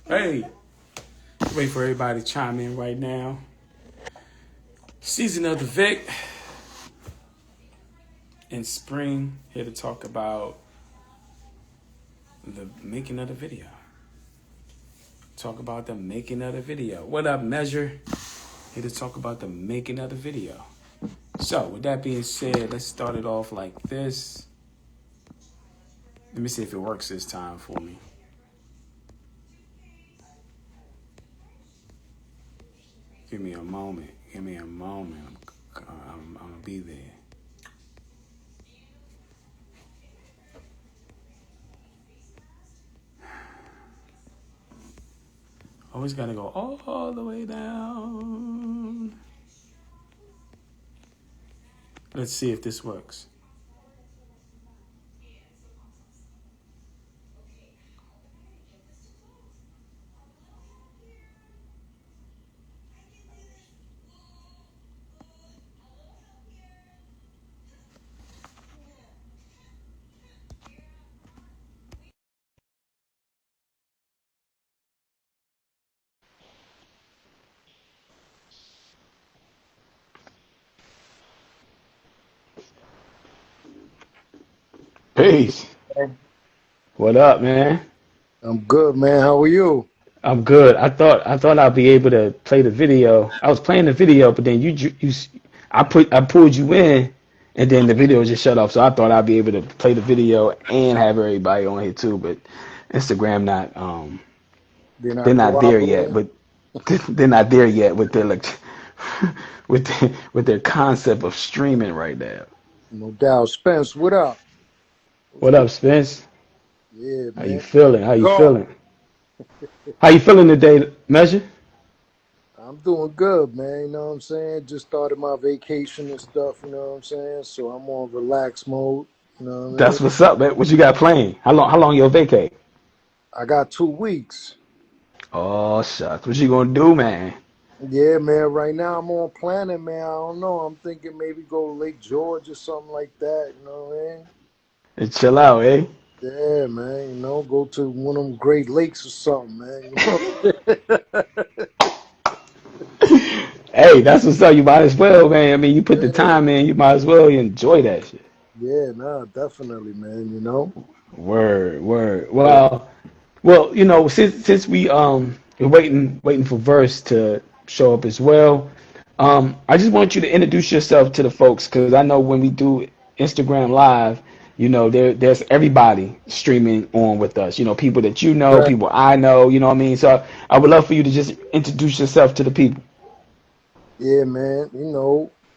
Hey, wait for everybody to chime in right now. Season of the VIC in spring, here to talk about the making of the video. Talk about the making of the video. What up, Measure? Here to talk about the making of the video. So, with that being said, let's start it off like this. Let me see if it works this time for me. Give me a moment. I'm gonna be there. Always gotta go all the way down. Let's see if this works. Peace. What up, man? I'm good, man. How are you? I'm good. I thought I'd be able to play the video. I was playing the video, but then I pulled you in, and then the video just shut off. So I thought I'd be able to play the video and have everybody on here too. But Instagram not They're they're not not there yet. cooperating? But they're not there yet with their like with their concept of streaming right now. No doubt. Spence, what up? What's What good? up, Spence? Yeah, How you man. feeling? How you Go. feeling? How you feeling today, Measure? I'm doing good, man. You know what I'm saying? Just started my vacation and stuff, you know what I'm saying? So I'm on relax mode, you know what I mean? That's what's up, man. What you got playing? How long your vacay? I got 2 weeks. Oh shucks. What you gonna do, man? Yeah, man. Right now I'm on planning, man. I don't know. I'm thinking maybe go to Lake George or something like that, you know what I mean? And chill out, eh? Yeah, man. Go to one of them Great Lakes or something, man. Hey, that's what's up. You might as well, man. I mean, you put the Yeah. time in, you might as well enjoy that shit. Yeah, nah, definitely, man. Word, word. Yeah, Well, since we're waiting for Verse to show up as well. I just want you to introduce yourself to the folks because I know when we do Instagram Live, there's everybody streaming on with us. People that you know, right. people I know. You know what I mean? So I would love for you to just introduce yourself to the people. Yeah, man.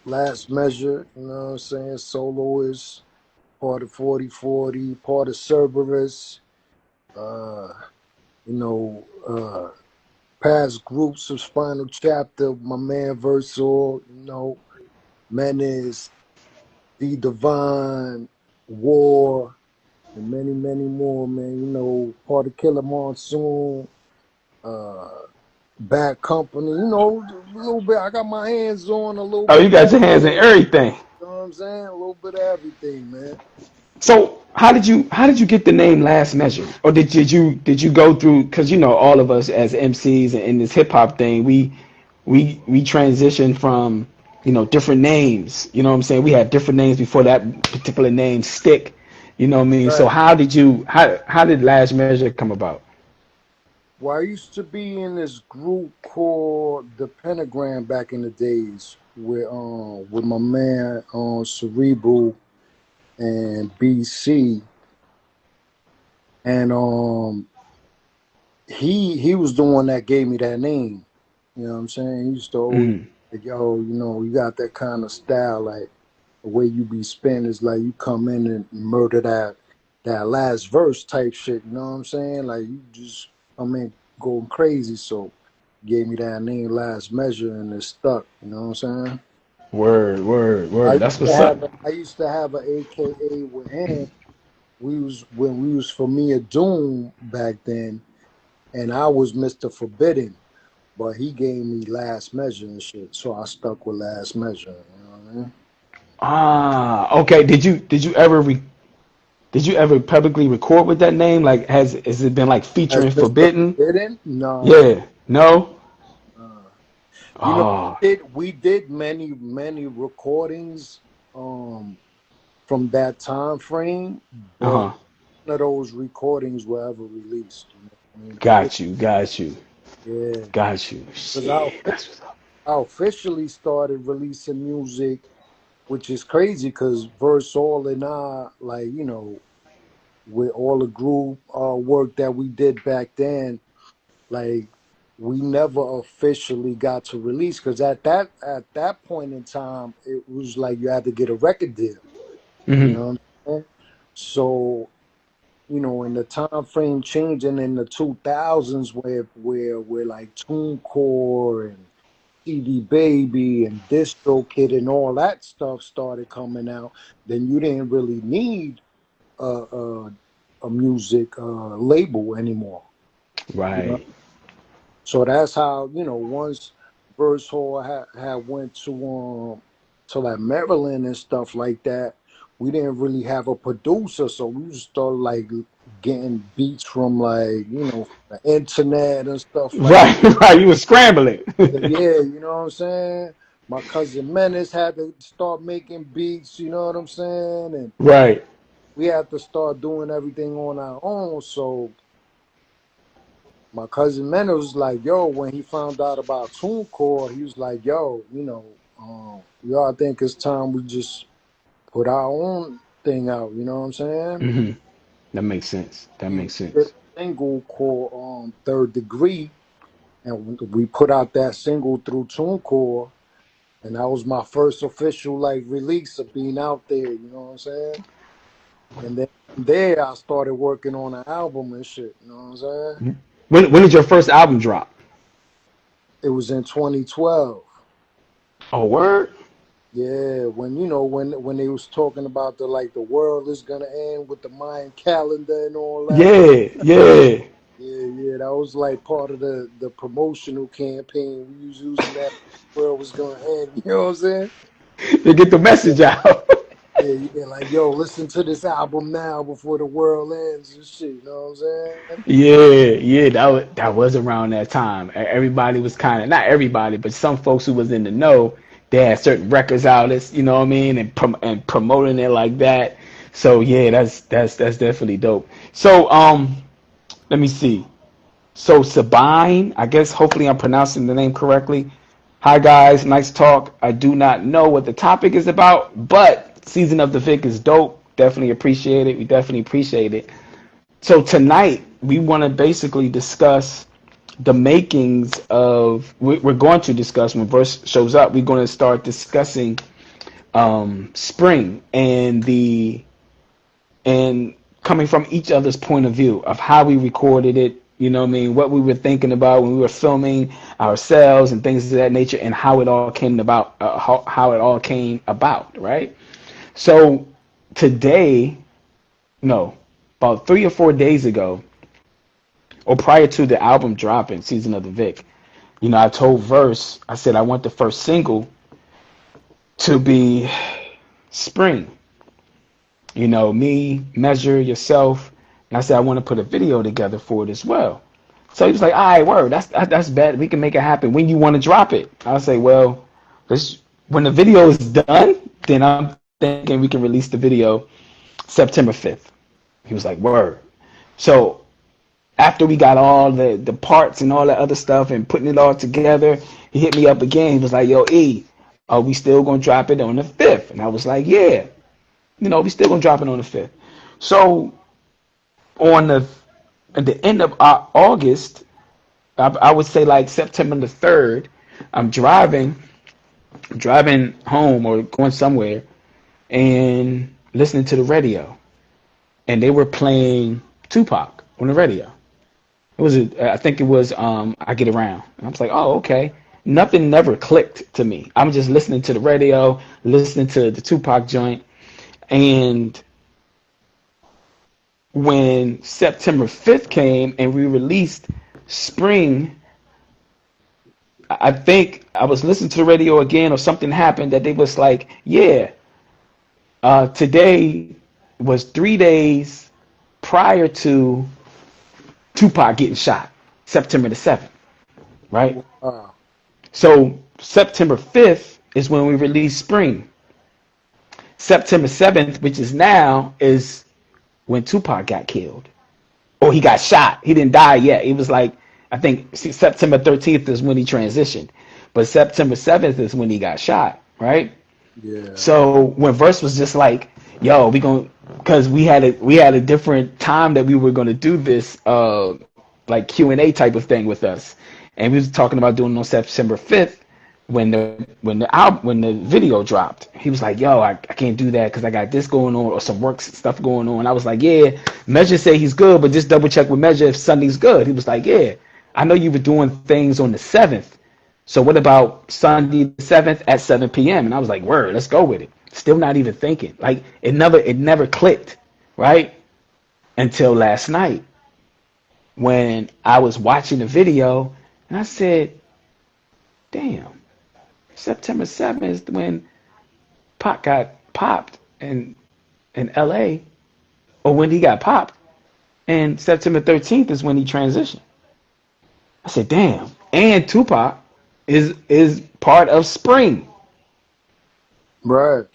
Last measure, you know what I'm saying? Solo is part of 4040, part of Cerberus, uh, you know, uh, past groups of Spinal Chapter, my man Versor, Menace, The Divine, War, and many, many more, man. Part of Killer Monsoon, uh, Bad Company, a little bit. I got my hands on a little Oh, bit you of got your hands in everything. everything. You know what I'm saying? A little bit of everything, man. So how did you get the name Last Measure, or did you go through? Because all of us as MCs and in this hip hop thing, we transitioned from different names. You know what I'm saying? We had different names before that particular name stick. You know what I mean? So Right. how did Last Measure come about? Well, I used to be in this group called the Pentagram back in the days with my man Cerebral and BC, and he was the one that gave me that name. You know what I'm saying? He used to always Mm. like, yo, you got that kind of style, like the way you be spinning is like you come in and murder that last verse type shit. You know what I'm saying? Like you just come in going crazy. So gave me that name Last Measure and it stuck. You know what I'm saying? Word, word, I word. That's used to what's up. have I used to have a AKA with him. We was when we was for me a Doom back then, and I was Mr. Forbidden, but he gave me Last Measure and shit. So I stuck with Last Measure. You know what I mean? Ah, okay. Did you ever Did you ever publicly record with that name? Like, has it been like As featuring Mr. Forbidden? Forbidden? No. Yeah. No. Uh, you know, Oh. we did many recordings um from that time frame, Uh but huh. none of those recordings were ever released. You know what I mean? Got you. Got you. Yeah, Got you. because Shit. That's what's up. I officially started releasing music, which is crazy because Verse All and I, like, with all the group work that we did back then, like we never officially got to release because at that point in time it was like you had to get a record deal. You Mm-hmm. know what I'm saying? So, in the time frame changing in the 2000s where like TuneCore and CD Baby and DistroKid and all that stuff started coming out, then you didn't really need a a music label anymore. You know, Right. so that's how once Verse Hall had went to like Maryland and stuff like that. We didn't really have a producer, so we just started like getting beats from like the internet and stuff like Right. Right. You were scrambling. that. Yeah, you know what I'm saying. My cousin Menace had to start making beats. You know what I'm saying, and Right. we had to start doing everything on our own. So my cousin Menace was like, "Yo," when he found out about TuneCore, he was like, "Yo, I think it's time we just put our own thing out." You know what I'm saying? Mm-hmm. That makes sense. That And makes we did sense. a single called Third Degree, and we put out that single through TuneCore, and that was my first official like release of being out there. You know what I'm saying? And then from there I started working on an album and shit. You know what I'm saying? When did your first album drop? It was in 2012. Oh, word. Yeah, when they was talking about the world is gonna end with the Mayan calendar and all that. Yeah. Yeah. Yeah, yeah, that was like part of the promotional campaign. We was using that world was gonna end. You know what I'm saying? To get the Yeah, message out. yeah, yeah. Like, yo, listen to this album now before the world ends and shit. You know what I'm saying? Yeah, yeah, that was around that time. Everybody was kind of not everybody, but some folks who was in the know, they had certain records outlets, you know what I mean, and promoting it like that. So yeah, that's definitely dope. So let me see. So Sabine, I guess hopefully I'm pronouncing the name correctly. Hi guys, nice talk. I do not know what the topic is about, but Season of the Vic is dope. Definitely appreciate it. We definitely appreciate it. So tonight we want to basically discuss the makings of. We're going to discuss when verse shows up. We're going to start discussing spring and coming from each other's point of view of how we recorded it. You know what I mean? What we were thinking about when we were filming ourselves and things of that nature, and how it all came about. How it all came about, right? So today, no, about 3 or 4 days ago, or prior to the album dropping, Season of the Vic, I told Verse, I said I want the first single to be Spring. Me, Measure, yourself, and I said I want to put a video together for it as well. So he was like, "All right, word, that's bad. We can make it happen. When you want to drop it?" I say, "Well, when the video is done, then I'm thinking we can release the video September 5th." He was like, "Word." So after we got all the parts and all that other stuff and putting it all together, he hit me up again. He was like, "Yo, E, are we still gonna drop it on the 5th?" And I was like, "Yeah, we still gonna drop it on the 5th." So on the at the end of August, I would say like September the 3rd, I'm driving home or going somewhere and listening to the radio, and they were playing Tupac on the radio. I think it was I Get Around. And I was like, oh, okay. Nothing never clicked to me. I'm just listening to the radio, listening to the Tupac joint. And when September 5th came and we released Spring, I think I was listening to the radio again or something happened that they was like, yeah, today was 3 days prior to Tupac getting shot, September the 7th, right? Wow. So September 5th is when we released Spring. September 7th, which is now, is when Tupac got killed. Or he got shot. He didn't die yet. It was like, I think September 13th is when he transitioned. But September 7th is when he got shot, right? Yeah. So when Verse was just like, yo, we gonna, because we had a different time that we were gonna do this like Q&A type of thing with us. And we was talking about doing it on September 5th when the video dropped. He was like, yo, I can't do that because I got this going on or some work stuff going on. I was like, yeah, Measure say he's good, but just double check with Measure if Sunday's good. He was like, yeah, I know you were doing things on the 7th. So what about Sunday the 7th at 7 p.m.? And I was like, word, let's go with it. Still not even thinking. Like it never clicked, right? Until last night when I was watching the video and I said, damn, September 7th is when Pac got popped in LA, or when he got popped, and September 13th is when he transitioned. I said, damn. And Tupac is part of Spring, Right.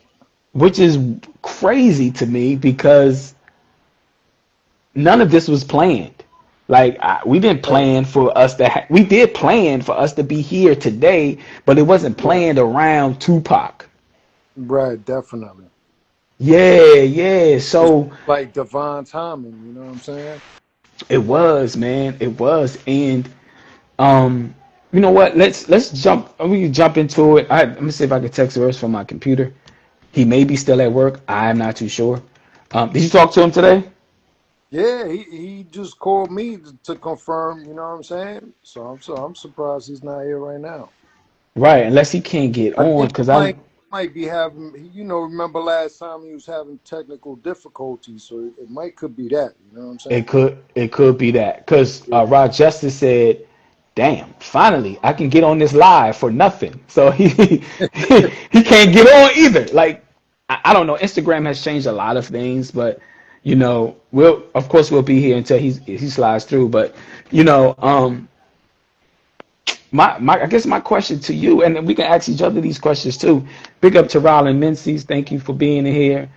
which is crazy to me because none of this was planned. Like we didn't Right. plan for us to. We did plan for us to be here today, but it wasn't Right. planned around Tupac. Right. Definitely. Yeah, yeah. It's So like divine timing. You know what I'm saying? it was, man. It was, and um, you know what? Let's jump. We can jump into it. Let me see if I can text Verse from my computer. He may be still at work. I'm not too sure. Did you talk to him today? Yeah. He just called me to confirm. You know what I'm saying? So I'm surprised he's not here right now. Right, unless he can't get I on, think he because I might be having. Remember last time he was having technical difficulties, so it might could be that. You know what I'm saying? it could be that because Yeah. Rod Justice said, "Damn, finally I can get on this live for nothing." So he can't get on either. Like I don't know. Instagram has changed a lot of things, but we'll of course we'll be here until he slides through. But you know, my I guess my question to you, and we can ask each other these questions too. Big up to Rylan Menzies. Thank you for being here.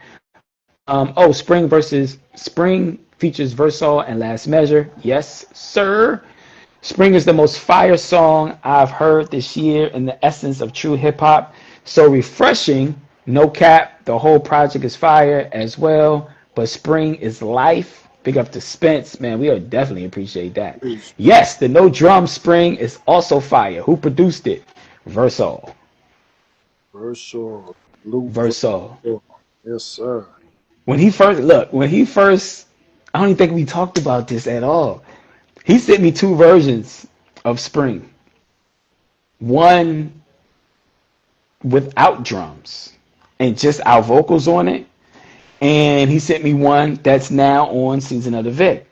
Spring features Versal and Last Measure. Yes, sir. Spring is the most fire song I've heard this year in the essence of true hip hop. So refreshing. No cap. The whole project is fire as well. But Spring is life. Big up to Spence. Man, we would definitely appreciate that. Peace. Yes, the No Drum Spring is also fire. Who produced it? Versal. Versal. Luke Versal. Versal. Yes, sir. When he first, I don't even think we talked about this at all. He sent me two versions of Spring. One without drums and just our vocals on it. And he sent me one that's now on Season of the Vic.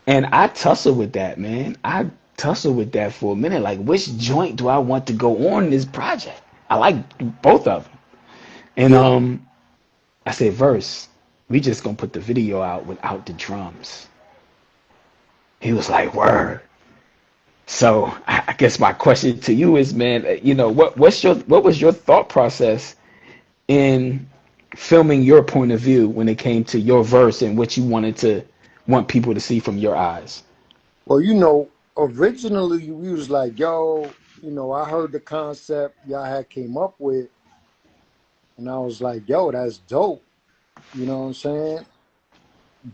And I tussle with that, man. I tussle with that for a minute. Like, which joint do I want to go on this project? I like both of them. And Yeah. I said, Verse, we just gonna put the video out without the drums. He was like, word. So I guess my question to you is, man, what was your thought process in filming your point of view when it came to your verse and what you want people to see from your eyes? Well, originally we was like, yo, I heard the concept y'all had came up with, and I was like, yo, that's dope. You know what I'm saying?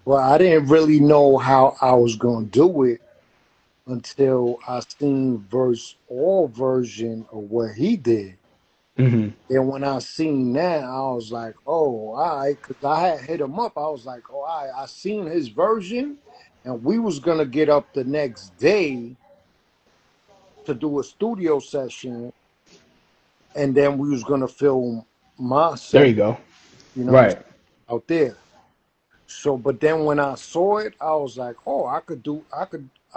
But I didn't really know how I was gonna do it until I seen all version of what he did. Hmm. And when I seen that, I was like, oh, all right, because I had hit him up. I was like, oh, all right, I seen his version, and we was gonna get up the next day to do a studio session, and then we was gonna film my There you segment, go. you know, Right. out there. So, but then when I saw it, I was like, oh, I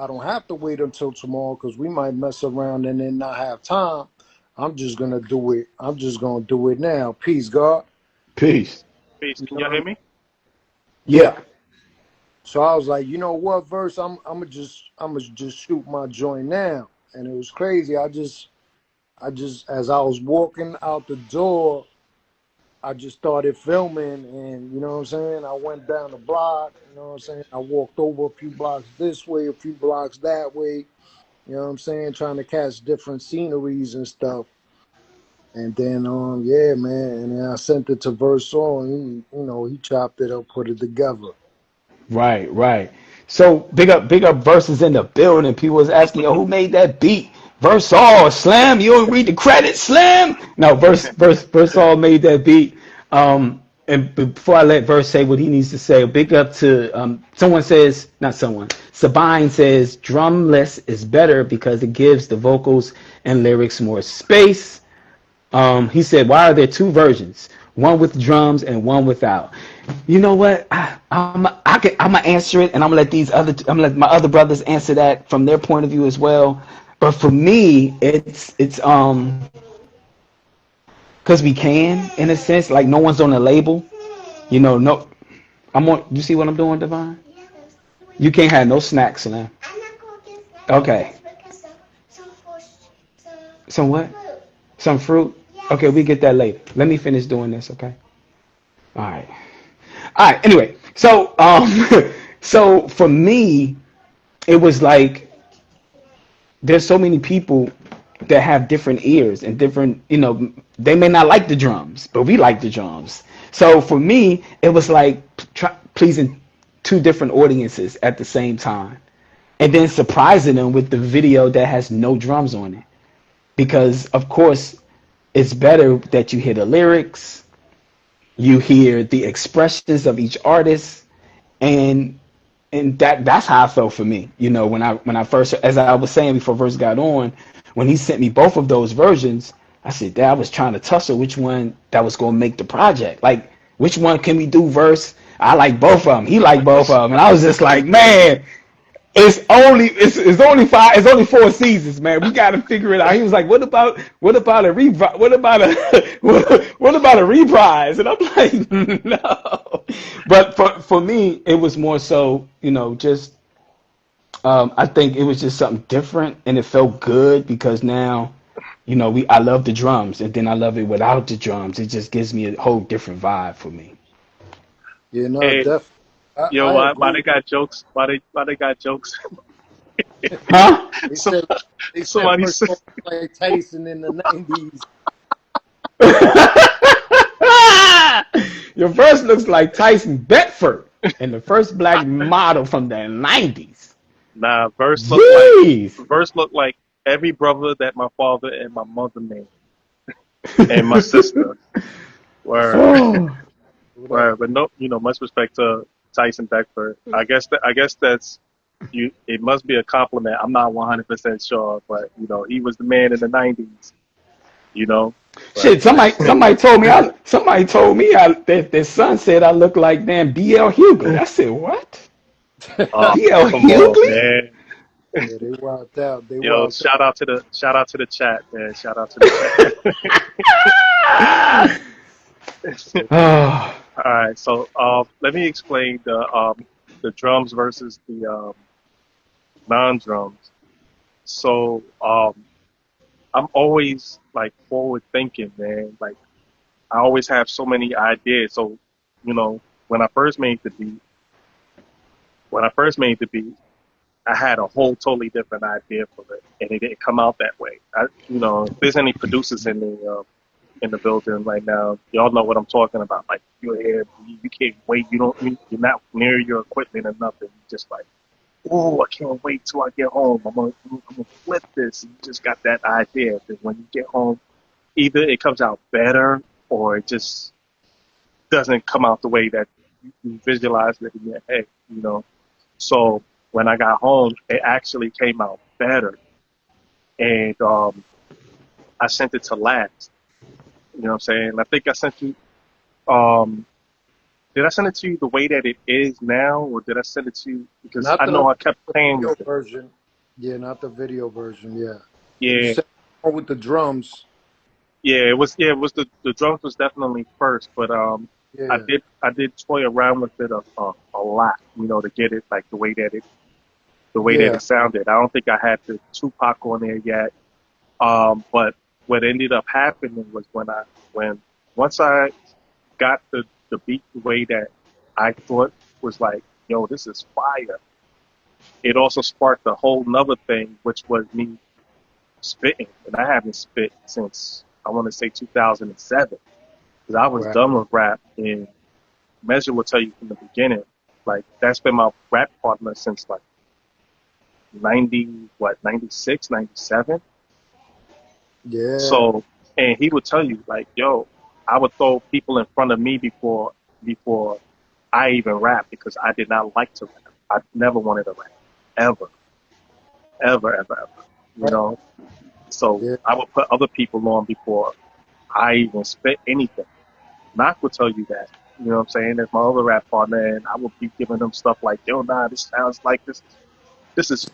don't have to wait until tomorrow because we might mess around and then not have time. I'm just gonna do it. I'm just gonna do it now. Peace, God. Peace. Peace. You Can know y'all what I hear mean? me? Yeah. So I was like, you know what, verse, I'm gonna just shoot my joint now. And it was crazy. I just as I was walking out the door, I just started filming, and you know what I'm saying? I went down the block, you know what I'm saying? I walked over a few blocks this way, a few blocks that way, you know what I'm saying? Trying to catch different sceneries and stuff. And then yeah, man, and then I sent it to Verse on. He chopped it up, put it together. Right, right. So big up verses in the building. People was asking, yo, who made that beat? Verse all Slam. You don't read the credits, Slam. No, verse all made that beat. And before I let Verse say what he needs to say, big up to someone says, not someone. Sabine says drumless is better because it gives the vocals and lyrics more space. He said, why are there two versions? One with drums and one without. You know what? I'm gonna answer it, and I'm gonna let my other brothers answer that from their point of view as well. But for me, it's because we can, in a sense, like no one's on a label. No, I'm on. You see what I'm doing, Divine? You can't have no snacks, man. Okay. Some what? Some fruit? Okay, we get that later. Let me finish doing this, okay? All right. All right. Anyway, so so for me, it was like there's so many people that have different ears and different, they may not like the drums, but we like the drums. So for me, it was like pleasing two different audiences at the same time, and then surprising them with the video that has no drums on it, because of course it's better that you hear the lyrics, you hear the expressions of each artist, and that's how I felt for me. When I first, as I was saying before verse got on, when he sent me both of those versions, I said, Dad, I was trying to tussle which one that was going to make the project. Like, which one can we do verse? I like both of them. He liked both of them, and I was just like, man, it's only 4 seasons, man. We got to figure it out. He was like, what about a reprise? What about a what about a reprise? And I'm like, no. But for me, it was more so, just I think it was just something different, and it felt good because now, I love the drums, and then I love it without the drums. It just gives me a whole different vibe for me. Yeah, no, Hey, definitely. yo, I why agree. they got jokes? Why they got jokes? Huh? They So, said they said somebody first said, one was like Tyson in the '90s. Your verse looks like Tyson Bedford and the first black model from the 90s. nah, Jeez. verse look like every brother that my father and my mother made, and my sister were, Oh, What up? were, but no, much respect to Tyson Beckford. I guess that's you. It must be a compliment. I'm not 100% sure, but he was the man in the '90s. You know, but shit. Somebody told me that their son said I look like damn BL Hughley. I said, what? oh, BL come on, Hughley? man. Yeah, they wilded out. They Yo, wilded out. shout out to the chat, man. Shout out to the chat. Oh, All right, so let me explain the drums versus the non-drums. So I'm always like forward thinking, man. Like I always have so many ideas. So you know, when I first made the beat, when I first made the beat, I had a whole totally different idea for it, and it didn't come out that way. If there's any producers in the building right now, y'all know what I'm talking about. Like you're here, you can't wait. You're not near your equipment or nothing. You just like, oh, I can't wait till I get home. I'm gonna flip this. And you just got that idea. Then when you get home, either it comes out better or it just doesn't come out the way that you visualized it in your head. So when I got home, it actually came out better, and I sent it to Labs. You know what I'm saying? I think I sent you. Um, Did I send it to you the way that it is now, or did I send it to you because Not I the know I kept playing video with it? version. Yeah, not the video version. Yeah, you Yeah, said one with the drums. yeah, it was. Yeah, it was the drums was definitely first, but Yeah, I did toy around with it a lot, to get it like the way that yeah, it sounded. I don't think I had the Tupac on there yet. But what ended up happening was when once I got the beat the way that I thought was like, yo, this is fire. It also sparked a whole nother thing, which was me spitting, and I haven't spit since I want to say 2007, because I was right. done with rap. And Measure will tell you from the beginning, like that's been my rap partner since like 96, 97. Yeah, So, and he would tell you like, yo, I would throw people in front of me before I even rap because I did not like to rap. I never wanted to rap, ever, ever, ever, ever. You right. know, so Yeah, I would put other people on before I even spit anything. Knock would tell you that. You know what I'm saying? As my other rap partner, and I would be giving them stuff like, yo, nah, this sounds like this is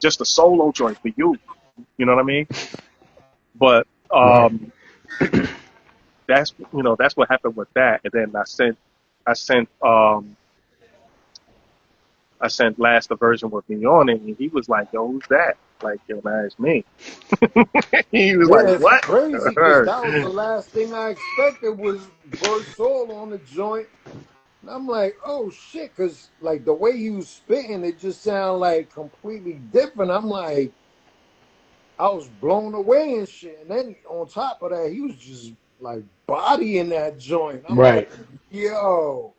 just a solo joint for you. You know what I mean? But Right. that's what happened with that. And then I sent I sent Last the version with me on it, and he was like, yo, who's that? Like, yo, man, it's me. He was like, yeah. It's what? crazy because that was the last thing I expected was Verse Soul on the joint. And I'm like, oh shit, because like the way he was spitting, it just sounded like completely different. I'm like, I was blown away and shit. And then on top of that, he was just like bodying that joint. I'm like, Right. yo.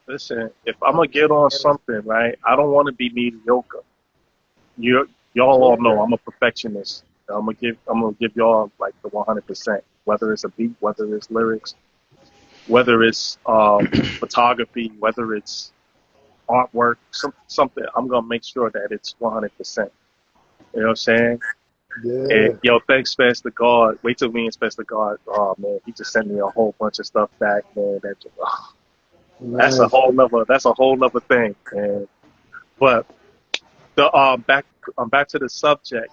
Listen, if I'm gonna get on something, right, I don't want to be mediocre. Y'all all know Yeah, I'm a perfectionist. I'm gonna give y'all like the 100%. Whether it's a beat, whether it's lyrics, whether it's photography, whether it's artwork, something. I'm gonna make sure that it's 100%. You know what I'm saying? And yeah, yo, thanks, Spencer God. Wait till me and Spencer God. Oh man, he just sent me a whole bunch of stuff back, man. nice. That's a whole nother thing, man. But the back to the subject.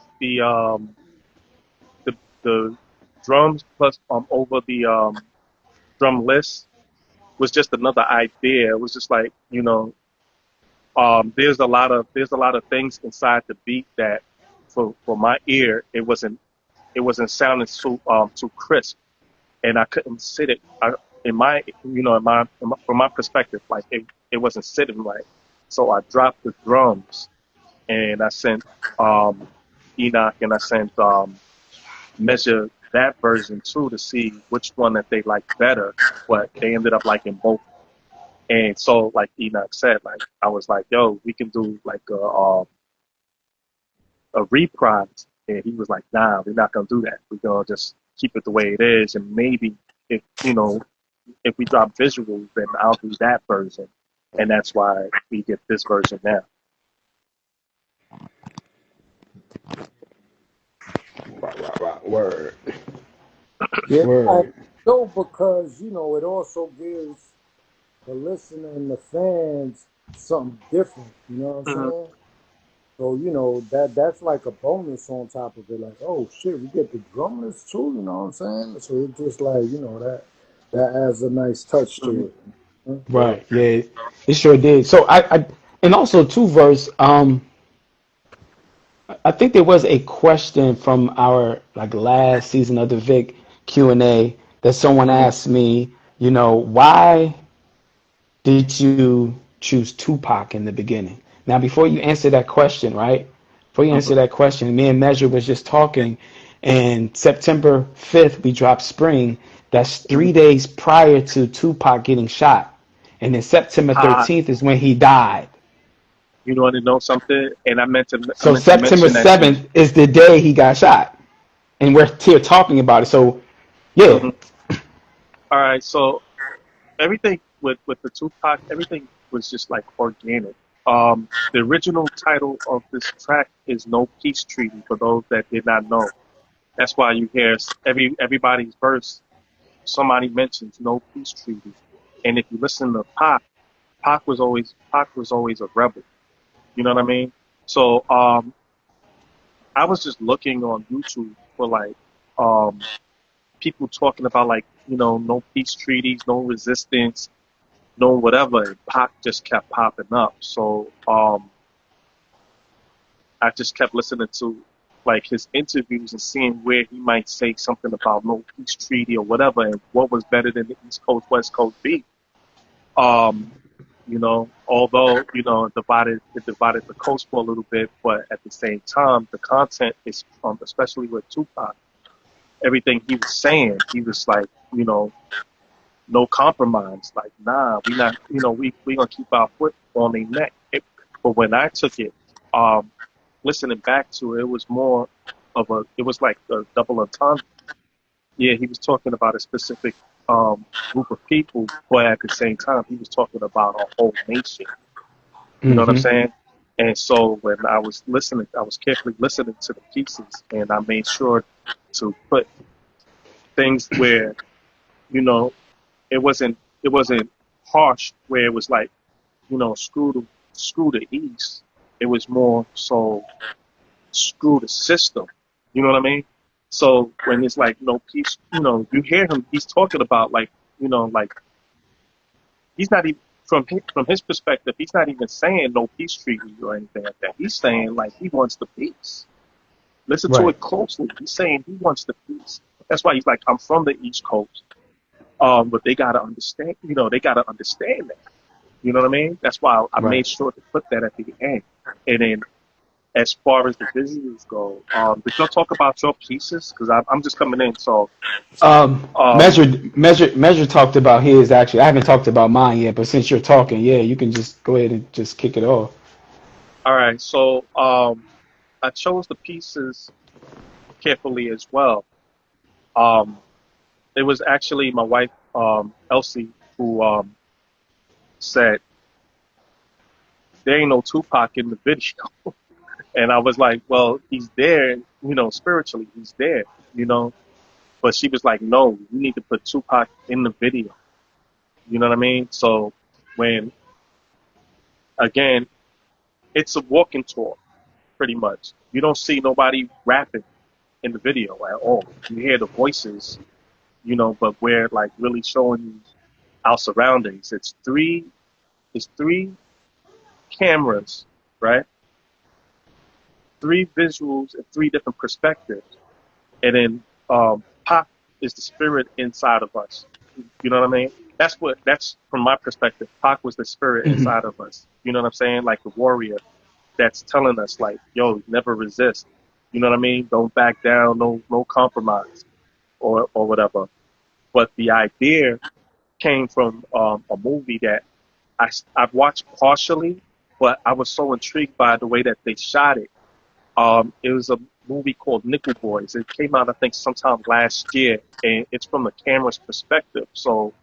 The drums plus over the drum list was just another idea. It was just like, there's a lot of things inside the beat that for my ear it wasn't sounding too crisp, and I couldn't sit it in my from my perspective, like it wasn't sitting right. So I dropped the drums, and I sent um Enoch, and I sent Measure that version too, to see which one that they liked better, but they ended up liking both. And so, like Enoch said, like I was like, "Yo, we can do like a reprise," and he was like, "Nah, we're not gonna do that. We're gonna just keep it the way it is, and maybe if if we drop visuals, then I'll do that version." And that's why we get this version now. Right. Word. Yeah, I Word. know because it also gives the listener and the fans something different. You know what I'm Mhm. saying? So that's like a bonus on top of it. Like, oh shit, we get the drummers too. You know what I'm saying? So it's just like that adds a nice touch to Mhm. it. Huh? Right. Yeah. It sure did. So and also two verse. I think there was a question from our like last season of the Vic Q&A that someone Mhm. asked me. Why did you choose Tupac in the beginning? Now, before you answer that question, right? Before you answer Mhm. that question, me and Measure was just talking, and September 5th, we dropped Spring. That's Mhm. 3 days prior to Tupac getting shot. And then September Hot. 13th is when he died. You want to know something? And I So meant to September mention that to you. 7th is the day he got shot. And we're here talking about it. So, yeah. Mhm. All right. So everything with the Tupac, everything was just like organic. The original title of this track is "No Peace Treaty." For those that did not know, that's why you hear everybody's verse. Somebody mentions "No Peace Treaty," and if you listen to Pac was always a rebel. You know what I mean? So I was just looking on YouTube for like um people talking about like, no peace treaties, no resistance, no whatever. And Pac just kept popping up. So I just kept listening to like his interviews and seeing where he might say something about no peace treaty or whatever, and what was better than the East Coast West Coast beef. Um, although it divided the coast for a little bit, but at the same time, the content is especially with Tupac, everything he was saying, he was like, no compromise. Like, nah, we not, we gonna keep our foot on their neck. But when I took it, um, listening back to it, it was more it was like a double entendre. Yeah, he was talking about a specific group of people, but at the same time, he was talking about a whole nation. You know what I'm Mm-hmm. saying? And so when I was listening, I was carefully listening to the pieces, and I made sure to put things where, you know, it wasn't harsh, where it was like, screw the East. It was more so screw the system. You know what I mean? So when it's like no peace, you hear him. He's talking about like, like he's not even from his perspective. He's not even saying no peace treaty or anything like that. He's saying like he wants the peace. Listen to Right. it closely. He's saying he wants the peace. That's why he's like, I'm from the East Coast. But they gotta understand. They gotta understand that. You know what I mean? That's why I Right. made sure to put that at the end. And then as far as the visuals go, did y'all talk about your pieces? Because I'm just coming in, so um, Measure talked about his actually. I haven't talked about mine yet, but since you're talking, yeah, you can just go ahead and just kick it off. all right. So I chose the pieces carefully as well. Um, it was actually my wife, Elsie, who said there ain't no Tupac in the video, and I was like, well, he's there, spiritually, he's there, you know. But she was like, no, you need to put Tupac in the video. You know what I mean? So when again, it's a walking tour pretty much. You don't see nobody rapping in the video at all. You hear the voices, but we're like really showing you our surroundings. It's three cameras, right? Three visuals and three different perspectives. And then Pop is the spirit inside of us. You know what I mean? That's from my perspective. Pac was the spirit Hmm. inside of us. You know what I'm saying? Like the warrior that's telling us like, yo, never resist. You know what I mean? Don't back down, no compromise or whatever. But the idea came from a movie that I've watched partially, but I was so intrigued by the way that they shot it. It was a movie called Nickel Boys. It came out, I think, sometime last year, and it's from the camera's perspective. So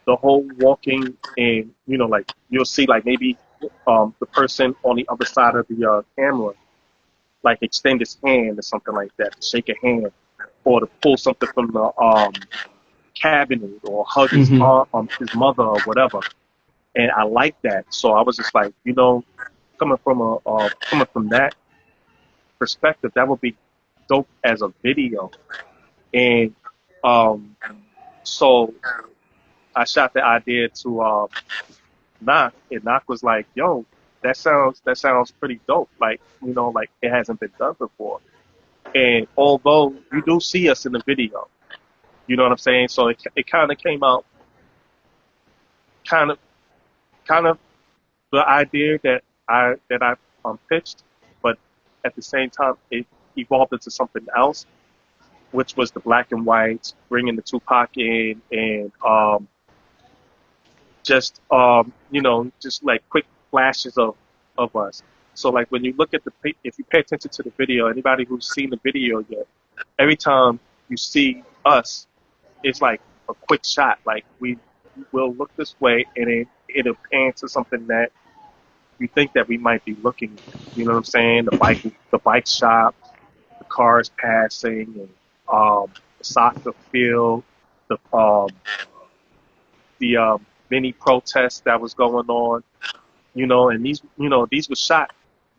the whole walking and, like you'll see like maybe the person on the other side of the camera, like extend his hand or something like that, to shake a hand, or to pull something from the cabinet, or hug Hmm. his mother or whatever. And I like that. So I was just like, coming from that perspective, that would be dope as a video. And um, so I shot the idea to Knock, and Knock was like, "Yo, that sounds pretty dope. Like, like it hasn't been done before." And although you do see us in the video, you know what I'm saying? So it kind of came out, kind of kind of the idea that I pitched, but at the same time it evolved into something else, which was the black and whites, bringing the Tupac in, and just like quick flashes of us. So like when you look at if you pay attention to the video, anybody who's seen the video yet, every time you see us, it's like a quick shot. Like we will look this way, and it'll pan to something that you think that we might be looking at. You know what I'm saying? The bike shop, the cars passing, and the soccer field, the mini protest that was going on. And these were shot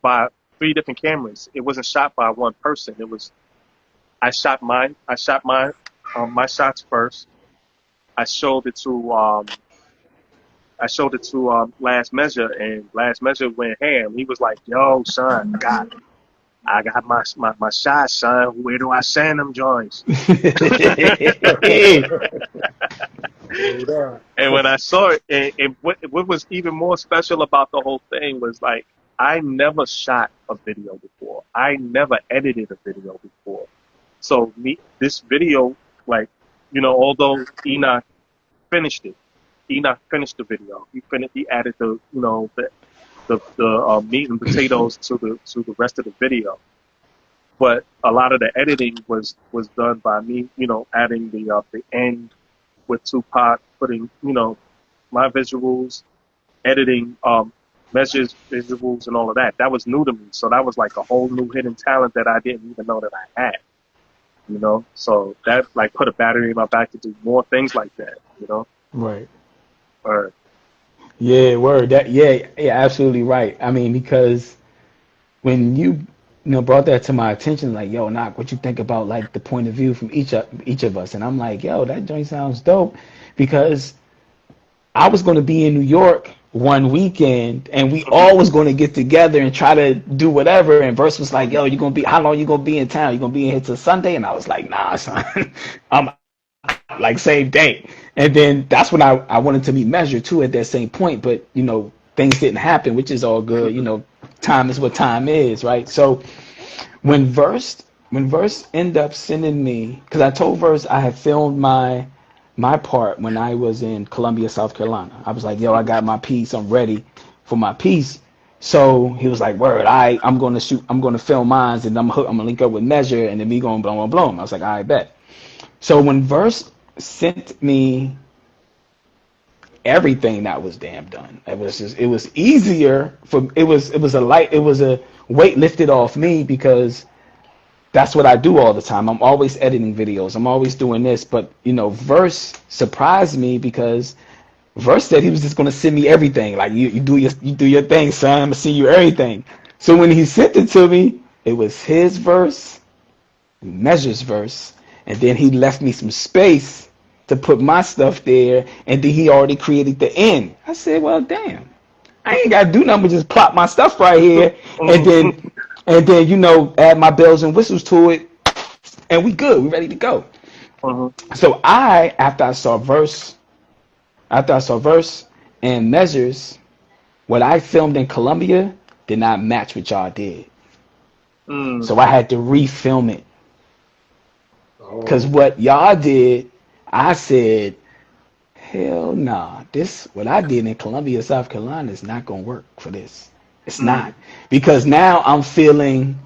by three different cameras. It wasn't shot by one person. I shot mine. my shots first. I showed it to Last Measure, and Last Measure went ham. He was like, "Yo, son, I got my shots, son. Where do I send them joints?" Word up. And when I saw it, and what was even more special about the whole thing was like I never shot a video before. I never edited a video before. So this video, like, although Enoch finished the video. He added the meat and potatoes to the rest of the video. But a lot of the editing was done by me, adding the end with Tupac, putting, my visuals, editing measures, visuals, and all of that. That was new to me. So that was like a whole new hidden talent that I didn't even know that I had. So that like put a battery in my back to do more things like that. Right. Or Yeah, word. Yeah, absolutely right. I mean, because when you brought that to my attention, like, yo, Knock, what you think about like the point of view from each of us? And I'm like, yo, that joint sounds dope, because I was going to be in New York one weekend, and we all was going to get together and try to do whatever. And Verse was like, yo, how long you gonna be in town? You gonna be in here till Sunday? And I was like, nah, son, I'm like same day. And then that's when I wanted to meet Measure too at that same point, but things didn't happen, which is all good. Time is what time is, right? So when Verse ended up sending me, because I told Verse I had filmed my part when I was in Columbia, South Carolina. I was like, yo, I got my piece, I'm ready for my piece. So he was like, word, I'm gonna film mine, and I'm gonna link up with Measure, and then we gonna blow. I was like, I bet. So when Verse sent me everything that was damn done, it was easier it was a weight lifted off me, because that's what I do all the time. I'm always editing videos. I'm always doing this. But Verse surprised me, because Verse said he was just gonna send me everything. Like, you do your thing, son. I'm gonna send you everything. So when he sent it to me, it was his verse, Measure's verse, and then he left me some space to put my stuff there, and then he already created the end. I said, well, damn, I ain't gotta do nothing but just plop my stuff right here, and then add my bells and whistles to it, and we good. We ready to go. So after I saw Verse and Measures, what I filmed in Columbia did not match what y'all did. So I had to refilm it. Because what y'all did, I said, hell nah. What I did in Columbia, South Carolina is not going to work for this. It's not. Because now I'm feeling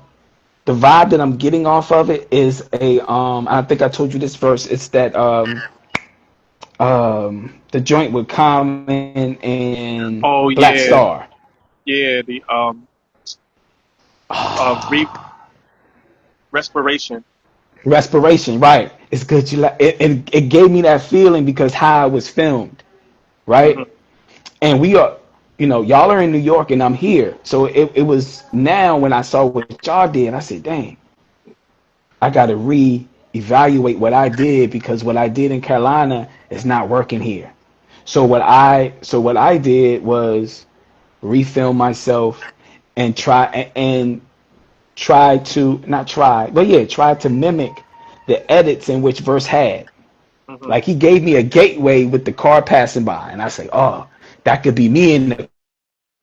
the vibe that I'm getting off of it is I think I told you this first. It's that the joint with Common and oh Black yeah, Star. yeah, the respiration. Respiration, right? It's good. You like it, and it gave me that feeling because how it was filmed, right? And we are, y'all are in New York and I'm here, so it was now when I saw what y'all did, I said, dang, I got to re-evaluate what I did, because what I did in Carolina is not working here. So what I did was refilm myself and try to not try, but yeah, try to mimic the edits in which Verse had. Like, he gave me a gateway with the car passing by, and I say, oh, that could be me in the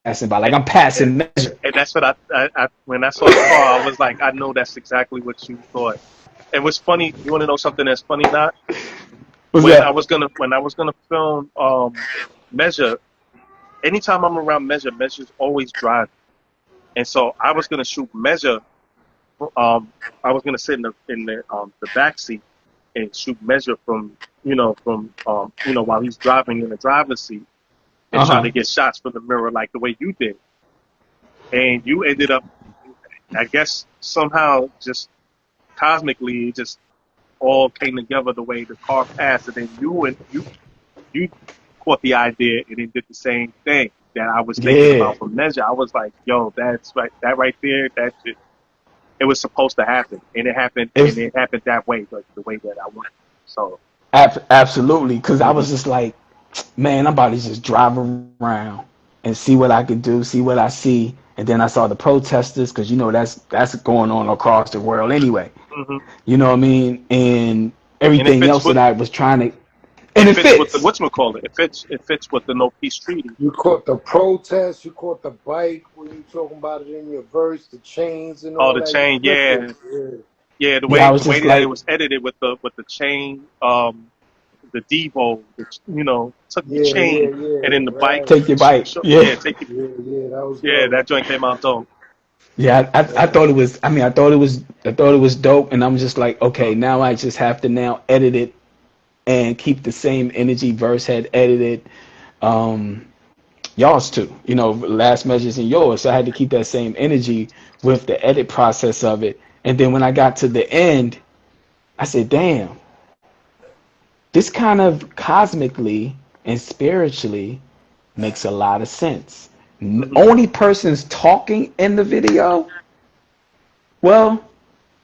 passing by. Like, And, I'm passing and, Measure. and that's what I when I saw the car, I was like, I know that's exactly what you thought. And what's funny, you want to know something that's funny? Not What's when I that? was gonna film Measure. Anytime I'm around Measure's always driving, and so I was gonna shoot Measure. I was gonna sit in the back seat and shoot Measure from while he's driving in the driver's seat, and try Uh-huh. to get shots from the mirror like the way you did. And you ended up, I guess, somehow just cosmically, it just all came together the way the car passed, and then you caught the idea and then did the same thing that I was thinking Yeah. about for Measure. I was like, yo, that's right, that right there, that shit, it was supposed to happen, and it happened, It and was it happened that way, like the way that I wanted. So, Absolutely, because I hmm was just like, man, I'm about to just drive around and see what I could do, see what I see, and then I saw the protesters, because you know that's going on across the world anyway. hmm You know what I mean? And and it everything fits else with that I was trying to, it and it fits with the fits. whatchamacallit. It fits with the no peace treaty. You caught the protest, you caught the bike when you talking about it in your verse, the chains and Oh, all the that. You chain, flipped yeah, it. Yeah. yeah. Yeah, I The was way just that it like, was edited with the chain, the Devo, took the Yeah, yeah, chain, and yeah. then the bike. Right. take your bite. Yeah, Yeah. take it. Yeah, yeah, that was Yeah, dope. that joint came out dope. Yeah, I Yeah. thought it was. I mean, I thought it was dope, and I'm just like, okay, now I just have to now edit it and keep the same energy verse had edited. Um, Y'all's too. You know, last measures and yours. So I had to keep that same energy with the edit process of it. And then when I got to the end, I said, damn, this kind of cosmically and spiritually makes a lot of sense. Hmm Only person's talking in the video. Well,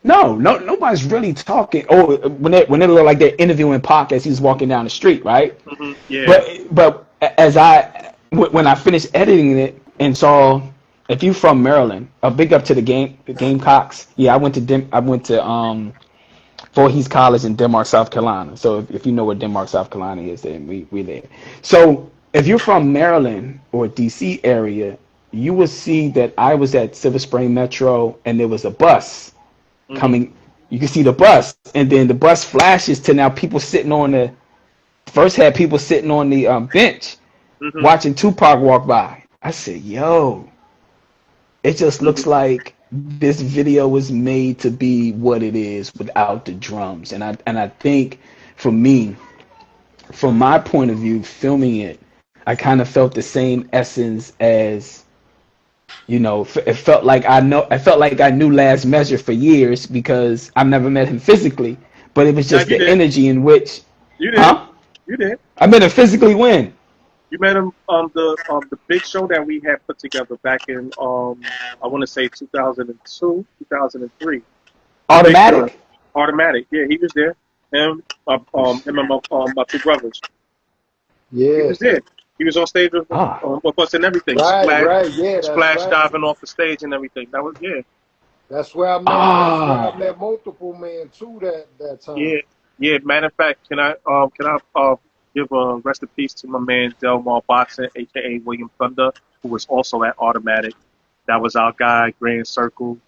no, nobody's really talking. Oh, when they look like they're interviewing Pac as he's walking down the street, right? Yeah. But as when I finished editing it and saw, if you from Maryland, a big up to the Gamecocks. Yeah, I went to Voorhees College in Denmark, South Carolina. So if you know where Denmark, South Carolina is, then we there. So if you're from Maryland or DC area, you will see that I was at Silver Spring Metro and there was a bus hmm coming. You can see the bus, and then the bus flashes to now people sitting on the first had people sitting on the bench hmm watching Tupac walk by. I said, yo, it just hmm looks like this video was made to be what it is without the drums. And I think for me, from my point of view, filming it, I kind of felt the same essence as, it felt like I felt like I knew Last Measure for years because I've never met him physically, but it was Yeah, just you the did. energy in which, You did. huh? You did. I met him physically when? You met him the big show that we had put together back in I want to say 2002, 2003. The big joint, Automatic? automatic. Yeah, he was there. Him and my two brothers. He Yeah. was there. He was on stage Ah. with us and everything. Right, right. Yeah, that's Splash right. diving off the stage and everything. That was yeah, That's where I Ah. met multiple men too that time. yeah, yeah. Matter of fact, can I give a rest in peace to my man Delmar Boxing, aka William Thunder, who was also at Automatic. That was our guy, Grand Circle.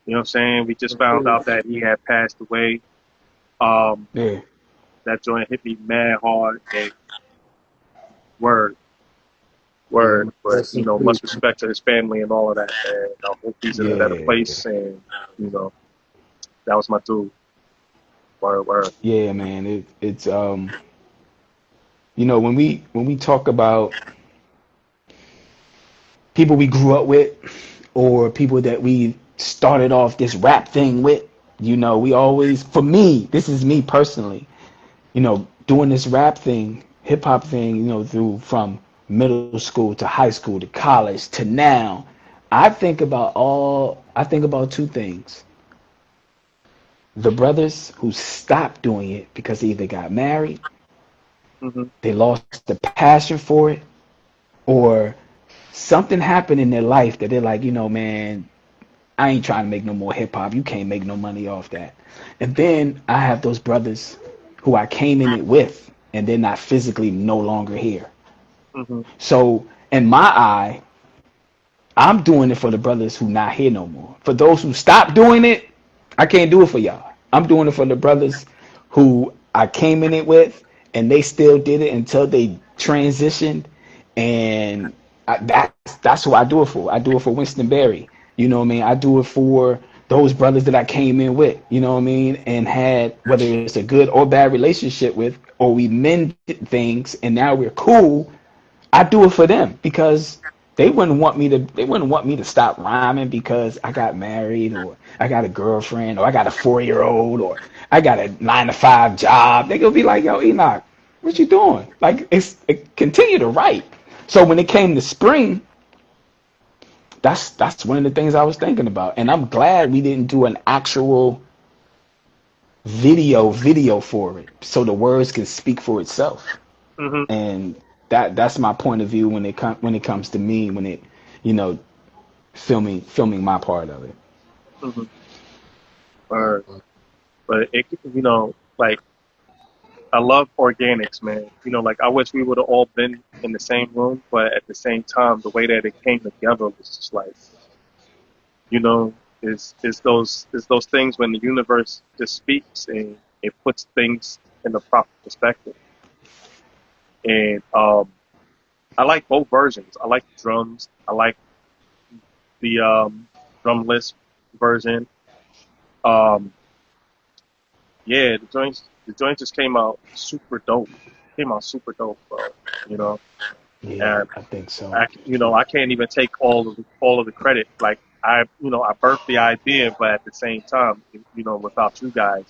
You know what I'm saying? We just found out that he had passed away. Um, Yeah. that joint hit me mad hard. And word, Yeah, word. man. But Rest in much peace. respect to his family and all of that. And I hope he's in a better Yeah. place. And you know, that was my dude. Word, word. Yeah, man. It's when we talk about people we grew up with or people that we started off this rap thing with, we always, for me, this is me personally, doing this rap thing, hip hop thing, through from middle school to high school to college to now. I think about two things. The brothers who stopped doing it because they either got married, hmm they lost the passion for it, or something happened in their life that they're like, man, I ain't trying to make no more hip hop. You can't make no money off that. And then I have those brothers who I came in it with, and they're not physically no longer here. hmm So in my eye, I'm doing it for the brothers who not here no more. For those who stopped doing it, I can't do it for y'all. I'm doing it for the brothers who I came in it with, and they still did it until they transitioned. And that's who I do it for. I do it for Winston Berry. You know what I mean? I do it for those brothers that I came in with. You know what I mean? And had, whether it's a good or bad relationship with, or we mended things, and now we're cool. I do it for them because they wouldn't want me to stop rhyming because I got married or I got a girlfriend or I got a 4 year old or I got a 9 to 5 job. They gonna be like, yo, Enoch, what you doing? Like continue to write. So when it came to spring, that's one of the things I was thinking about. And I'm glad we didn't do an actual video for it, so the words can speak for itself. Hmm. And that's my point of view when it comes to me, when it, you know, filming my part of it. Hmm. Or, but it, like I love organics, man. Like I wish we would have all been in the same room, but at the same time, the way that it came together was just like, you know, is those things when the universe just speaks and it puts things in the proper perspective. And I like both versions. I like the drums. I like the drumless version. Um, yeah, the joint just came out super dope. Came out super dope, bro. You know, Yeah, and I think so. I can't even take all of the credit. Like I birthed the idea, but at the same time, without you guys,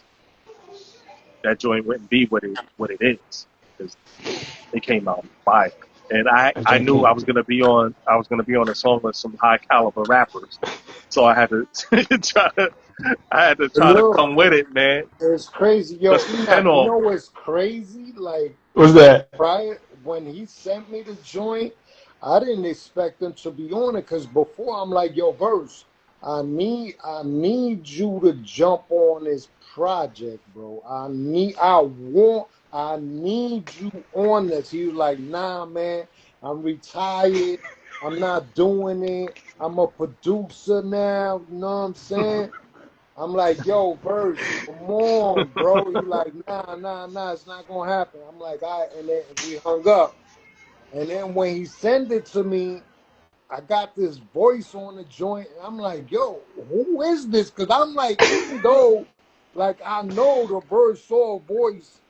that joint wouldn't be what it is because it came out fire. And I That I joint knew came. I was gonna be on a song with some high caliber rappers, so I had to try to I had to You try to know, come with it, man. it's crazy. Yo, The Enoch, spin you off. know what's crazy? Like, What's that? prior, when he sent me the joint, I didn't expect him to be on it because before I'm like, yo, Verse, I need you to jump on this project, bro. I need you on this. He was like, nah, man, I'm retired. I'm not doing it. I'm a producer now. You know what I'm saying? I'm like, yo, Verse, come on, bro. He like, nah, it's not gonna happen. I'm like, all right, and then we hung up. And then when he sent it to me, I got this voice on the joint, and I'm like, yo, who is this? Because I'm like, even though, like, I know the Verse Soul voice,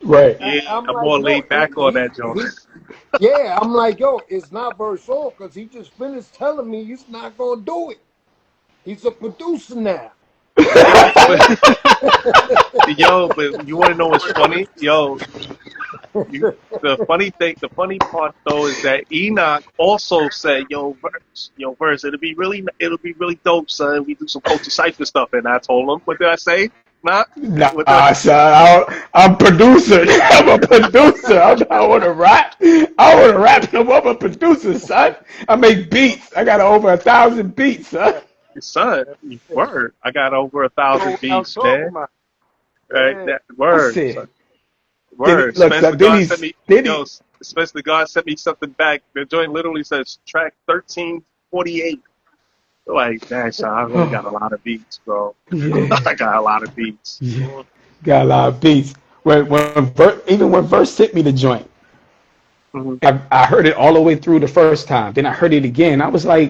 Right. Yeah, I'm I'm like, more yo, laid back on that joint. yeah, I'm like, yo, it's not Verse Soul because he just finished telling me he's not gonna do it. He's a producer now. You know Yo, what but I'm but you want to know what's funny? You, the funny part though is that Enoch also said, Verse, it'll be really dope, son. We do some culture cipher stuff, and I told him, what did I say? Not what did Nah, son, I'm producer. I'm a producer. I want to rap. I want to rap. I'm a producer, son. I make beats. I got over 1,000 beats, son. saying? son? Yeah. Word, I got over a You thousand know what I'm beats, talking man. about. Right, Yeah. that I word, son. said, Word. look, Spencer son, then God sent he's, me, then he, Spencer God sent me something back. The joint literally says track 1348. Like, dang, son, I really got a lot of beats, bro. yeah, I got a lot of beats. yeah, got a lot of beats. Even when Verse sent me the joint, Hmm. I heard it all the way through the first time. Then I heard it again. I was like,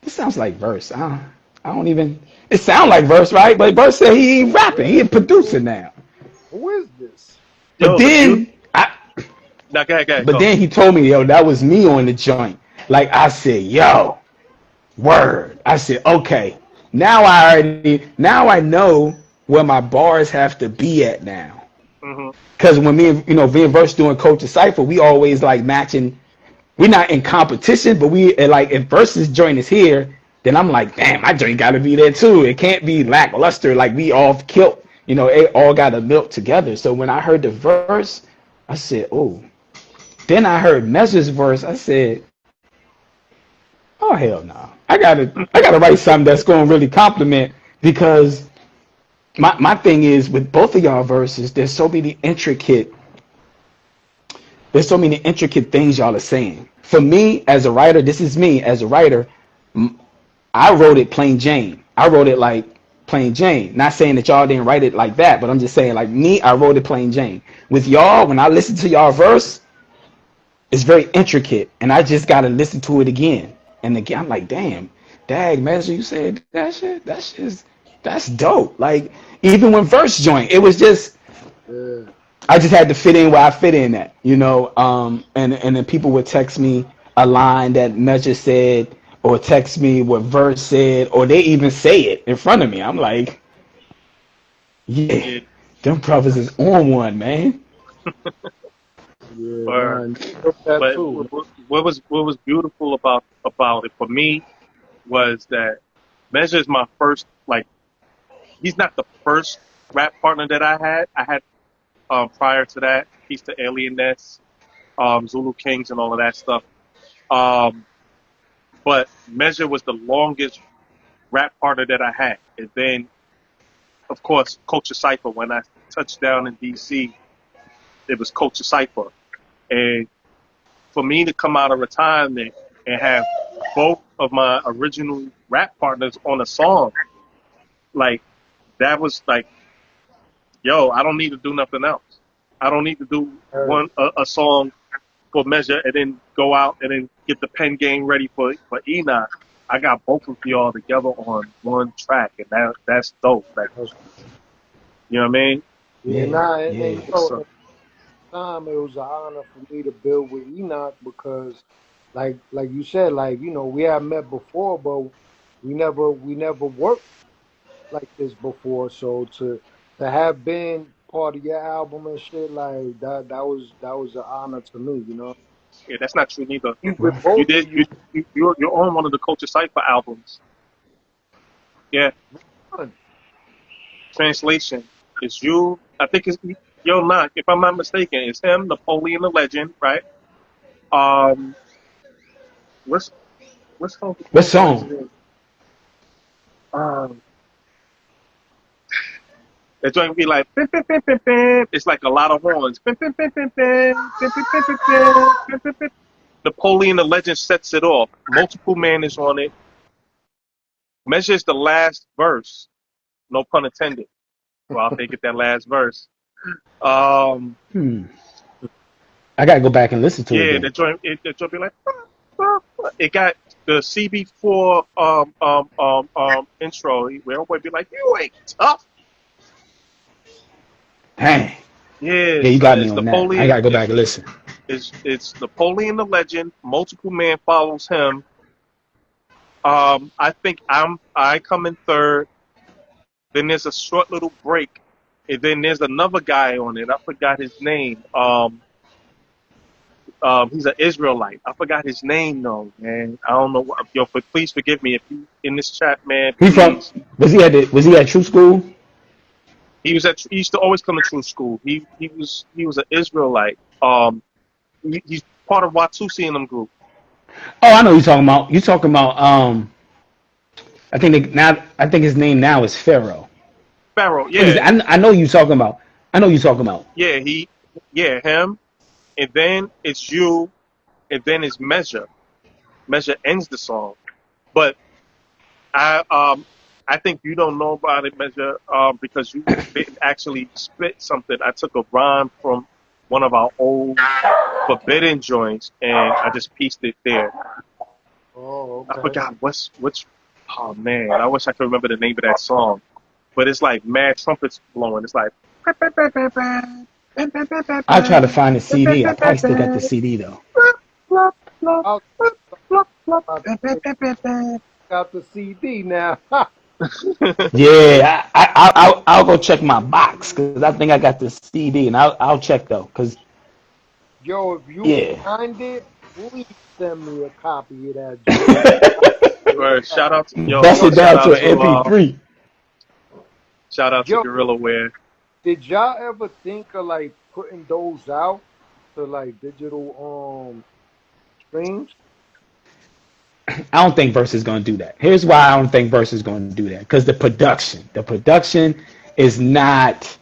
this sounds like Verse. I don't even. It sound like Verse, right? But Verse said he ain't rapping. He a producer now. Who is this? But Yo, the beauty. then I, Now, go ahead, but go. then he told me, yo, that was me on the joint. Like I said, yo, word. I said, okay. Now I know where my bars have to be at now. Hmm. Cause when me and Verse doing Culture Cypher, we always like matching. We're not in competition, but we like if Versus joint is here, then I'm like, damn, my joint got to be there too. It can't be lackluster. Like we all killed, it all got to melt together. So when I heard the verse, I said, oh. Then I heard Measure's verse. I said, oh hell no. I gotta write something that's gonna really compliment because my thing is with both of y'all verses, there's so many intricate things y'all are saying. For me as a writer, this is me as a writer. I wrote it plain Jane. I wrote it like plain Jane. Not saying that y'all didn't write it like that, but I'm just saying like me, I wrote it plain Jane. With y'all, when I listen to y'all verse, it's very intricate, and I just gotta listen to it again and again. I'm like, damn, dag, man, so you said that shit? That's dope. Like even when verse joint, it was just Yeah. I just had to fit in where I fit in at. And then people would text me a line that Measure said, or text me what Verse said, or they even say it in front of me. I'm like, yeah, Yeah, them brothers is on one, man. Yeah, or man. You know that but too. what was beautiful about it for me was that Measure is my first, like, he's not the first rap partner that I had prior to that, Peace to Alien Ness, Zulu Kings, and all of that stuff. Um, but Measure was the longest rap partner that I had, and then of course Culture Cipher. When I touched down in DC, it was Culture Cipher, and for me to come out of retirement and have both of my original rap partners on a song, like that was like, yo, I don't need to do nothing else. I don't need to do a song for Measure and then go out and then get the pen game ready for Enoch. I got both of y'all together on one track, and that's dope. Like, you know what I mean? Yeah, Yeah, nah, and yeah. you know, So, at the time it was an honor for me to build with Enoch because, like you said, like you know, we had met before, but we never worked like this before. So to have been part of your album and shit like that was an honor to me, you know. yeah, that's not true neither. With Right. You both of did you, you're on one of the Culture Cipher albums. Yeah, son. translation is you. I think it's Yo Knock. If I'm not mistaken, it's him, Napoleon the Legend, right? Um, what's What what is song? his name? Um, the joint would be like, "Bim, bim, bim, bim, bim." It's like a lot of horns. Bim, bim, bim, bim, bim, bim, bim, bim, bim, bim, bim, bim, bim. Napoleon the Legend sets it off. Multiple Man is on it. Measures the last verse. No pun intended. Well, I'll take it that last verse. Um, Hmm. I gotta go back and listen to it yeah, then. the joint be like, it got the CB4 intro where everybody be like, you ain't tough. Dang. Yeah, Yeah, you got son. me It's on that. I Napoleon. gotta go back and listen. It's Napoleon the Legend. Multiple Man follows him. I think I come in third. Then there's a short little break, and then there's another guy on it. I forgot his name. He's an Israelite. I forgot his name though, man. I don't know. Yo, but please forgive me if you in this chat, man. He from Please. was he at True School? He used to always come to True School. He was an Israelite. He's part of Watusi in them group. Oh, I know who you're talking about. You talking about I think his name now is Pharaoh. Pharaoh, I think yeah, I know you talking about. I know you talking about. yeah, yeah, him. And then it's you, and then it's Measure. Measure ends the song. But I I think you don't know about it, Measure, because you didn't actually spit something. I took a rhyme from one of our old Forbidden joints, and I just pieced it there. Oh, I okay. forgot what's. Oh man, I wish I could remember the name of that song. But it's like mad trumpets blowing. It's like. I'll try to find the CD. I probably still got the CD though. I'll about to say, got the CD now. Yeah, I'll go check my box because I think I got the CD and I'll check though because Yo, if you yeah. find it, please send me a copy of that joint. Word, shout out to Bust it down to an MP3. shout out to Yo, Gorilla Wear. did y'all ever think of like putting those out to like digital streams? I don't think Verse is going to do that. Here's why I don't think Verse is going to do that because the production is not.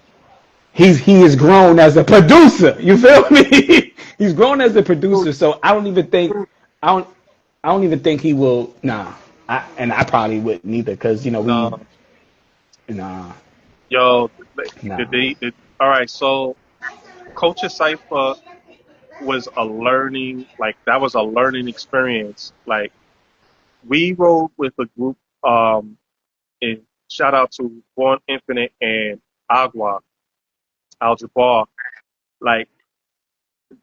He is grown as a producer. You feel me? He's grown as a So, producer, so I don't I don't even think he will. Nah, and I probably wouldn't either because we No, nah yo, nah. all right. So Culture Cipher was a that was a learning experience. Like we rode with a group, and shout out to Born Infinite and Agua Al Jabbar. Like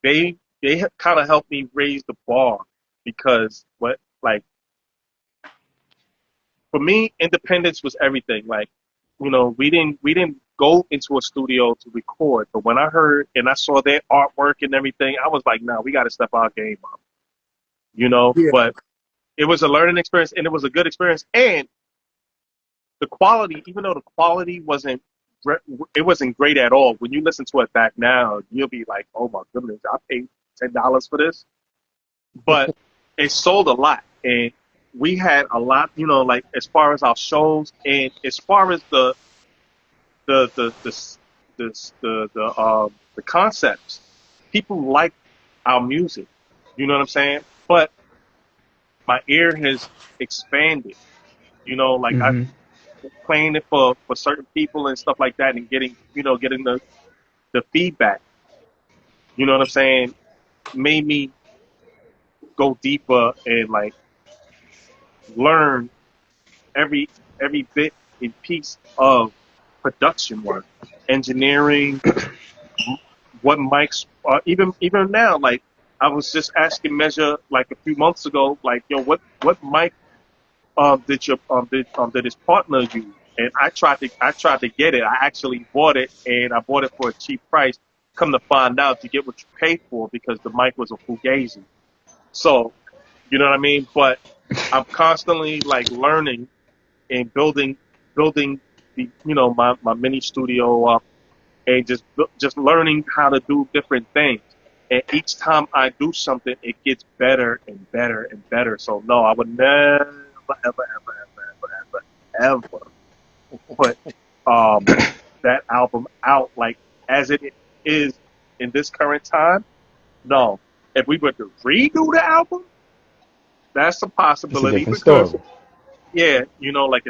they kind of helped me raise the bar because what like for me, independence was everything. Like, we didn't go into a studio to record, but when I heard and I saw their artwork and everything, I was like, nah, we got to step our game up, yeah, But it was a learning experience and it was a good experience, and the quality, even though the quality wasn't it wasn't great at all. When you listen to it back now, you'll be like, oh my goodness, I paid $10 for this. But it sold a lot, and we had a lot, like as far as our shows and as far as the the the s- the concepts. People like our music. You know what I'm saying? But my ear has expanded. Like I Hmm. playing it for certain people and stuff like that, and getting the feedback. You know what I'm saying? Made me go deeper and like learn every every bit and piece of production work, engineering, what mics, even now. Like I was just asking Measure like a few months ago, like yo, what mic did his partner use? And I tried to get it. I actually bought it, and I bought it for a cheap price. Come to find out, you get what you pay for because the mic was a Fugazi. So you know what I mean. But I'm constantly like learning and building my mini studio up, and just learning how to do different things. And each time I do something, it gets better and better and better. So no, I would never, ever, ever, ever, ever, ever, ever put um that album out like as it is in this current time. No, if we were to redo the album, that's a It's a possibility different because story. yeah, like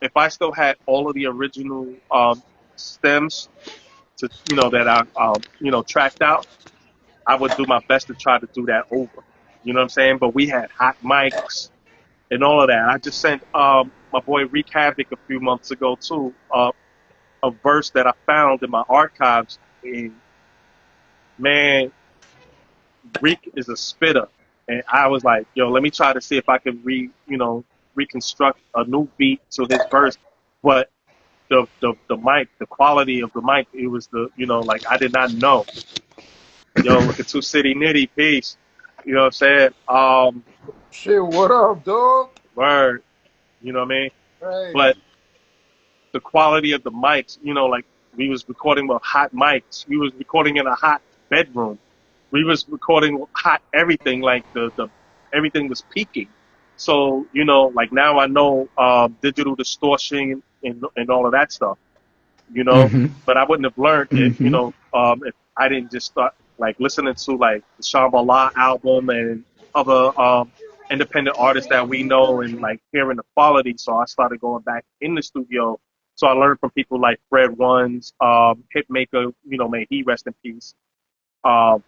if I still had all of the original stems to that I tracked out, I would do my best to try to do that over. You know what I'm saying? But we had hot mics and all of that. I just sent my boy Reek Havoc a few months ago too, a verse that I found in my archives. And man, Reek is a spitter. And I was like, yo, let me try to see if I can reconstruct a new beat to his verse. But the mic, the quality of the mic, it was like I did not know. Yo, look at Two City Nitty, peace. You know what I'm saying? Shit, what up, dog? Word. You know what I mean? But Hey. the quality of the mics, like we was recording with hot mics. We was recording in a hot bedroom. We was recording hot everything. Like the everything was peaking. So like now I know digital distortion and all of that stuff. you know. Hmm. But I wouldn't have learned it, Hmm. if I didn't just start like listening to like the Shambhala album and other independent artists that we know and like hearing the quality. So I started going back in the studio. So I learned from people like Fred Ones, Hitmaker, may he rest in peace.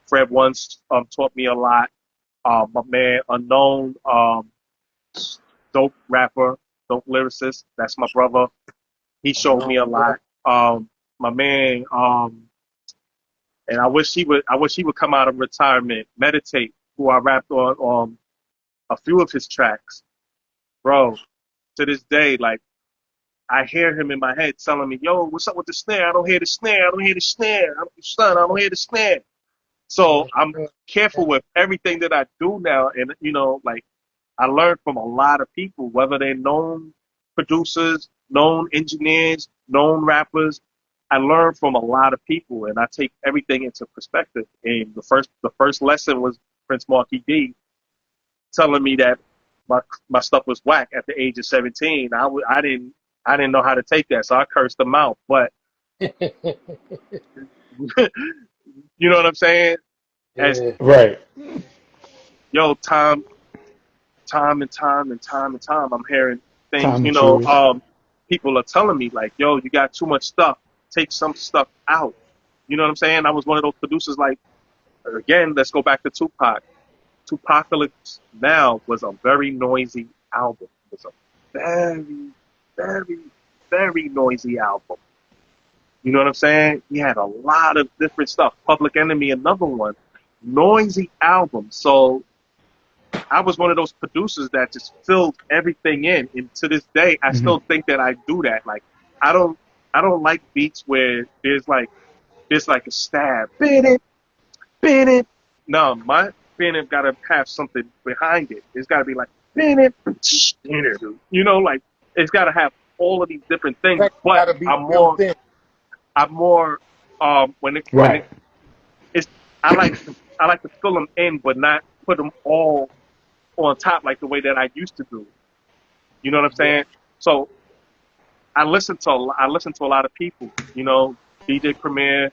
Fred Ones taught me a lot. My man Unknown, dope rapper, dope lyricist. That's my brother. He I showed know, me a bro. lot. My man, and I wish he would come out of retirement, meditate, who I rapped on a few of his tracks, bro. To this day, like I hear him in my head telling me, "Yo, what's up with the snare? I don't hear the snare. I don't hear the snare. Son, I don't hear the snare." So I'm careful with everything that I do now, and like I learned from a lot of people, whether they're known producers, known engineers, known rappers. I learned from a lot of people, and I take everything into perspective. And the first lesson was Prince Marky D telling me that my stuff was whack at the age of 17. I didn't know how to take that, so I cursed him out. But you know what I'm saying? As Yeah. Right. yo, time and time and time and time. I'm hearing things, Time matures. people are telling me like, yo, you got too much stuff. Take some stuff out. You know what I'm saying? I was one of those producers like, again, let's go back to Tupac. Tupacalypse Now was a very noisy album. It was a very, very, very noisy album. You know what I'm saying? He had a lot of different stuff. Public Enemy, another one. Noisy album. So I was one of those producers that just filled everything in, and to this day, I Hmm. still think that I do that. Like, I don't, I don't like beats where there's like a stab, bit it, bit it. No, my bit gotta have something behind it. It's gotta be like bit it, like it's gotta have all of these different things, That but gotta be built in. I'm more when Right. it's I like to fill them in, but not put them all on top like the way that I used to do. You know what I'm Yeah. saying? So I listen to a lot of people. You know, DJ Premier,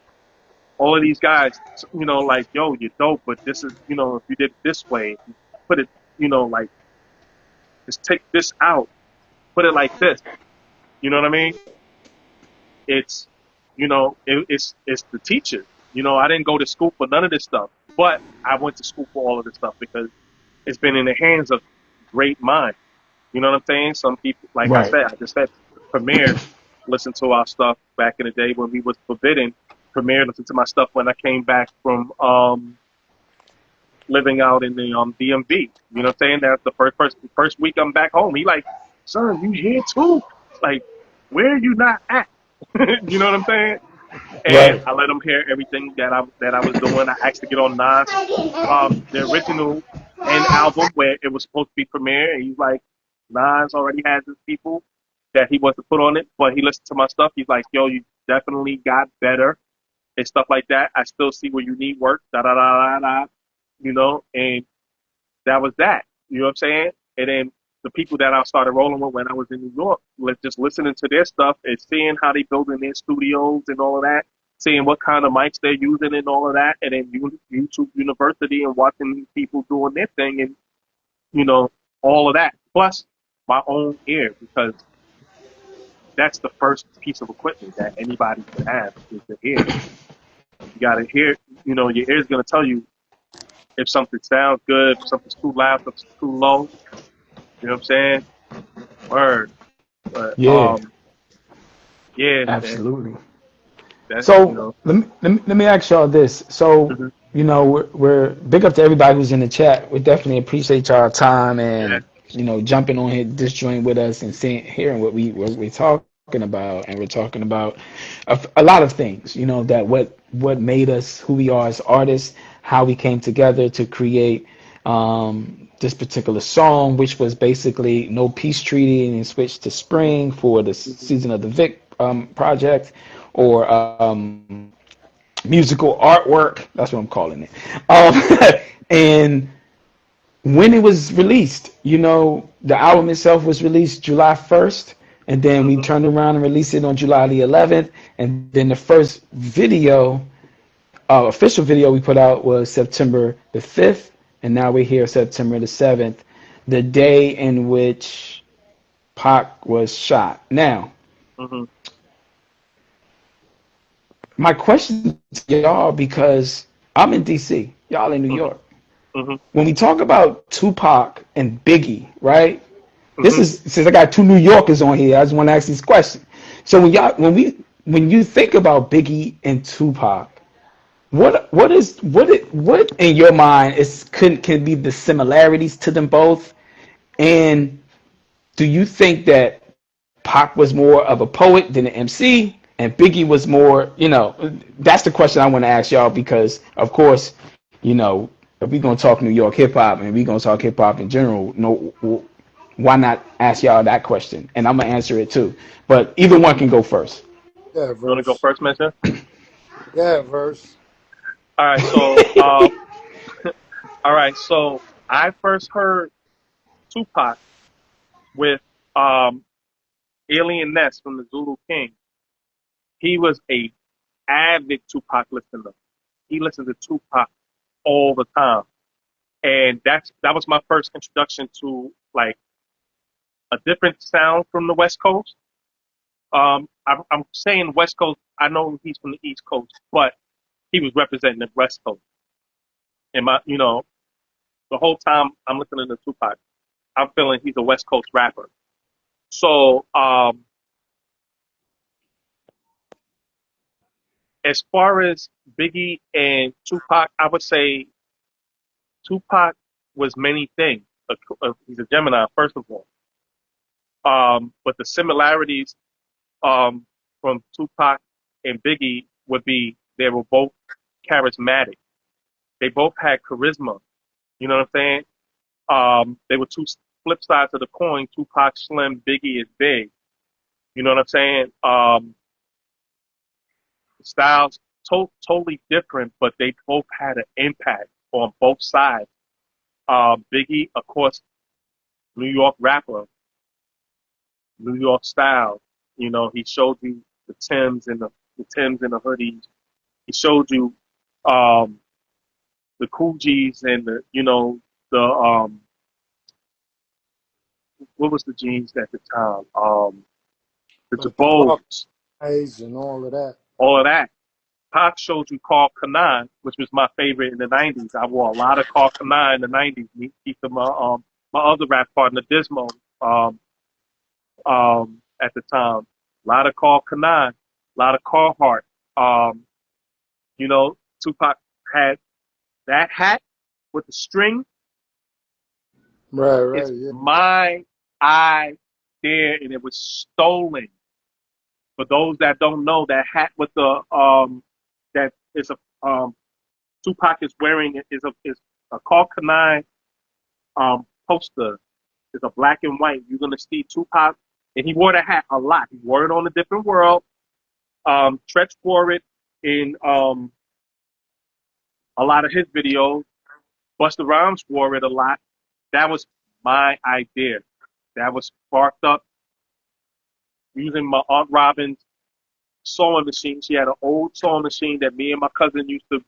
all of these guys. You know, like yo, you're dope, but this is if you did it this way, put it like just take this out, put it like this. You know what I mean? It's it's the teachers. You know, I didn't go to school for none of this stuff, but I went to school for all of this stuff because it's been in the hands of great minds. You know what I'm saying? Some people, like Right. I just said, Premier listened to our stuff back in the day when we was forbidden. Premier listened to my stuff when I came back from living out in the DMV. You know what I'm saying? That's the first week I'm back home. He like, son, you here too? Like, where you not at? You know what I'm saying? And Right. I let him hear everything that I was doing. I asked to get on Nas, the original End album where it was supposed to be premiere, and he's like, Nas already has his people that he wants to put on it, but he listened to my stuff. He's like, yo, you definitely got better and stuff like that. I still see where you need work, da da da da da, and that was that. You know what I'm saying? And then the people that I started rolling with when I was in New York, just listening to their stuff and seeing how they building their studios and all of that, seeing what kind of mics they're using and all of that, and then YouTube University and watching people doing their thing and all of that. Plus my own ear because that's the first piece of equipment that anybody can have is the ear. You got to hear. Your ear is going to tell you if something sounds good, if something's too loud, if something's too low. You know what I'm saying? Word. But Yeah. yeah, man. Absolutely. That So let me ask y'all this. So, mhm. we're big up to everybody who's in the chat. We definitely appreciate y'all time Yeah. and jumping on here this joint with us and hearing what we're talking about. And we're talking about a lot of things. That what made us who we are as artists, how we came together to create this particular song, which was basically no peace treaty and switched to spring for the Mhm. season of the VIC project, or musical artwork. That's what I'm calling it. And when it was released, the album itself was released July 1st, and then we Mhm. turned around and released it on July the 11th, and then the first video, official video we put out was September the 5th, and now we're here September the 7th, the day in which Pac was shot. Now, Mhm. my question to y'all, because I'm in DC, y'all in New Mhm. York. Mhm. When we talk about Tupac and Biggie, right? This Mhm. is since I got two New Yorkers on here, I just want to ask this question. So when you think about Biggie and Tupac, what in your mind is can be the similarities to them both? And do you think that Pac was more of a poet than an MC, and Biggie was more, that's the question I want to ask y'all because, of course, if we're gonna talk New York hip hop and we're gonna talk hip hop in general, no, why not ask y'all that question? And I'm gonna answer it too. But either one can go first. Yeah, You want to go verse. first, Mister? Yeah, verse. All right. All right. So I first heard Tupac with um, Alien Ness from the Zulu King. He was a avid Tupac listener. He listened to Tupac all the time, and that was my first introduction to like a different sound from the West Coast. I'm saying West Coast. I know he's from the East Coast, but he was representing the West Coast. And the whole time I'm listening to Tupac, I'm feeling he's a West Coast rapper. So, as far as Biggie and Tupac, I would say Tupac was many things. He's a Gemini, first of all. But the similarities um, from Tupac and Biggie would be they were both charismatic. They both had charisma. You know what I'm saying? They were two flip sides of the coin. Tupac slim, Biggie is big. You know what I'm saying? Styles totally different, but they both had an impact on both sides. Biggie, of course, New York rapper, New York style. You know, he showed you the Tims and the hoodies. He showed you um, the Coogis and the what was the jeans at the time? The Like the rock Jabos, eyes and all of that. all of that. Pac showed you Carl Kanan, which was my favorite in the '90s. I wore a lot of Carl Kanan in the '90s. Me, Keith, my other rap partner, Dismo, at the time. A lot of Carl Kanan, a lot of Carhartt. Um, Tupac had that hat with the string Right, is right, yeah. my idea, and it was stolen. For those that don't know, that hat with the that is a Tupac is wearing is a Carl Kanai poster. It's a black and white. You're gonna see Tupac, and he wore the hat a lot. He wore it on A Different World. Tretch wore it in a lot of his videos. Busta Rhymes wore it a lot. That was my idea. That was sparked up using my Aunt Robin's sewing machine. She had an old sewing machine that me and my cousin used to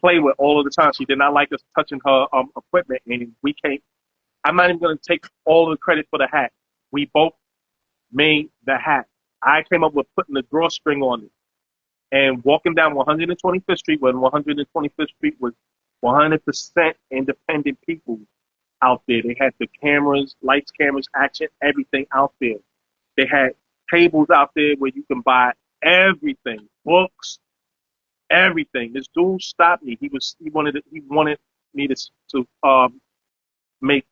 play with all of the time. She did not like us touching her equipment, and we can't. I'm not even going to take all of the credit for the hat. We both made the hat. I came up with putting the drawstring on it and walking down 125th Street when 125th Street was 100% independent people out there. They had the cameras, lights, cameras, action, everything out there. They had tables out there where you can buy everything, books, everything. This dude stopped me. He wanted me to make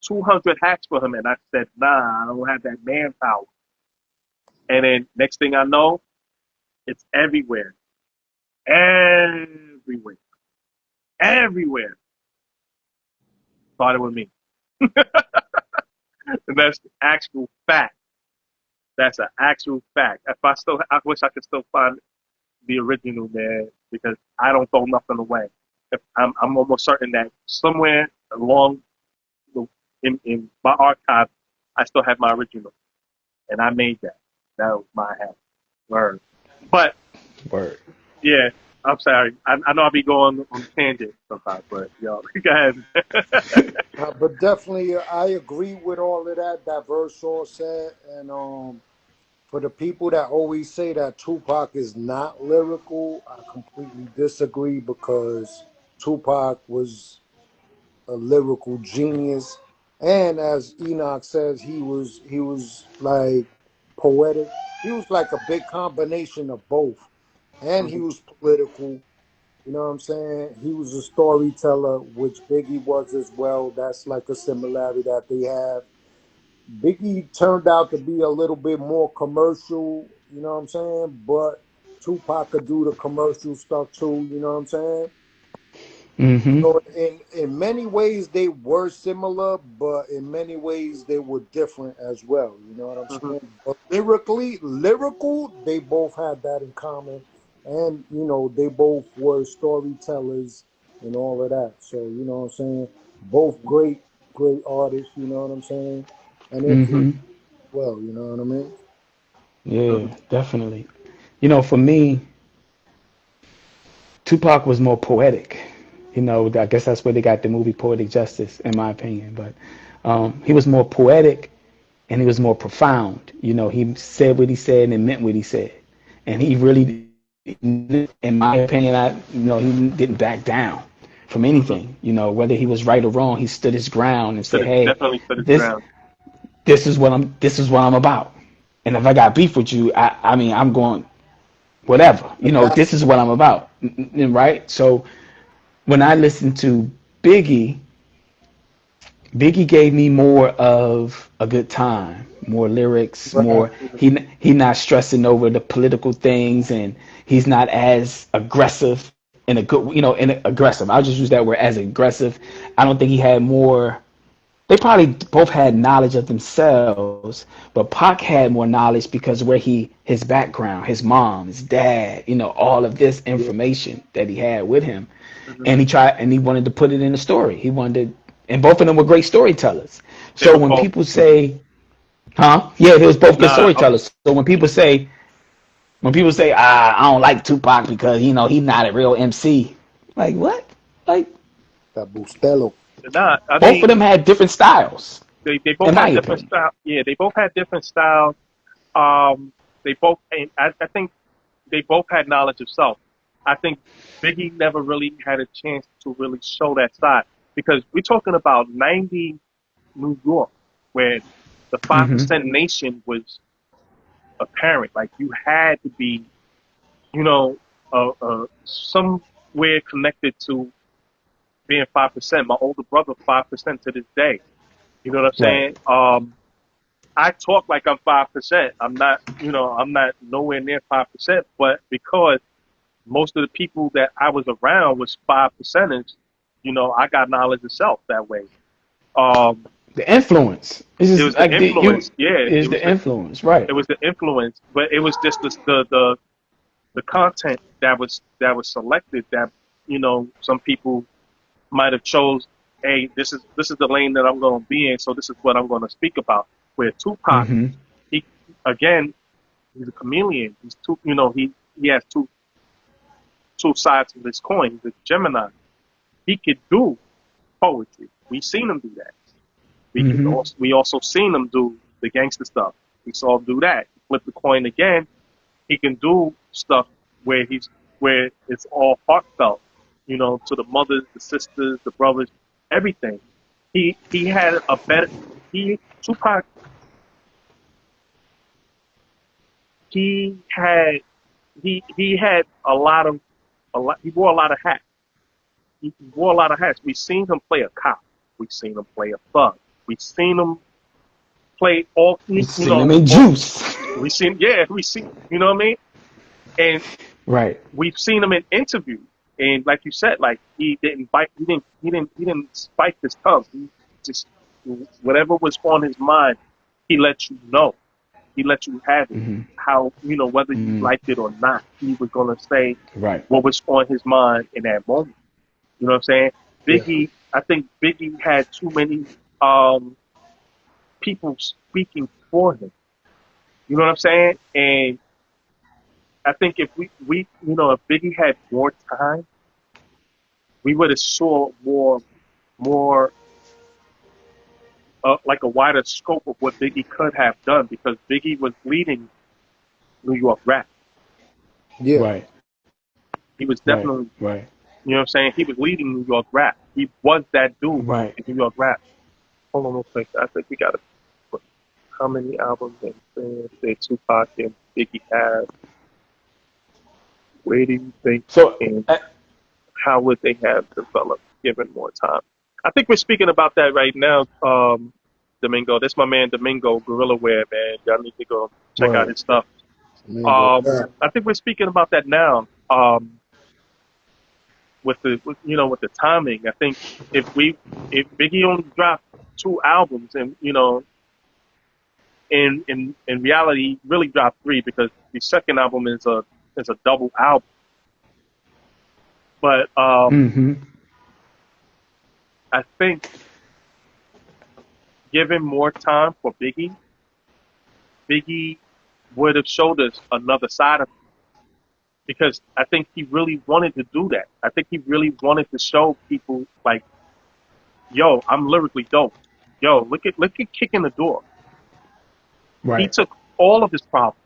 200 hats for him, and I said, nah, I don't have that manpower. And then next thing I know, it's everywhere, everywhere, everywhere. Started with me, and that's the actual fact. That's an actual fact. I wish I could still find the original, man, because I don't throw nothing away. I'm almost certain that somewhere along in my archive, I still have my original, and I made that. That was my hat. Word. But Word. yeah, I'm sorry. I know I'll be going on tangent sometimes, but yo, go ahead. But definitely, I agree with all of that verse all said. And for the people that always say that Tupac is not lyrical, I completely disagree because Tupac was a lyrical genius. And as Enoch says, he was like poetic. He was like a big combination of both. And he Mhm, was political. You know what I'm saying? He was a storyteller, which Biggie was as well. That's like a similarity that they have. Biggie turned out to be a little bit more commercial, you know what I'm saying? But Tupac could do the commercial stuff too, you know what I'm saying? Mm-hmm. So in many ways they were similar, but in many ways they were different as well. You know what I'm mhm, saying? But lyrical, they both had that in common, and they both were storytellers and all of that. So you know what I'm saying? Both great artists. You know what I'm saying? And influence. Mm-hmm. Well, you know what I mean? Yeah, mhm, definitely. For me, Tupac was more poetic. I guess that's where they got the movie Poetic Justice, in my opinion. But he was more poetic and he was more profound. He said what he said and meant what he said. And he really, in my opinion, he didn't back down from mhm. anything. Whether he was right or wrong, he stood his ground and said, "Hey, Definitely stood his this ground. this is what I'm about. And if I got beef with you, I mean, I'm going whatever. This is what I'm about, right? So when I listened to Biggie, Biggie gave me more of a good time, more lyrics, Right. more he not stressing over the political things, and he's not as aggressive in a good, aggressive. I'll just use that word as aggressive. I don't think he had more. they probably both had knowledge of themselves, but Pac had more knowledge because where his background, his mom, his dad, all of this Yeah. information that he had with him, Hmm. and he wanted to put it in a story. He wanted, and both of them were great storytellers. They So were when both. people say, "Huh?" Yeah, they was both good Nah, storytellers. So when people say, I don't like Tupac because he's not a real MC, like what? Like That Bustelo. nah. I both of mean, them had different styles, they both in my had different opinion. style. Yeah, they both had different styles. They both, and I think they both had knowledge of self. I think Biggie never really had a chance to really show that side because we're talking about 90 New York, where the Hmm. 5% nation was apparent. Like you had to be, you know, somewhere connected to being 5%. My older brother, 5% to this day. You know what I'm Right. saying? I talk like I'm 5%. I'm not, I'm not nowhere near 5%, but because most of the people that I was around was 5%ers, I got knowledge of self that way. Um, The influence. It's it just was the like influence. Yeah, is the influence, right? it was the influence, but it was just the content that was selected that some people might have chose. Hey, this is the lane that I'm going to be in, so this is what I'm going to speak about. Where Tupac, Hmm. he again, he's a chameleon. He's he has two sides of this coin. He's a Gemini. He could do poetry. We seen him do that. Hmm. We also seen him do the gangster stuff. We saw him do that. Flip the coin again. He can do stuff where it's all heartfelt. To the mothers, the sisters, the brothers, everything. He had a better. He Tupac. He had he had a lot. He wore a lot of hats. He wore a lot of hats. We seen him play a cop. We seen him play a thug. We seen him play all You seen them in all, Juice. we seen what I mean? And Right. we've seen him in interviews. And like you said, like he didn't spike his tongue. He just whatever was on his mind, he let you know. He let you have it. Hmm. How, whether you liked it or not, he was gonna say Right. what was on his mind in that moment. You know what I'm saying? Yeah. I think Biggie had too many um, people speaking for him. You know what I'm saying? And I think if if Biggie had more time, we would have saw more, like a wider scope of what Biggie could have done because Biggie was leading New York rap. Yeah. Right. He was Right. definitely, Right. what I'm saying? He was leading New York rap. He was that dude Right. in New York rap. Hold on real quick. I think we got to put how many albums and say Tupac and Biggie have. Where do you think So, and how would they have developed given more time? I think we're speaking about that right now, Domingo. That's my man Domingo, Gorilla Wear, man. Y'all need to go check out word. his stuff. I mean, go back. I think we're speaking about that now. With the timing. I think if Biggie only dropped two albums and in reality he really dropped three because the second album is a double album. But Hmm. I think given more time for Biggie would have showed us another side of him because I think he really wanted to do that. I think he really wanted to show people like, yo, I'm lyrically dope. Yo, look at kicking the door. He Right. took all of his problems.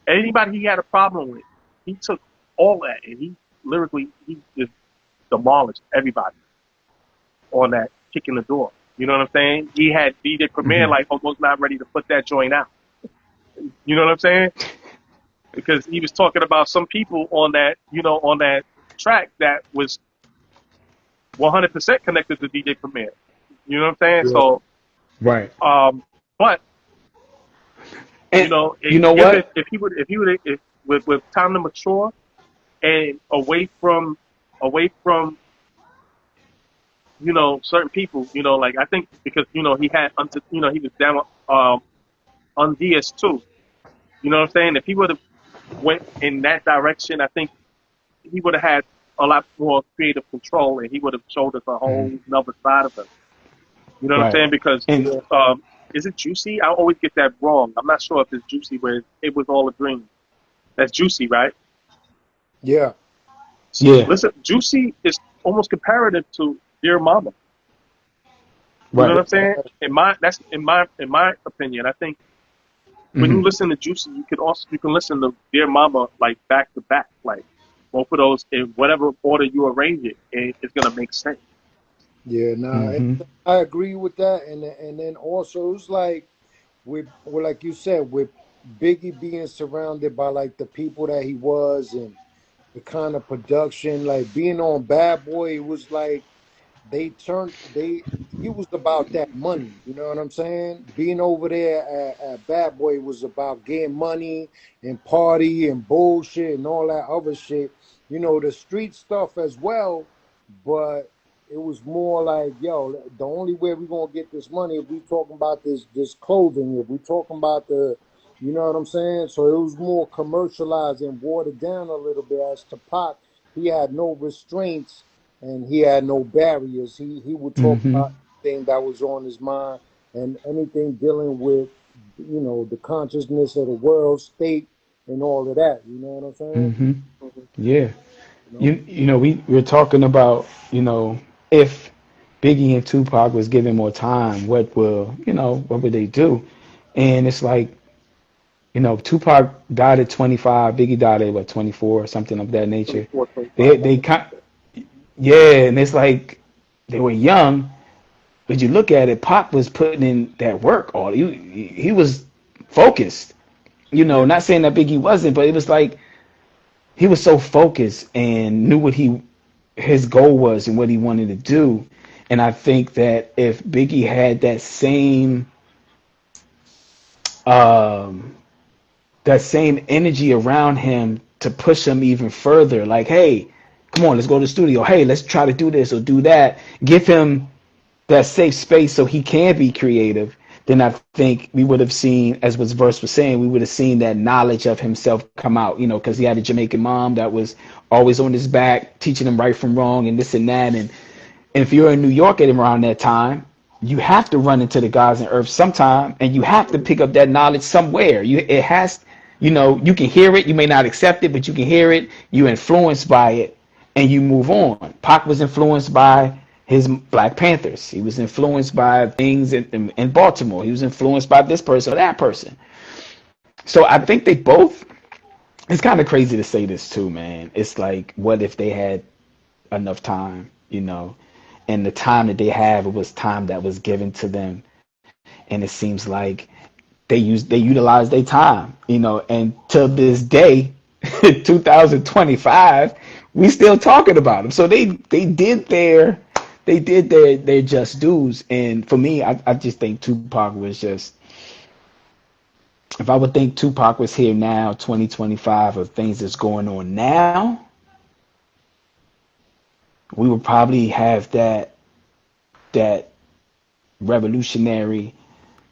Anybody he had a problem with, he took all that and he lyrically he just demolished everybody on that kicking the door. You know what I'm saying? He had DJ Premier Hmm. like almost not ready to put that joint out. You know what I'm saying? Because he was talking about some people on that track that was 100% connected to DJ Premier. You know what I'm saying? Yeah. So, Right. but And you know given what? if with time to mature and away from certain people, like I think because he had he was down on DS2. You know what I'm saying? If he would have went in that direction, I think he would have had a lot more creative control, and he would have showed us a whole another side of him. You know what I'm Right. saying? Because And Yeah, is it Juicy? I always get that wrong. I'm not sure if it's Juicy where it was all a dream. That's Juicy, right? yeah, yeah, Listen, Juicy is almost comparative to Dear Mama. You know right. what I'm saying? In my opinion. I think when you Hmm. listen to Juicy, you can listen to Dear Mama like back to back, like both of those in whatever order you arrange it, it's gonna make sense. yeah. Nah, Hmm. I agree with that, and then also it's like with like you said, with Biggie being surrounded by like the people that he was, and the kind of production, like being on Bad Boy, it was like they he was about that money, you know what I'm saying? Being over there at Bad Boy was about getting money and party and bullshit and all that other shit, the street stuff as well. But it was more like, yo, the only way we gonna get this money if we talking about this clothing, if we talking about you know what I'm saying? So it was more commercialized and watered down a little bit. As to Pac, he had no restraints and he had no barriers. He would talk Hmm. about anything that was on his mind and anything dealing with, the consciousness of the world, state, and all of that. You know what I'm saying? Hmm. Mhm. Yeah. You know? We're talking about, if Biggie and Tupac was given more time, what would they do? And it's like, Tupac died at 25, Biggie died at what, 24 or something of that nature. 24, They 25, they something kind like that. Yeah, and it's like they were young, but you look at it, Pac was putting in that work. He was focused. Yeah, Not saying that Biggie wasn't, but it was like he was so focused and knew what his goal was and what he wanted to do. And I think that if Biggie had um, that same energy around him to push him even further, like, hey, come on, let's go to the studio. Hey, let's try to do this or do that. Give him that safe space so he can be creative, then I think we would have seen, as was verse was saying, we would have seen that knowledge of himself come out, because he had a Jamaican mom that was always on his back, teaching him right from wrong and this and that. And if you're in New York at around that time, you have to run into the gods and earth sometime, and you have to pick up that knowledge somewhere. It has, you can hear it. You may not accept it, but you can hear it. You're influenced by it, and you move on. Pac was influenced by his Black Panthers. He was influenced by things in Baltimore. He was influenced by this person or that person. So I think they both. It's kind of crazy to say this too, man. It's like, what if they had enough time, and the time that they have, it was time that was given to them, and it seems like they utilize their time, and to this day, 2025, we still talking about them. So they did their just dues, and for me, I just think Tupac was just. If I would think Tupac was here now, 2025, of things that's going on now, we would probably have that revolutionary,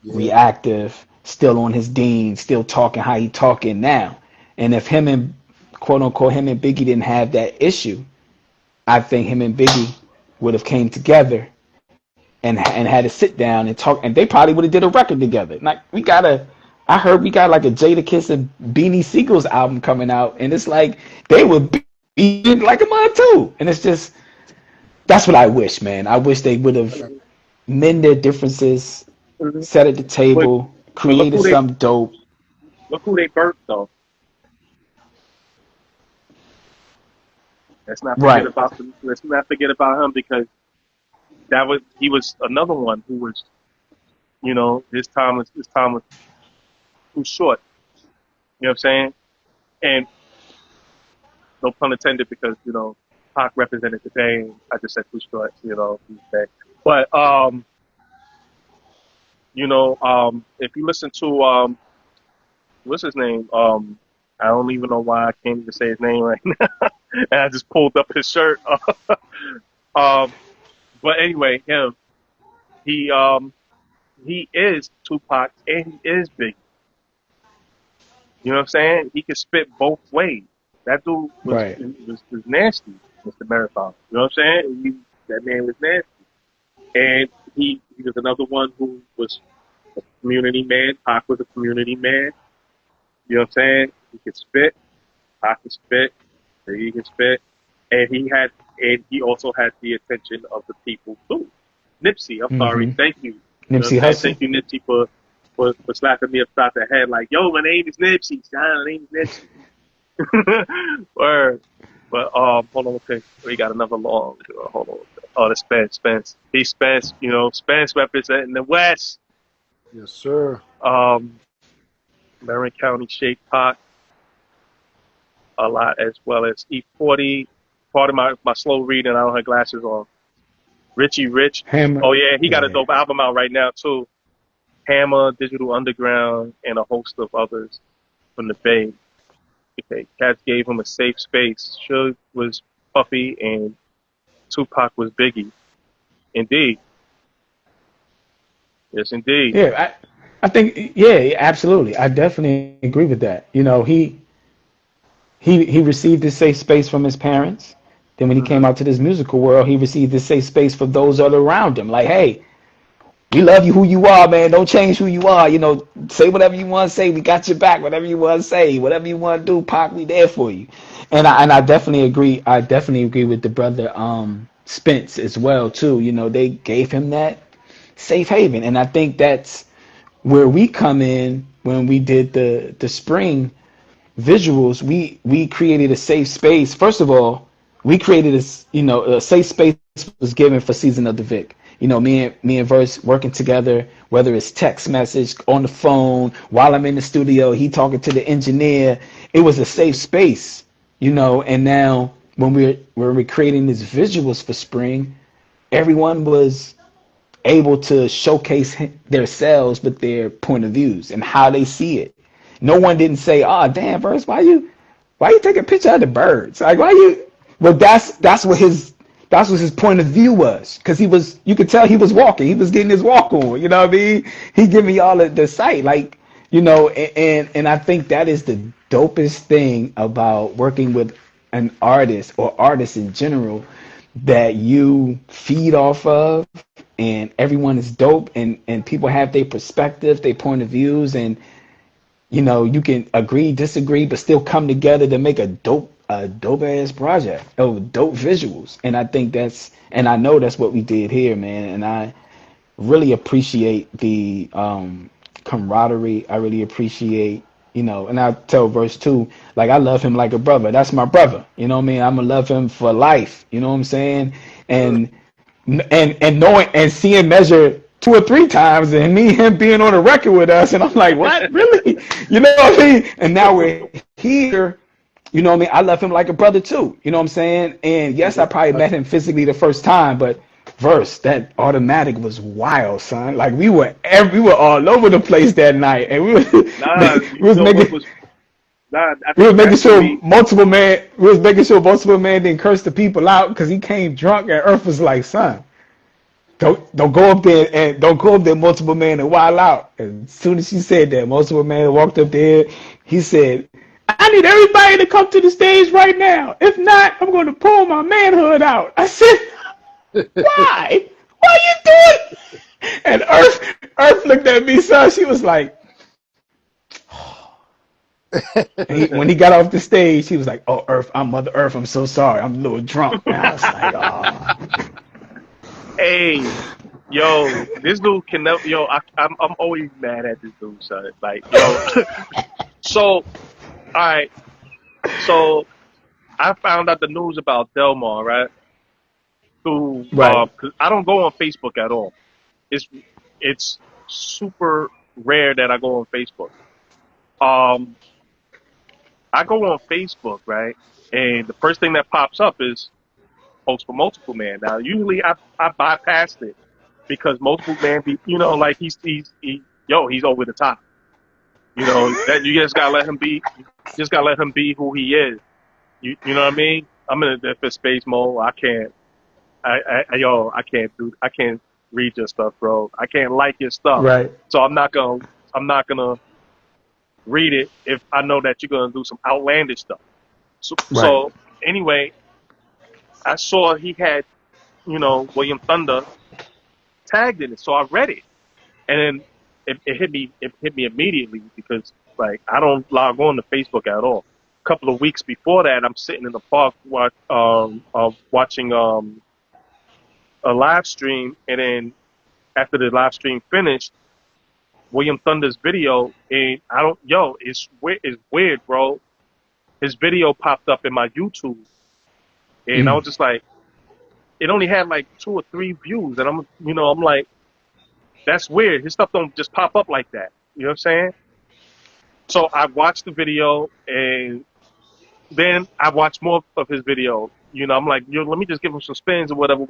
yeah, reactive, still on his dean, still talking how he talking now. And if him and quote unquote him and Biggie didn't have that issue, I think him and Biggie would have came together and had to sit down and talk, and they probably would have did a record together. Like I heard we got like a Jada Kiss and Beanie Siegel's album coming out, and it's like they would be like a mug too. And it's just that's what I wish, man. I wish they would have Mhm. mend their differences, Mhm. sat at the But table, but created something dope. look who they birthed though. Right. Let's not forget about him because he was another one who was his time was too short. You know what I'm saying? And no pun intended because Pac represented the day. And I just said too short. He's dead. But if you listen to what's his name? I don't even know why I can't even say his name right now. And I just pulled up his shirt. Um, But anyway, he he is Tupac and he is Biggie. You know what I'm saying? He can spit both ways. That dude Right. was nasty, Mr. Marathon. You know what I'm saying? That man was nasty. And he was another one who was a community man. Pac was a community man. You know what I'm saying? He could spit. Pac could spit. He can spit. And he also had the attention of the people too. Nipsey, I'm sorry. Mm-hmm. Thank you. You know what Nipsey I'm saying? Hussle. Thank you, Nipsey, for slapping me upside the head like, yo, my name is Nipsey, son. My name is Nipsey. Word. But hold on, okay. We got another long. Hold on. Oh, the Spence. He's Spence. You know, Spence representing the West. Yes, sir. Marin County Shake Pot a lot, as well as E40. Part of my slow reading, I don't have glasses on. Richie Rich. Hammer. Oh yeah, he got a Yeah. dope album out right now too. Hammer, Digital Underground, and a host of others from the Bay. Okay, Cats gave him a safe space. Suge was Puffy, and Tupac was Biggie. Indeed, yes, indeed. Yeah. I think yeah, absolutely. I definitely agree with that. You know, he received this safe space from his parents. Then when he Hmm. came out to this musical world, he received this safe space for those other around him. Like, hey, we love you who you are, man. Don't change who you are. You know, say whatever you want to say. We got your back. Whatever you want to say, whatever you want to do, Pac, we there for you. And I definitely agree. I definitely agree with the brother Spence as well too. You know, they gave him that safe haven, and I think that's where we come in when we did the spring visuals. We created a safe space. First of all, we created a safe space was given for season of the Vic. You know, me and Verse working together, whether it's text message on the phone while I'm in the studio, he talking to the engineer. It was a safe space, you know. And now when we're creating these visuals for spring, everyone was able to showcase themselves with their point of views and how they see it. No one didn't say, "Oh, damn, Verse, why you take a picture of the birds? Like, why you?" Well, that's what his point of view was, because you could tell he was walking, he was getting his walk on. You know what I mean? He give me all of the sight, like, you know, and I think that is the dopest thing about working with an artist or artists in general, that you feed off of, and everyone is dope, and people have their perspective, their point of views, and you know, you can agree, disagree, but still come together to make a dope ass project. Oh, dope visuals. And I think and I know that's what we did here, man. And I really appreciate the camaraderie. I really appreciate, and I tell Verse 2, like, I love him like a brother. That's my brother. You know what I mean? I'm gonna love him for life. You know what I'm saying? Sure. And knowing and seeing Measure 2 or 3 times, and me and him being on the record with us, and I'm like, what, really? You know what I mean? And now we're here. You know what I mean? I love him like a brother too. You know what I'm saying? And yes, I Yeah. probably met him physically the first time, but Verse, that automatic was wild, son. Like, we were all over the place that night, and Nah, we you was know what making was nah? I we was think making that's the sure way. multiple men didn't curse the people out, because he came drunk, and Earth was like, son, don't go up there, and don't go up there, multiple man, and wild out. And as soon as she said that, multiple man walked up there. He said, "I need everybody to come to the stage right now. If not, I'm going to pull my manhood out." I said, "Why? Why you doing?" And Earth looked at me, son. She was like, when he got off the stage, he was like, "Oh, Earth, I'm Mother Earth. I'm so sorry. I'm a little drunk." And I was like, "Oh." Hey, yo, this dude can never. Yo, I'm always mad at this dude, son. Like, yo, so all right, so I found out the news about Delmar, right? Who, Right. cause I don't go on Facebook at all. It's it's super rare that I go on Facebook. Um, I go on Facebook, right? And the first thing that pops up is post for Multiple Man. Now, usually I bypassed it because Multiple Man be, like he's over the top. You know, that you just gotta let him be, you just gotta let him be who he is. You know what I mean? I'm in a different space mode. I can't. I can't read your stuff, bro. I can't like your stuff. Right. So I'm not gonna read it if I know that you're gonna do some outlandish stuff. Right. So anyway, I saw he had, William Thunder tagged in it. So I read it. And then it hit me immediately because like I don't log on to Facebook at all. A couple of weeks before that, I'm sitting in the park watching a live stream, and then after the live stream finished, William Thunder's video, and it's weird, bro. His video popped up in my YouTube, and I Mm. was just like, it only had like 2 or 3 views, and I'm like, that's weird. His stuff don't just pop up like that. You know what I'm saying? So I watched the video, and then I watched more of his video. I'm like, let me just give him some spins or whatever.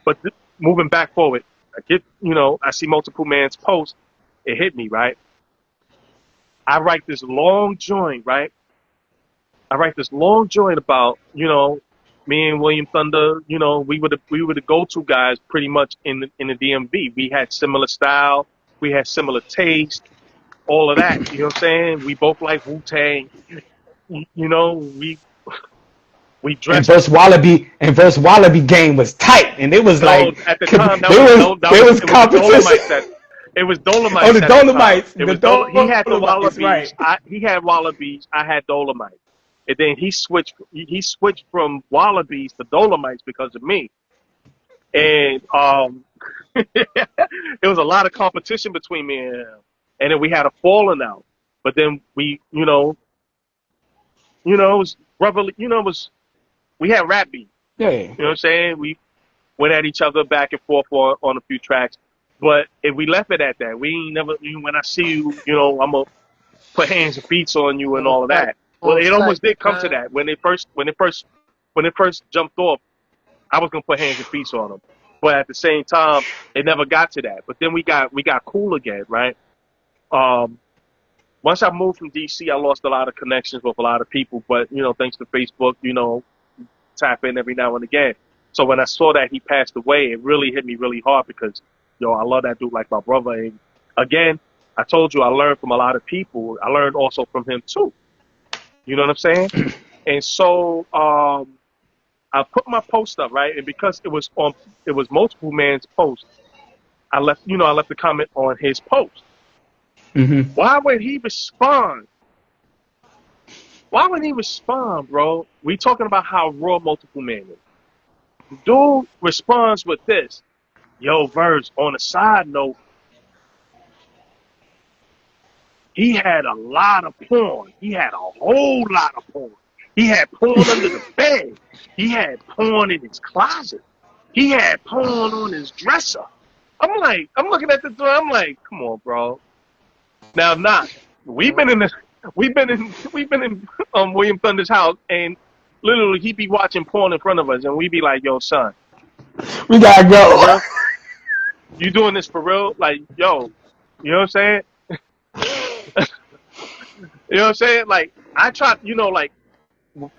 But moving back forward, I see multiple man's posts. It hit me, right? I write this long joint, right? I write this long joint about, me and William Thunder, we were the go-to guys pretty much in the DMV. We had similar style, we had similar taste, all of that. You know what I'm saying? We both like Wu-Tang. We And dressed. verse Wallaby game was tight, and it was No, like at the time there was it was the competition. Dolomites that it was Oh, Dolomites the at the time. Dolomites, It the was he had the Dolomites, Wallabies. right? He had Wallabies. I had Dolomites. And then he switched. He switched from Wallabies to Dolomites because of me. And it was a lot of competition between me and him. And then we had a falling out. But then it was brotherly. We had rap beef. Yeah. You know what I'm saying? We went at each other back and forth on a few tracks. But if we left it at that, we ain't never. When I see you, I'm gonna put hands and feet on you and On all of sight, that. Well, on it sight, almost did come to man. that when it first jumped off. I was gonna put hands and feet on him, but at the same time, it never got to that. But then we got cool again, right? Um, Once I moved from DC, I lost a lot of connections with a lot of people, but thanks to Facebook, tap in every now and again. So when I saw that he passed away, it really hit me really hard because, I love that dude like my brother. And again, I told you I learned from a lot of people. I learned also from him too. You know what I'm saying? And so I put my post up, right? And because it was multiple man's post, I left a comment on his post. Mm-hmm. Why would he respond? Why would he respond, bro? We talking about how raw multiple man is. Dude responds with this. Yo, Verse, on a side note, he had a lot of porn. He had a whole lot of porn. He had porn under the bed. He had porn in his closet. He had porn on his dresser. I'm looking at the door. I'm like, come on, bro. Now, we've been in this, we've been in William Thunder's house, and literally he be watching porn in front of us, and we be like, yo, son, We gotta for go. real? You doing this for real? Like, yo, you know what I'm saying? You know what I'm saying? Like, I tried, like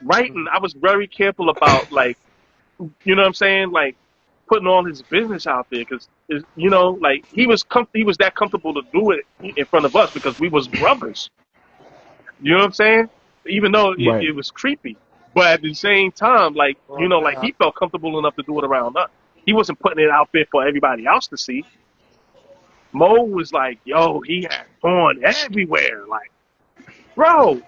writing. I was very careful about like, you know what I'm saying? Like putting all his business out there because, like he was that comfortable to do it in front of us because we was brothers. You know what I'm saying? Even though Right. it was creepy, but at the same time, like Oh, like nah, he felt comfortable enough to do it around us. He wasn't putting it out there for everybody else to see. Mo was like, yo, he had porn everywhere. Like, bro,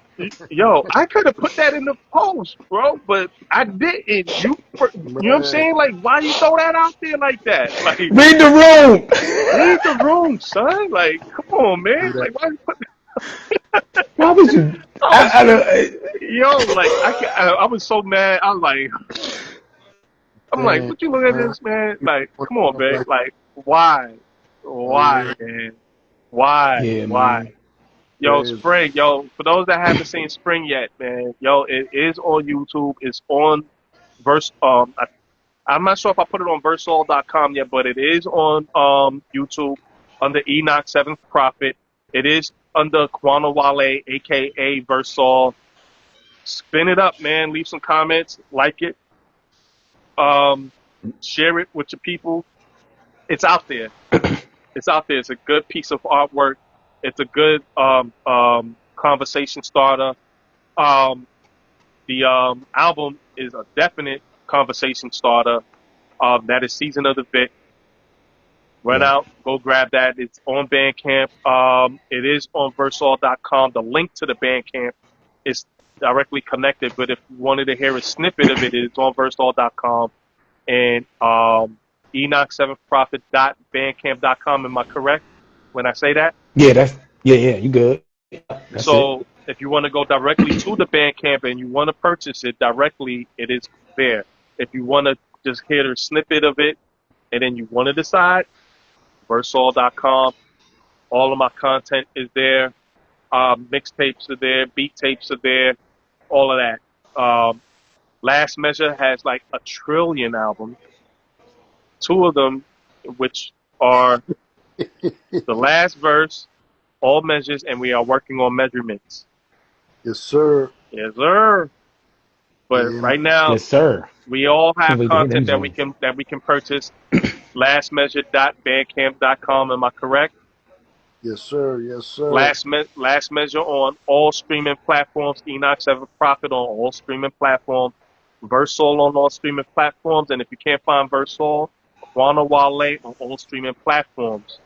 I could have put that in the post, bro, but I didn't. You know what I'm man. saying? Like, why you throw that out there like that? Like, Read the room. read the room, son. Like, come on, Do man. that. Like, why you put? Why would you? I was, I don't. like, I was so mad. I'm like, Man, would you look at this, man? you Like, want come on, to man. like, Like, why, yeah, man? Why, Yeah, man. why? Yo, crazy. Spring, for those that haven't seen Spring yet, man, it is on YouTube. It's on Verse. I'm not sure if I put it on Versal.com yet, but it is on YouTube under Enoch Seventh Prophet. It is under Quana Wale, aka Versal. Spin it up, man. Leave some comments, like it. Share it with your people. It's out there. It's out there. It's a good piece of artwork. It's a good conversation starter. Um, the album is a definite conversation starter. That is Season of the VIC. Run Yeah. out, go grab that. It's on Bandcamp. It is on Versal.com. The link to the Bandcamp is directly connected, but if you wanted to hear a snippet of it, it's on Versal.com and Enoch7prophet.bandcamp.com. Am I correct when I say that? Yeah, yeah, you good. That's it. So if you want to go directly to the Bandcamp and you want to purchase it directly, it is there. If you want to just hear a snippet of it and then you want to decide, Versal.com. All of my content is there. Mixtapes are there. Beat tapes are there. All of that. Last Measure has like 1 trillion albums. 2 of them, which are the last verse, all measures, and we are working on measurements. Yes, sir. Yes, sir. But Yeah, right now, Yes, sir. we all Can't have wait to hear them content joints. that we can purchase. Lastmeasure.bandcamp.com. Am I correct? yes, sir. Yes, sir. Last Measure on all streaming platforms. Enoch 7 Prophet on all streaming platforms. Versal on all streaming platforms. And if you can't find Versal, Juana Wale on all streaming platforms.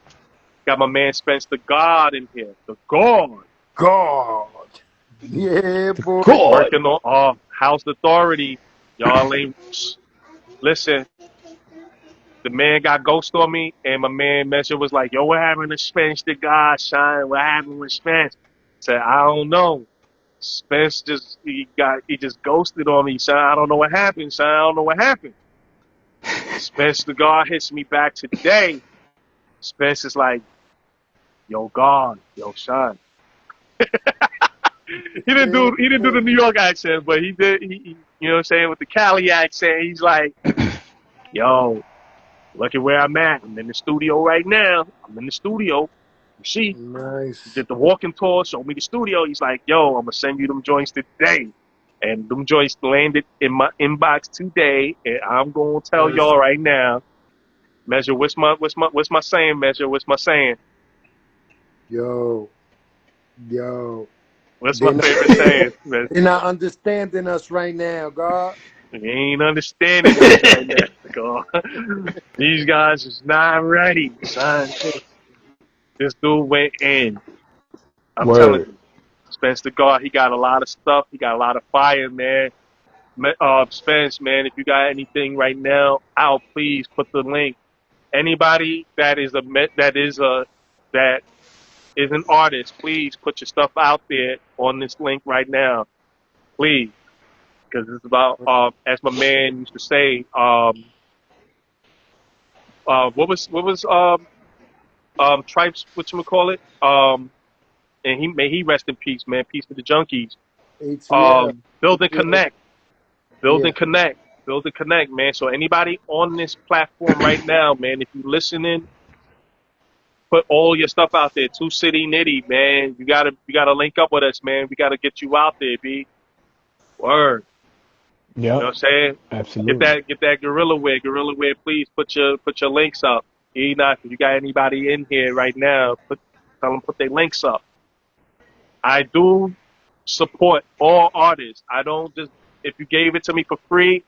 Got my man Spence the God in here. The God. God. Yeah, boy. God. Working on House Authority. Y'all ain't. Listen. The man got ghost on me, and my man Measure was like, "Yo, what happened to Spence the God, Shine? What happened with Spence?" I said, "I don't know. Spence he just ghosted on me, Shine. I don't know what happened, Shine. I don't know what happened." Spence the God hits me back today. Spence is like, "Yo, God, yo, Shine." He didn't do the New York accent, but he did. He you know what I'm saying, with the Cali accent. He's like, "Yo, look at where I'm at. I'm in the studio right now. I'm in the studio. You see, he Nice. did the walking tour, showed me the studio. He's like, yo, I'm going to send you them joints today." And them joints landed in my inbox today. And I'm going to tell Nice. y'all right now, Measure, what's my saying, Measure? What's my saying? Yo. What's my favorite saying, Measure? They're not understanding us right now, God. You ain't understanding this right now. God. These guys is not ready, son. This dude went in. I'm telling Word. you. Spence the God, he got a lot of stuff. He got a lot of fire, man. Spence, man, if you got anything right now out, please put the link. Anybody that is an artist, please put your stuff out there on this link right now, please, because it's about as my man used to say, what was Tripes, whatchamacallit, and may he rest in peace, man. Peace to the junkies. ATL. Build and ATL. connect. Build Yeah. and connect. Build and connect, man. So anybody on this platform right now, man, if you listening, put all your stuff out there. 2 City Nitty, man. You gotta link up with us, man. We gotta get you out there, B. Word. You know what I'm Yep. saying? Absolutely. Get that Gorilla Wear. Gorilla Wear, please put your links up. Enoch, if you got anybody in here right now, tell them put their links up. I do support all artists. I don't just, if you gave it to me for free,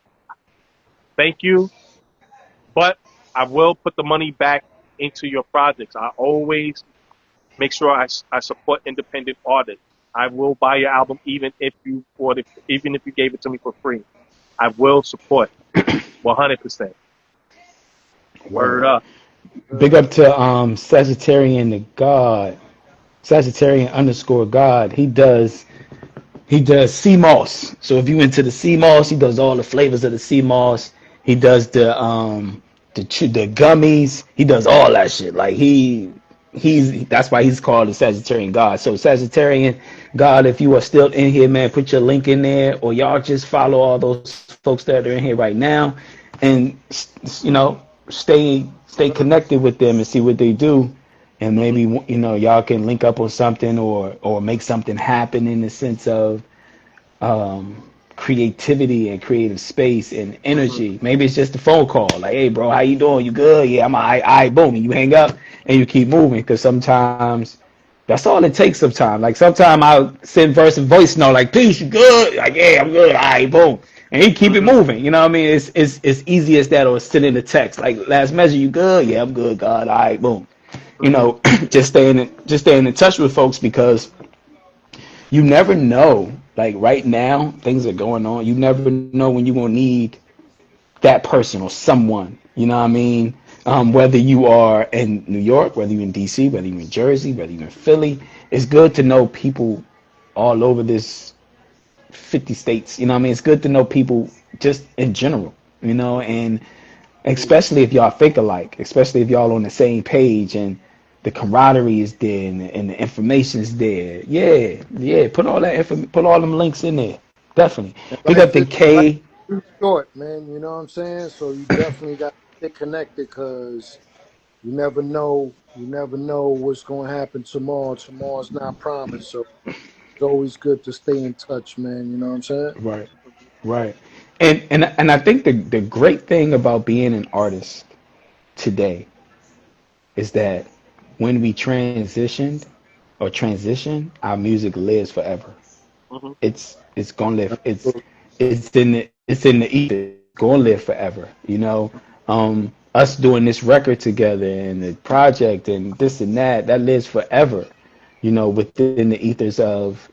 thank you. But I will put the money back into your projects. I always make sure I support independent artists. I will buy your album even if you gave it to me for free. I will support 100%. Word Word. up. Big up to Sagittarian the God. Sagittarian underscore God. He does sea moss. So if you into the sea moss, he does all the flavors of the sea moss. He does the gummies. He does all that shit. Like he's that's why he's called the Sagittarian God. So Sagittarian God, if you are still in here, man, put your link in there, or y'all just follow all those folks that are in here right now, and stay connected with them and see what they do, and Hmm. maybe y'all can link up on something or make something happen in the sense of creativity and creative space and Mhm. energy. Maybe it's just a phone call, like, "Hey, bro, how you doing? You good? Yeah, I'm all right. All right, boom." And you hang up and you keep moving because sometimes that's all it takes. Sometimes, like sometimes I'll send verse and voice note, like, "Peace, you good?" Like, "Yeah, I'm good." All right, boom, and he keep it Mhm. moving. You know what I mean? It's easy as that, or sending a text like, "Last measure, you good?" "Yeah, I'm good, God." "All right, boom." You Mhm. know, just staying in touch with folks because you never know. Like right now, things are going on. You never know when you're gonna need that person or someone. You know what I mean? Whether you are in New York, whether you're in DC, whether you're in Jersey, whether you're in Philly, it's good to know people all over this 50 states. You know what I mean? It's good to know people just in general. And especially if y'all think alike, especially if y'all on the same page and the camaraderie is there and the information is there. Yeah, yeah. Put all them links in there. Definitely. And Pick up the life K. is too short, man. You know what I'm saying? So you definitely got to stay connected because you never know. You never know what's going to happen tomorrow. Tomorrow's not promised. So it's always good to stay in touch, man. You know what I'm saying? Right, right. And I think the great thing about being an artist today is that when we transition, our music lives forever. Mhm. It's gonna live. It's in the ether. It's gonna live forever. Us doing this record together and the project and this and that lives forever. Within the ethers of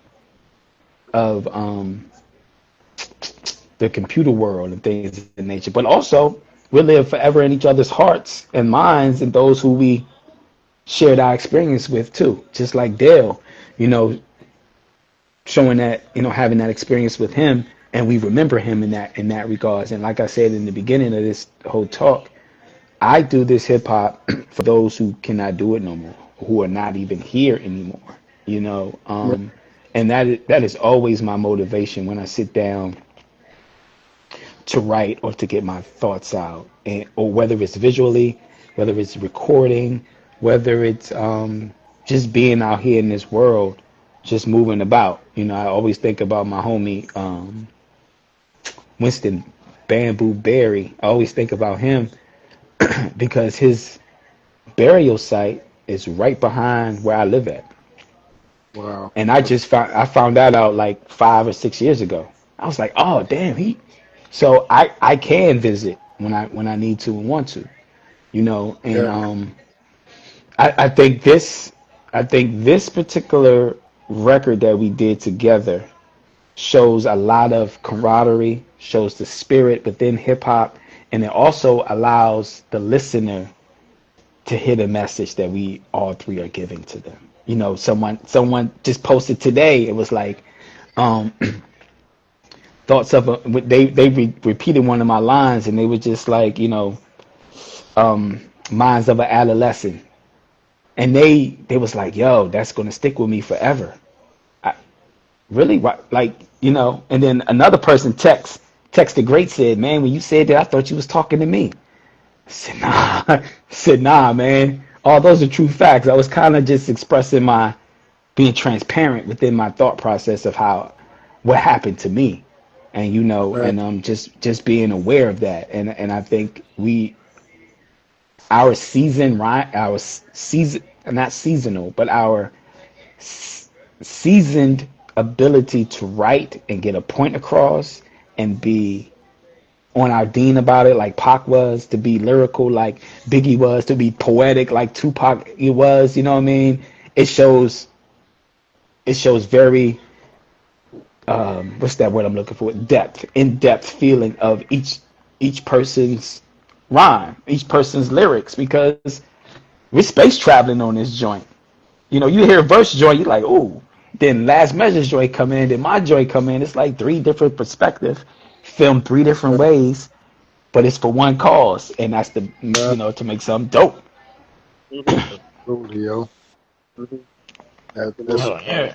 the computer world and things of that nature. But also, we live forever in each other's hearts and minds and those who we shared our experience with too. Just like Dale, you know, showing that, having that experience with him, and we remember him in that regards. And like I said in the beginning of this whole talk, I do this hip hop for those who cannot do it no more, who are not even here anymore. You know, Yeah. um, and that is always my motivation when I sit down to write or to get my thoughts out, or whether it's visually, whether it's recording, whether it's just being out here in this world, just moving about. I always think about my homie Winston Bamboo Berry. I always think about him because his burial site is right behind where I live at. Wow. And I found that out like 5 or 6 years ago. I was like, oh damn, so I can visit when I need to and want to, and Yeah. I think this particular record that we did together shows a lot of camaraderie, shows the spirit within hip hop, and it also allows the listener to hit a message that we all three are giving to them. Someone just posted today. It was like, um, thoughts of repeated one of my lines, and they were just like, minds of an adolescent, and they was like, yo, that's gonna stick with me forever. I, really, like, and then another person texted great, said, man, when you said that, I thought you was talking to me. I said, nah. I said, nah, man, all those are true facts. I was kind of just expressing my being transparent within my thought process of how what happened to me, and Right. and just being aware of that. And I think our season, right, our season, not seasonal, but our seasoned ability to write and get a point across and be on our dean about it, like Pac was, to be lyrical like Biggie was, to be poetic like Tupac he was. You know what I mean? It shows very, what's that word I'm looking for? In-depth feeling of each person's rhyme, each person's lyrics, because we're space traveling on this joint. You hear a verse joint, you're like, ooh. Then Last Measure's joint come in, then my joint come in. It's like three different perspectives, filmed three different Right. ways, but it's for one cause, and that's Yeah. to make something dope. Mhm. Absolutely, yo. Mhm. That's Oh Absolutely, man. yeah,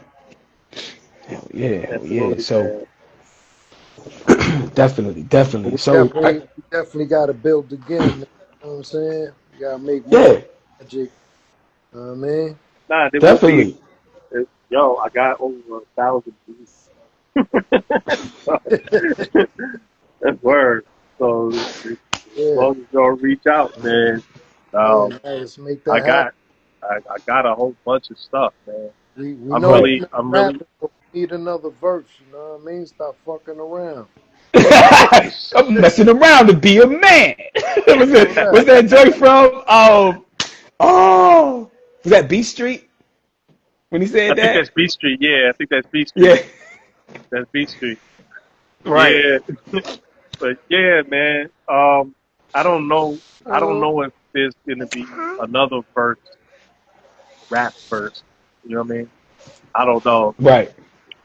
hell yeah, hell yeah. Absolutely, So man. definitely, definitely. we So definitely got to build again, man. You know what I'm saying? We got to make more yeah, magic. You know what I mean? Nah, there will be. definitely. Yo, I got over 1,000 views. That's word. So as Yeah, long as y'all reach out, man. yeah, Um, man, let's make I that happen. got I got a whole bunch of stuff, man. We I'm know Right. you've really been I'm really rapping, but we need another verse. You know what I mean? Stop fucking around. I'm messing around to be a man. Was Correct. that joke from? Oh, was that B Street when he I said think that? that's B Street. Yeah, I think that's B Street. Yeah. That's B Street. Right. Yeah, but yeah, man. I don't know. I don't Uh, know if there's gonna be another verse, rap verse. You know what I mean? I don't know. Right.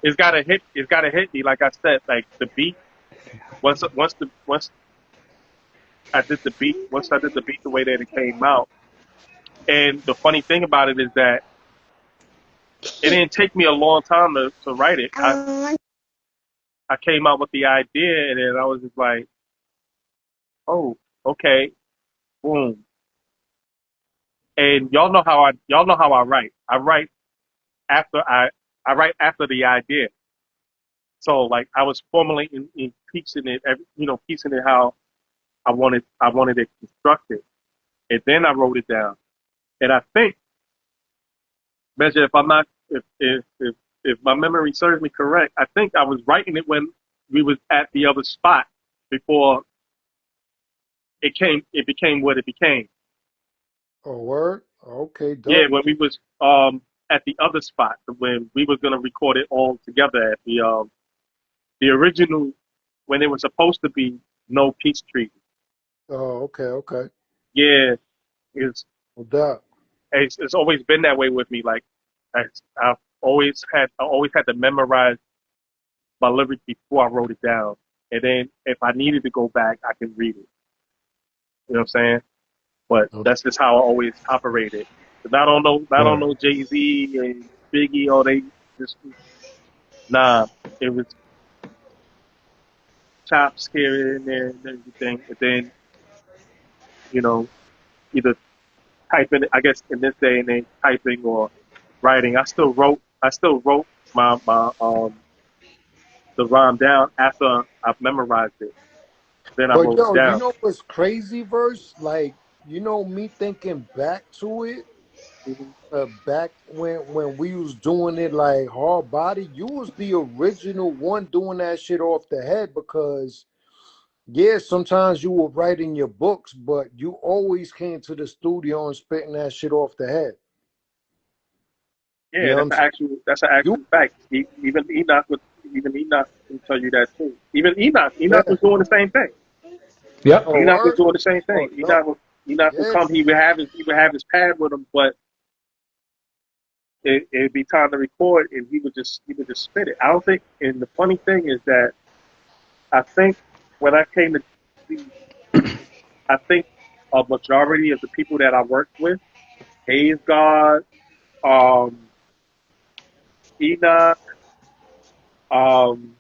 It's gotta hit. It's gotta hit me. Like I said, like the beat. Once once I did the beat the way that it came out. And the funny thing about it is that it didn't take me a long time to write it. I came out with the idea and then I was just like, oh, okay, boom. And y'all know how I write. After I write after the idea. So like I was formally in piecing it, piecing it how I wanted it constructed, and then I wrote it down. And I think, measure if I'm not if my memory serves me correct, I think I was writing it when we was at the other spot before it became what it became. a word. Okay, Yeah, dope. when we was at the other spot when we was gonna record it all together at the original when it was supposed to be no peace treaty. Oh, okay, okay. Yeah, it's No doubt. it's always been that way with me. Like I, I always had to memorize my lyrics before I wrote it down, and then if I needed to go back, I can read it. You know what I'm saying? But No, that's just how I always operated. But I don't Word. know Jay-Z and Biggie, or they just nah. It was chops here and there and everything, and then you know either typing. I guess in this day and age, typing or writing. I still wrote my the rhyme down after I've memorized it. Then I but wrote it yo, you down. know what's crazy, verse? Like, me thinking back to it, Hmm. back when we was doing it like hard body, you was the original one doing that shit off the head because yeah, sometimes you were writing your books, but you always came to the studio and spitting that shit off the head. You Yeah, know what I'm saying? that's an You actual fact. Even Enoch would tell you that too. Even yeah. Enoch was doing the same thing. Yep. Oh Enoch was word? doing the same Oh thing. dope. Enoch would Yeah. come. He would have his pad with him, but it'd be time to record, and he would just spit it. I don't think. And the funny thing is that I think when I came to see, I think a majority of the people that I worked with, Hayes God, um, Enoch, um,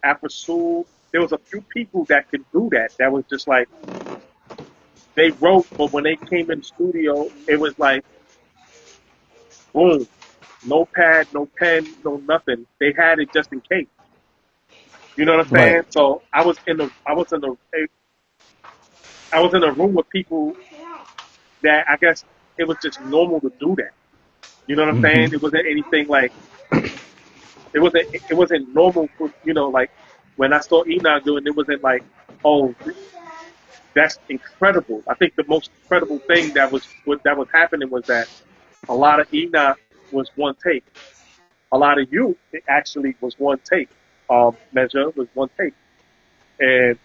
Apersul, there was a few people that could do that. That was just like they wrote, but when they came in the studio, it was like boom, no pad, no pen, no nothing. They had it just in case. You know what I'm Right. saying? So I was in a room with people that I guess it was just normal to do that. You know what I'm saying? Hmm. It wasn't anything like it wasn't normal for like when I saw Enoch doing it wasn't like oh that's incredible. I think the most incredible thing that was happening was that a lot of Enoch was one take. A lot of you it actually was one take. Measure was one take, and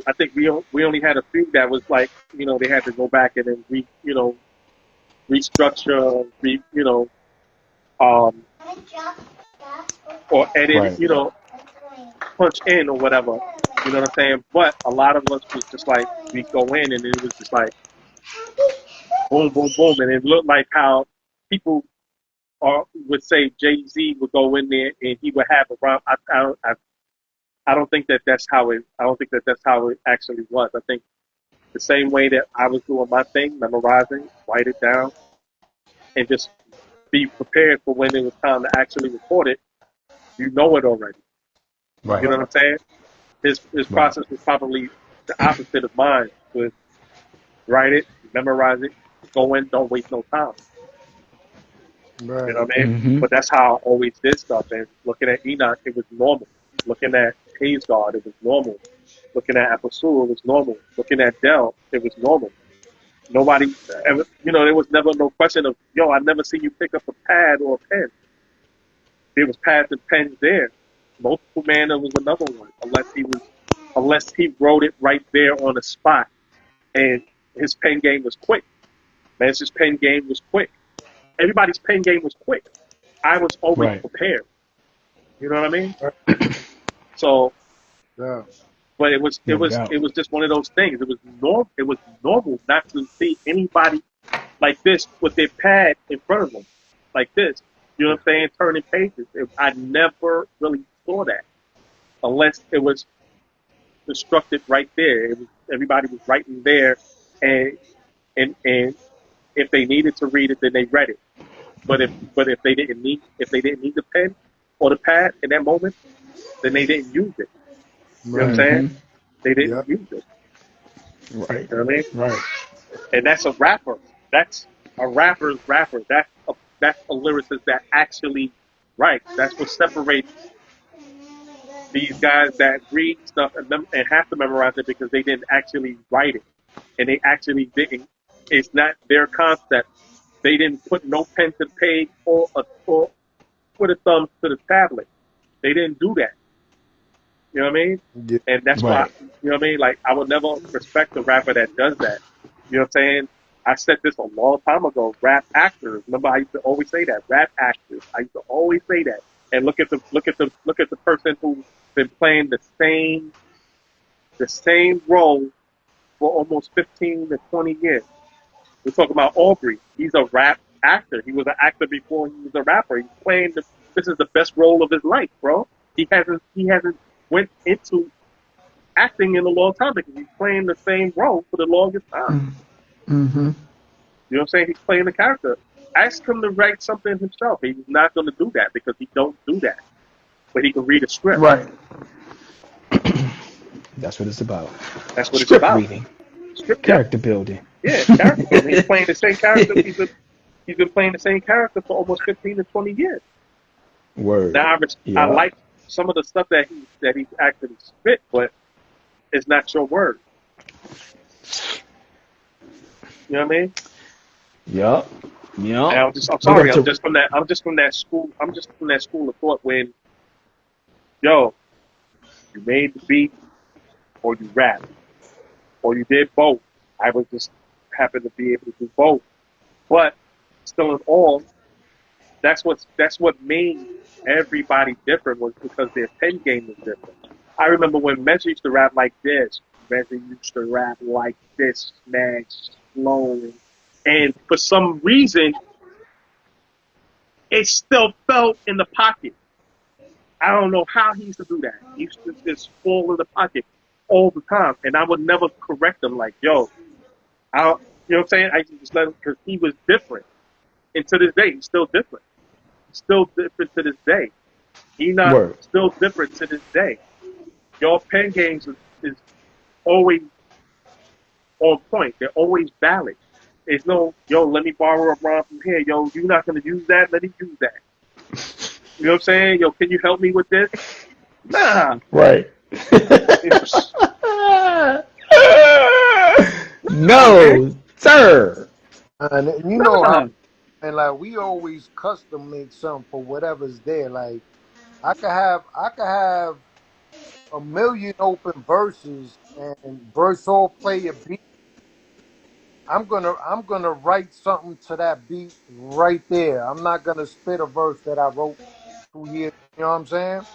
I think we only had a few that was like they had to go back and then restructure, um, or edit, Right. punch in or whatever. You know what I'm saying? But a lot of us was just like we go in and it was just like boom, boom, boom, and it looked like how people would say Jay Z would go in there and he would have a rhyme. I don't think that that's how it. I don't think that that's how it actually was. I think the same way that I was doing my thing, memorizing, write it down, and just be prepared for when it was time to actually record it. You know it already. You Right. know what I'm saying? His Right. process was probably the opposite of mine. Was write it, memorize it, go in, don't waste no time. You know Right. what I mean? Mm-hmm. But that's how I always did stuff. And looking at Enoch, it was normal. Looking at Hayes Guard, it was normal. Looking at Apostle, it was normal. Looking at Dell, it was normal. Nobody ever, there was never no question of, yo, I never seen you pick up a pad or a pen. There was pads and pens there. Multiple man, there was another one, unless he wrote it right there on the spot, and his pen game was quick. Man's pen game was quick. Everybody's pen game was quick. I was always Right. prepared. You know what I mean? Right. So, Yeah. but it was it No was doubt. it was just one of those things. It was normal. It was normal not to see anybody like this with their pad in front of them, like this. You know what I'm saying? Turning pages. I never really saw that unless it was constructed right there. It was everybody was writing there, and and if they needed to read it, then they read it. But if they didn't need the pen or the pad in that moment, then they didn't use it. You know what I'm Right. saying? Mm-hmm. They didn't Yep. use it. Right. You know what I mean? Right. And that's a rapper. That's a rapper's rapper. That's a lyricist that actually writes. That's what separates these guys that read stuff and have to memorize it because they didn't actually write it. And they actually didn't. It's not their concept. They didn't put no pen to the page or put a thumb to the tablet. They didn't do that. You know what I mean? Yeah. And that's why, Right. you know what I mean? Like, I would never respect a rapper that does that. You know what I'm saying? I said this a long time ago. Rap actors. Remember, I used to always say that. Rap actors. I used to always say that. And look at the person who's been playing the same role for almost 15 to 20 years. We're talking about Aubrey. He's a rap actor. He was an actor before he was a rapper. He's playing this is the best role of his life, bro. He hasn't went into acting in a long time because he's playing the same role for the longest time. Mm-hmm. You know what I'm saying? He's playing the character. Ask him to write something himself. He's not going to do that because he don't do that. But he can read a script. Right. That's what it's about. That's what it's Script about. reading, Script, yeah, character building. yeah, character building. He's playing the same character. He's been playing the same character for almost 15 to 20 years. Word. Now I Yeah. like some of the stuff that he actually spit, but it's not your word. You know what I mean? Yup. Yup. And I'm Big up sorry. I'm to. just from that school. I'm just from that school of thought when, yo, you made the beat or you rap or you did both. I was just happened to be able to do both. But still in all, that's what made everybody different was because their pen game was different. I remember when Messi used to rap like this. Messi used to rap like this, man, slow. And for some reason, it still fell in the pocket. I don't know how he used to do that. He used to just fall in the pocket all the time. And I would never correct him like, yo, you know what I'm saying? I used to just let him because he was different. And to this day, he's still different. He's still different to this day. He's not Word. still different to this day. Your pen games is always on point. They're always valid. It's no, yo, let me borrow a rhyme from here. Yo, you're not going to use that? Let me use that. You know what I'm saying? Yo, can you help me with this? Nah. Right. It's, nah, man. No, sir. And you know how, Nah. and like we always custom make something for whatever's there. Like I could have a million open verses and verse all play a beat. I'm gonna write something to that beat right there. I'm not gonna spit a verse that I wrote 2 years. You know what I'm saying?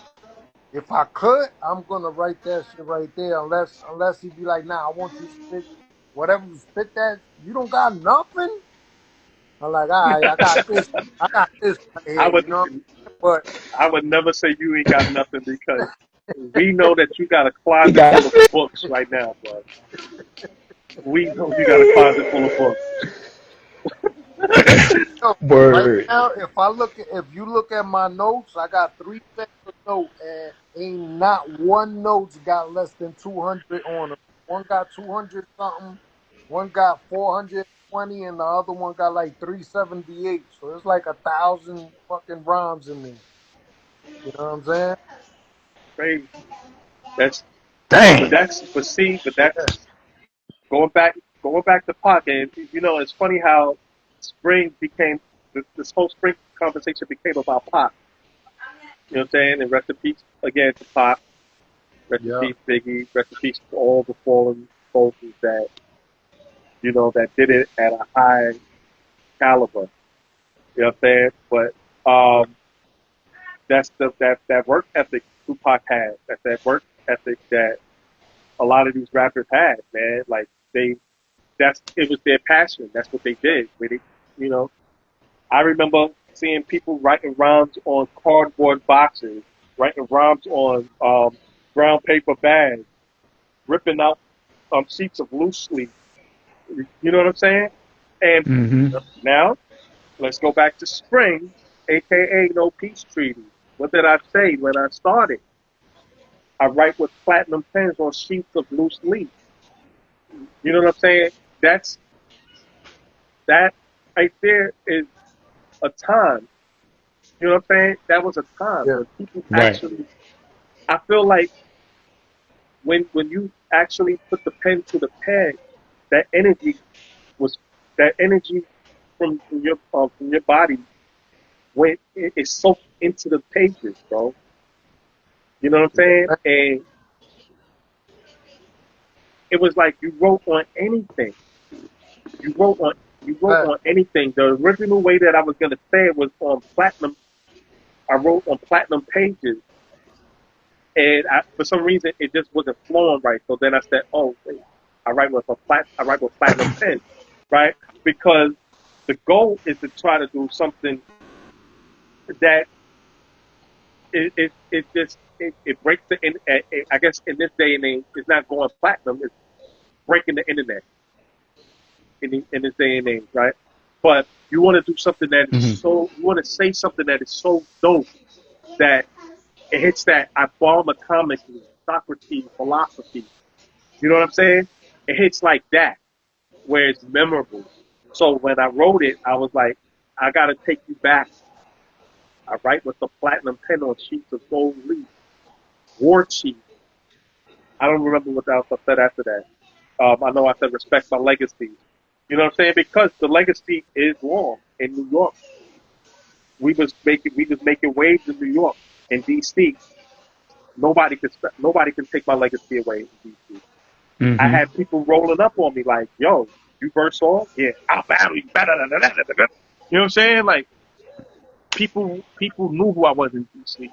If I could, I'm gonna write that shit right there. Unless he be like, nah, I want you to spit whatever you spit that. You don't got nothing. I'm like, all right, I got this. I got this right I here. would You know. But I would never say you ain't got nothing because we know that you got a He closet got full of books right now, bro. We know you got a closet full of books. yo, right word. now, if you look at my notes, I got 3 sets of note, and ain't not one note's got less than 200 on them. One got 200 something, one got 420, and the other one got like 378. So it's like 1,000 fucking rhymes in there. You know what I'm saying? Crazy. That's Dang. but that's going back to Pac, and you know, it's funny how Spring became this whole Spring conversation became about Pac. You know what I'm saying? And rest in peace again to Pac. Rest in Yeah. peace Biggie. Rest in peace to all the fallen soldiers that you know that did it at a high caliber. You know what I'm saying? But that's that work ethic Tupac had. That's that work ethic that a lot of these rappers had, man. Like it was their passion. That's what they did. You know, I remember seeing people writing rhymes on cardboard boxes, writing rhymes on brown paper bags, ripping out sheets of loose leaf. You know what I'm saying? And Mm-hmm. now let's go back to Spring, aka No Peace Treaty. What did I say when I started? I write with platinum pens on sheets of loose leaf. You know what I'm saying? That's that right there is a time. You know what I'm saying? That was a time Yeah. when people Right. actually. I feel like when you actually put the pen to the pad, that energy was that energy from your body went it soaked into the pages, bro. You know what I'm saying? And it was like you wrote on anything. You wrote on you wrote Fact. on anything. The original way that I was gonna say it was on platinum. I wrote on platinum pages, and for some reason it just wasn't flowing right. So then I said, "Oh, wait, I write with platinum pen, right?" Because the goal is to try to do something that it breaks I guess in this day and age, it's not going platinum. It's breaking the internet in this day and age, right? But you want to do something that is Mm-hmm. so you want to say something that is so dope that it hits that I bomb atomically, Socrates philosophy. You know what I'm saying? It hits like that, where it's memorable. So when I wrote it, I was like, I gotta take you back. I write with the platinum pen on sheets of gold leaf, war chief. I don't remember what else I said after that. I know I said respect my legacy. You know what I'm saying? Because the legacy is long in New York. We was making waves in New York, in D.C. Nobody can take my legacy away in D.C. I Mm-hmm. had people rolling up on me like, "Yo, you verse off? Yeah, I'll battle you." Da, da, da, da, da, da, da. You know what I'm saying? Like people knew who I was in D.C.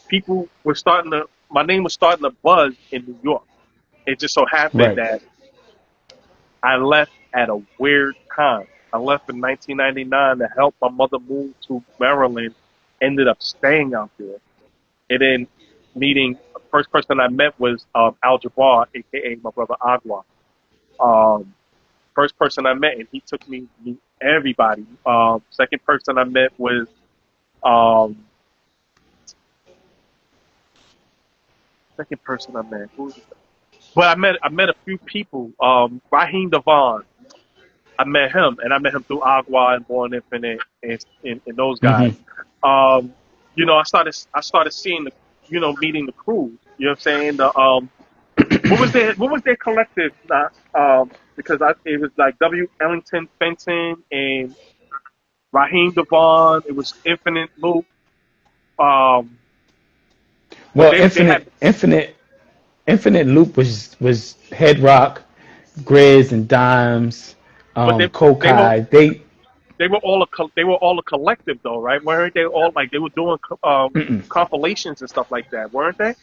People were starting to my name was starting to buzz in New York. It just so happened Right. that I left at a weird time. I left in 1999 to help my mother move to Maryland. Ended up staying out there, and then meeting. The first person I met was Al Jabbar, aka my brother Agua. Um, First person I met, and he took me to meet everybody. Second person I met was um, second person I met. Who was it? But I met a few people. Raheem Devon. I met him, and I met him through Agua and Born Infinite and those guys. Mm-hmm. Um, you know, I started seeing the, you know, meeting the crews. You know what I'm saying? What was their collective? Because it was like W. Ellington Fenton and Raheem Devon. It was Infinite Loop. Um, but Well, they had, Infinite Loop was Head Rock, Grizz and Dimes, but they were Kokai. they were all a collective though, right? Weren't they all like they were doing Mm-mm. compilations and stuff like that, weren't they?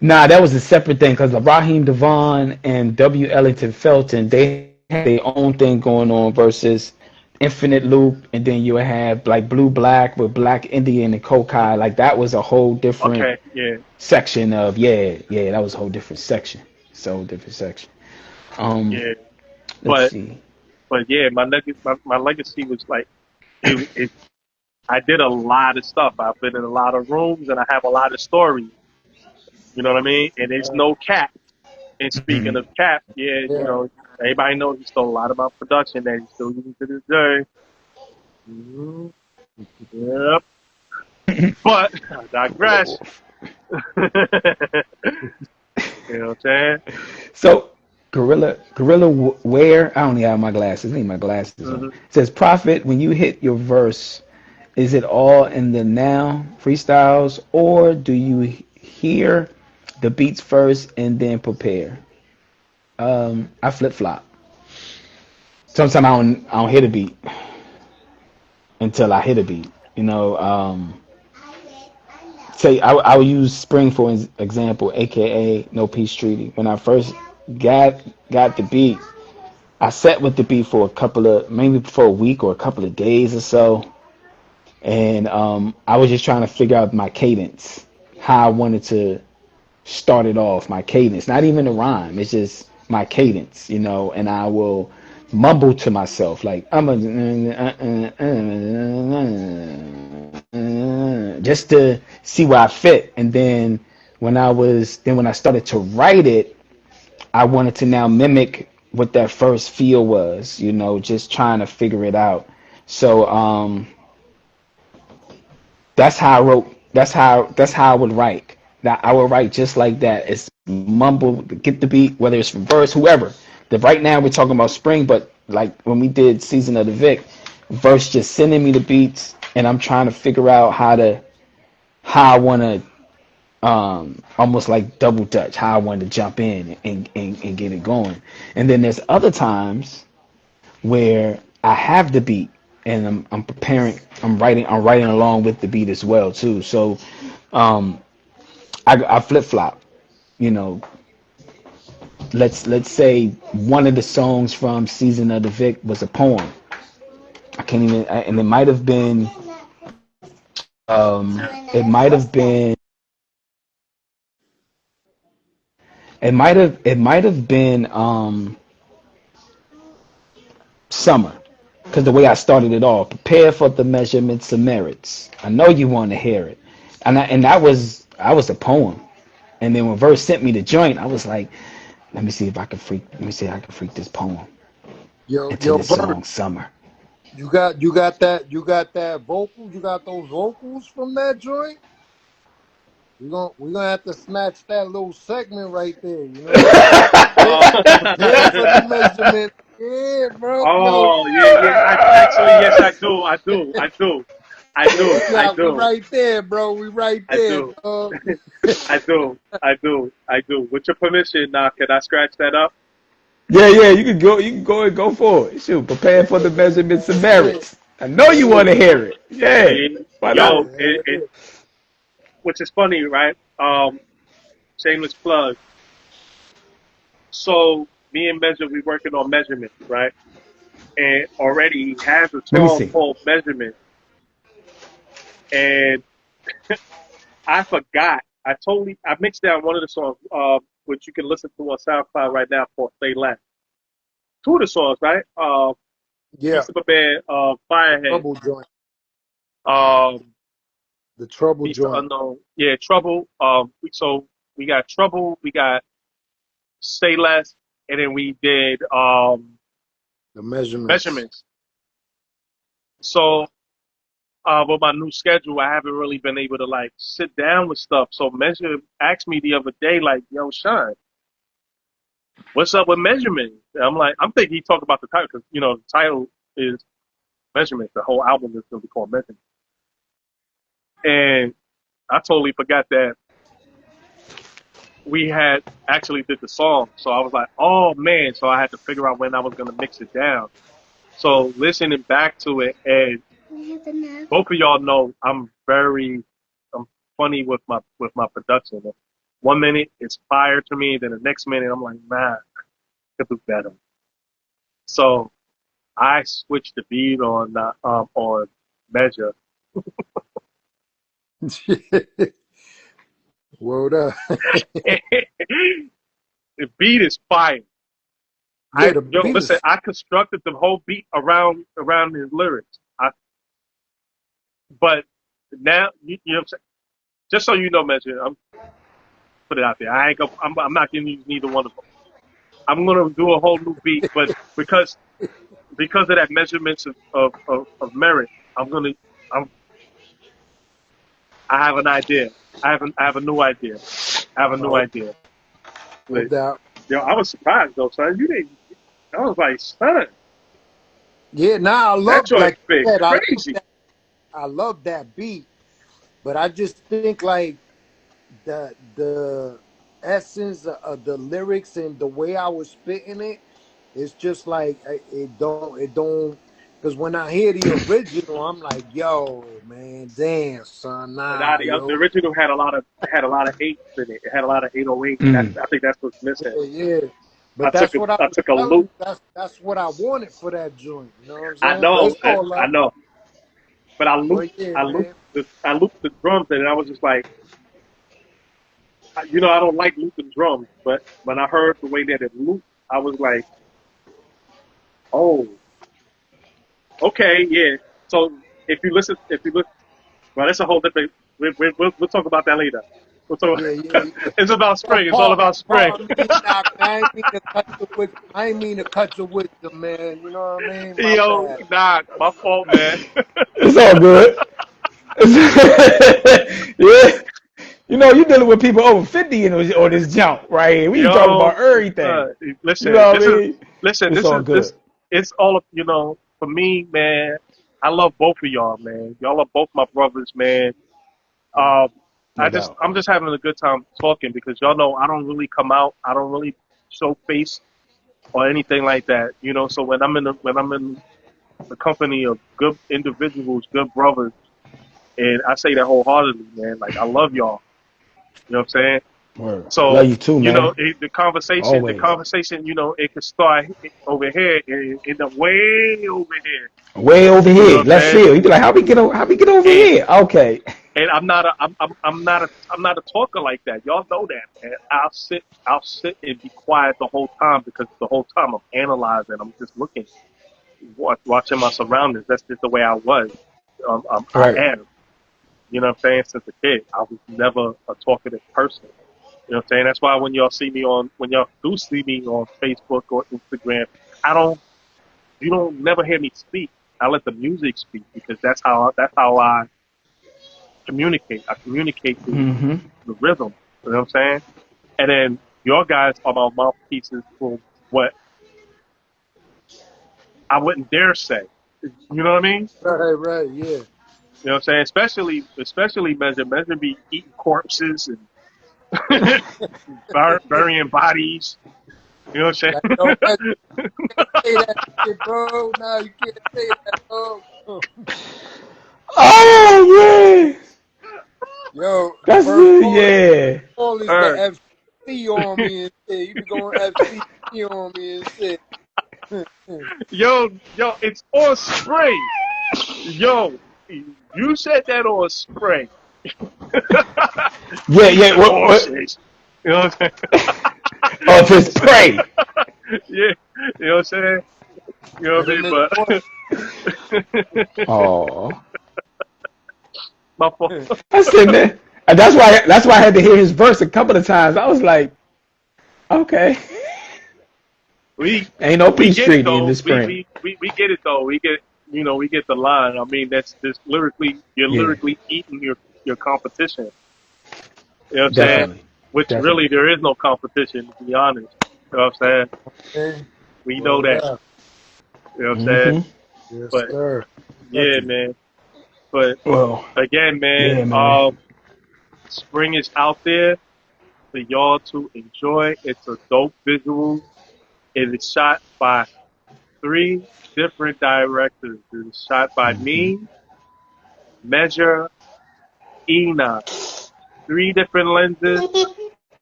Nah, that was a separate thing because Raheem Devon and W. Ellington Felton, they had their own thing going on versus Infinite Loop, and then you would have like Blue Black with Black Indian and Kokai. Like that was a whole different Okay, yeah, section of yeah, that was a whole different section. So different section. Um, yeah. let's But see. yeah, my legacy was like it. I did a lot of stuff. I've been in a lot of rooms and I have a lot of stories. You know what I mean? And there's no cap. And speaking of cap, yeah, you Yeah. know, everybody knows he stole a lot of my production that he's still using to this day. Mhm. Yep. But I digress. You know what I'm saying? So, Gorilla Wear. I don't even have my glasses. I need my glasses on. Hmm. It says, Prophet, when you hit your verse, is it all in the now freestyles, or do you hear the beats first and then prepare? I flip flop. Sometimes I don't hit a beat until I hit a beat. You know, say I will use Spring for example, aka No Peace Treaty. When I first got got the beat, I sat with the beat for a couple of maybe for a week or a couple of days or so, and I was just trying to figure out my cadence, how I wanted to start it off, my cadence, not even the rhyme. It's just my cadence, you know, and I will mumble to myself like I'm a just to see where I fit. And then when I started to write it, I wanted to now mimic what that first feel was, you know, just trying to figure it out. So that's how I wrote. That's how I would write. That I would write just like that. It's mumble, get the beat, whether it's from verse, whoever. The right now we're talking about Spring, but like when we did Season of the Vic, verse just sending me the beats, and I'm trying to figure out how I want to almost like double dutch, how I want to jump in and get it going. And then there's other times where I have the beat and I'm preparing, I'm writing along with the beat as well too. So um, I flip flop. You know, let's say one of the songs from Season of the Vic was a poem. I can't even, and it might have been, it might have been summer. Because the way I started it all, prepare for the measurements of merits. I know you want to hear it, and that was a poem. And then when Verse sent me the joint, I was like, let me see if I can freak this poem into Yo, this Bert, song, Summer. you got that vocal, you got those vocals from that joint. We're gonna have to snatch that little segment right there. You know what I'm saying? Prepare, Oh, prepare for the measurement. Yeah, bro. Yo, oh, yeah, yeah. I actually, yes, I do. I do. I do. I do. I we do. right there, bro. We right I there, do. dog. I do. I do. I do. With your permission, now, can I scratch that up? Yeah, yeah, you can go, and go for it. Shoot, prepare for the measurements and Yeah, merits. I know you want yeah, to hear it. Yeah, Yeah. why not? Yo, yeah, hell yeah. which is funny, right? Shameless plug. So me and Measure, we working on measurements, right? And already he has a Let me song see. called Measurement, and I forgot. I mixed down one of the songs, which you can listen to on SoundCloud right now for Say Less. Two of the songs, right? Yeah, Piece of a Band, the Firehead, trouble joint. um, The trouble Piece of joint. Unknown. Yeah, Trouble. So we got Trouble, we got Say Less, and then we did The measurements. Measurements. So with my new schedule, I haven't really been able to like sit down with stuff. So Measure asked me the other day, like, "Yo, Sean, what's up with Measurement?" And I'm like, I'm thinking he talked about the title because the title is Measurement. The whole album is going to be called Measurement, and I totally forgot that we had actually did the song. So I was like, oh man. So I had to figure out when I was going to mix it down. So listening back to it, and both of y'all know I'm funny with my production. One minute it's fire to me, then the next minute I'm like, man, I could do better. So I switched the beat on Measure. Word up. The beat is fire. Yeah, the beat Listen, is I constructed the whole beat around his lyrics. but now you know what I'm saying. Just so you know, Measure, I'm put it out there. I ain't gonna, I'm not gonna use neither one of them. I'm gonna do a whole new beat, but because of that measurements of merit, I'm gonna I'm I have an idea. I have a new idea. I have a new Oh, idea. no But doubt. yo, I was surprised though, son. You didn't. I was like, son, Yeah, now I that love, joint like fit you said, crazy. I love that beat, but I just think like the essence of the lyrics and the way I was spitting it, it's just like it don't because when I hear the original, I'm like, yo, man, damn, son, And nah, the yo, original had a lot of eights in it. It had a lot of 808. That's Mm. I think that's what's missing. yeah, yeah. But that's what I I was took a telling loop. you. That's what I wanted for that joint. You know what I'm I saying? But know, it's all I love. know, but But yeah, man. I looped the drums in, and I was just like, you know, I don't like looping drums, but when I heard the way that it looped, I was like, oh, okay, yeah. So if you listen, well, that's a whole different. We'll talk about that later. We'll talk. Yeah, yeah, yeah. It's about Oh, spring. It's all about spring. pardon me, Doc. I ain't mean to cut you with. I ain't mean to cut you with you, man. You know what I mean? My Yo, bad. nah, my fault, man. It's all good. Yeah. You know, you dealing with people over 50 on this jump right here. We can talk Yo, about everything. You listen, know what I mean? It's this all is this. good. It's all you know. For me, man, I love both of y'all, man. Y'all are both my brothers, man. Um, No doubt. I'm just having a good time talking because y'all know I don't really come out. I don't really show face or anything like that, you know. So when I'm in the company of good individuals, good brothers, and I say that wholeheartedly, man. Like I love y'all. You know what I'm saying? Word. Love So you too, you know man. the Always. conversation, you know, it could start over here and end up way over here. Way over You know here. what Let's I'm saying? feel. You be like, how we get over And here? Okay. I'm not a talker like that. Y'all know that, man. I'll sit and be quiet the whole time because the whole time I'm analyzing. I'm just looking, watching my surroundings. That's just the way I was. I Right. am. You know what I'm saying? Since a kid, I was never a talkative person. You know what I'm saying? That's why when y'all do see me on Facebook or Instagram, I don't, you don't never hear me speak. I let the music speak because that's how I communicate. I communicate through Mm-hmm. the rhythm. You know what I'm saying? And then your guys are my mouthpieces for what I wouldn't dare say. You know what I mean? Right, right, yeah. You know what I'm saying? Especially Measure be eating corpses and burying bodies. You know what I'm Like, yo, saying? man, you can't say that shit, bro. No, you can't say that, bro. Oh yeah. Yo, That's first yeah. call is the All FC on me and shit. You be going FCC on me and shit. yo, it's on spring. Yo, you said that on spring. Yeah, Eat yeah. the What? horses. You know what I'm Of his saying? prey. Yeah, you know what I'm saying? You know what I Him mean? and the boy. But Oh. my fault. I said that. And that's why I had to hear his verse a couple of times. I was like, okay. We Ain't no we peace get it treaty in the though. spring. We get it though. We get you know we get the line. I mean that's just lyrically you're Yeah, lyrically eating your competition. You know what I'm saying? Right, definitely. Which really Definitely. there is no competition to be honest. You know what I'm saying? man. We know Word that. up. You know what I'm saying? Mm-hmm. Yes, But sir. yeah, Definitely. man. But Well, again, man, yeah, man. spring is out there for y'all to enjoy. It's a dope visual. It is shot by three different directors. It is shot by Mm-hmm. me, Measure, Enoch. Three different lenses,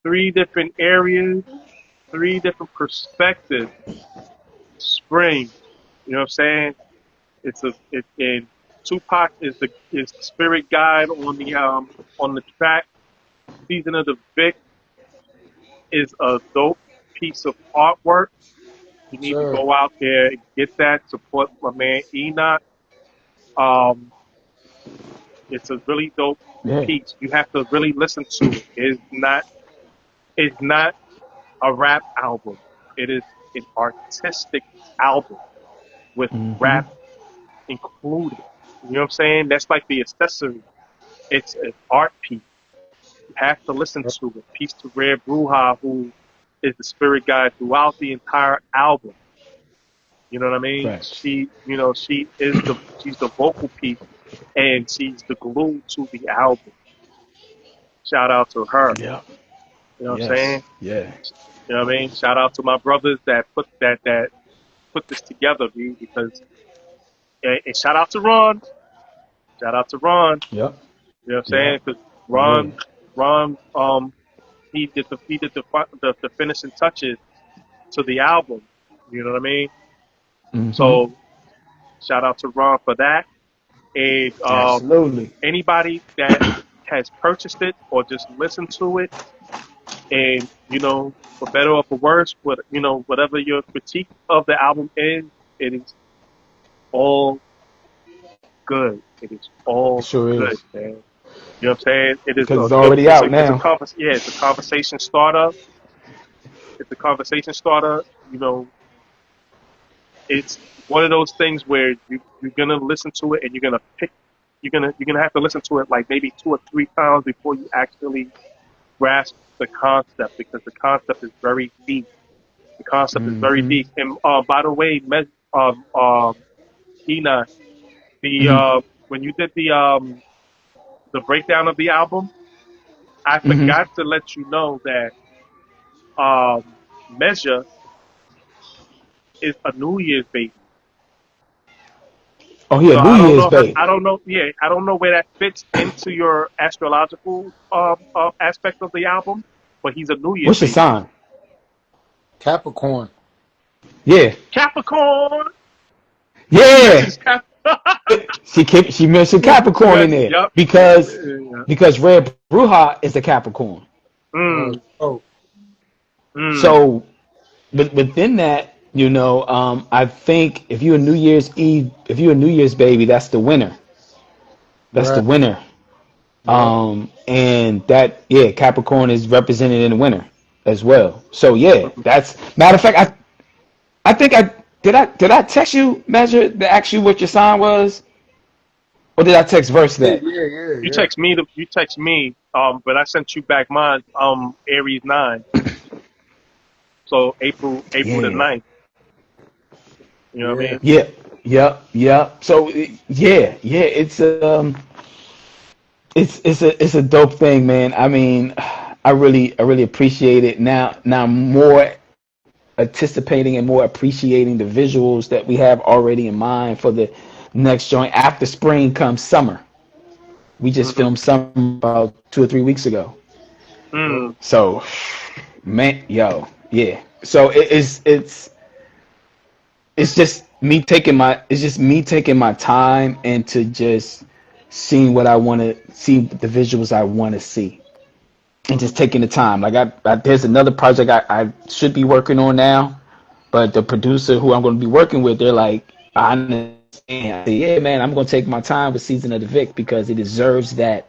three different areas, three different perspectives. Spring. You know what I'm saying? And Tupac is the spirit guide on the track. Season of the Vic is a dope piece of artwork. You need to Sir. go out there and get that. Support my man Enoch. Um, It's a really dope Yeah. piece. You have to really listen to it. It's not a rap album. It is an artistic album with Mm-hmm. rap included. You know what I'm saying? That's like the accessory. It's an art piece. You have to listen to it. Peace to Rare Bruja, who is the spirit guide throughout the entire album. You know what I mean? Facts. She's the vocal piece and she's the glue to the album. Shout out to her. Yeah. You know what I'm Yes. saying? Yeah. You know what I mean? Shout out to my brothers that put this together, B, because and shout out to Ron. Shout out to Ron. Yep. You know what I'm saying? Yep. Because Yeah. Ron, he did the finishing touches to the album. You know what I mean? Mm-hmm. So shout out to Ron for that. And Absolutely. anybody that has purchased it or just listened to it, and for better or for worse, whatever your critique of the album is, it is all good. It is It all sure good, is. man. You know what I'm saying? It is Because a it's good. already out now. It's a conversation starter. It's a conversation starter. You know, it's one of those things where you're gonna listen to it and you're gonna have to listen to it like maybe 2 or 3 times before you actually grasp the concept, because the concept is very deep. The concept is very Mm-hmm. deep. And by the way, Ina, the Mm-hmm. when you did the breakdown of the album, I Mm-hmm. forgot to let you know that Measure is a New Year's baby. Oh, yeah. So New I don't Year's know how, baby. I don't know where that fits into your astrological aspect of the album, but he's a New Year's What's your baby. sign? Capricorn. Yeah. Capricorn. She Yeah. mentions Cap. She mentioned She Capricorn in mentions, there yep. because Yeah. because Red Bruja is a Capricorn. Mm, Oh, mm, So, but within that, I think if you're a New Year's baby, that's the winner. That's the right. winner. Yep. And that, yeah, Capricorn is represented in the winner as well. So yeah, that's matter of fact. I think I text you, Measure, to ask you what your sign was, or did I text verse Yeah, that? yeah, yeah, you yeah. text me. You text me. But I sent you back mine. Aries 9. So April the Yeah. 9th. You know what I Yeah. mean? Yeah, yeah. So yeah. It's a dope thing, man. I mean, I really appreciate it now. I'm more anticipating and more appreciating the visuals that we have already in mind for the next joint. After spring comes summer. We just Mm-hmm. filmed summer about 2 or 3 weeks ago. Word. Mm, So, man, yo, yeah. So it's just me taking my time and to just seeing what I want to see, the visuals I want to see, and just taking the time. Like there's another project I should be working on now, but the producer who I'm going to be working with, they're like, I understand. I say, yeah, man, I'm going to take my time with Season of the Vic because it deserves that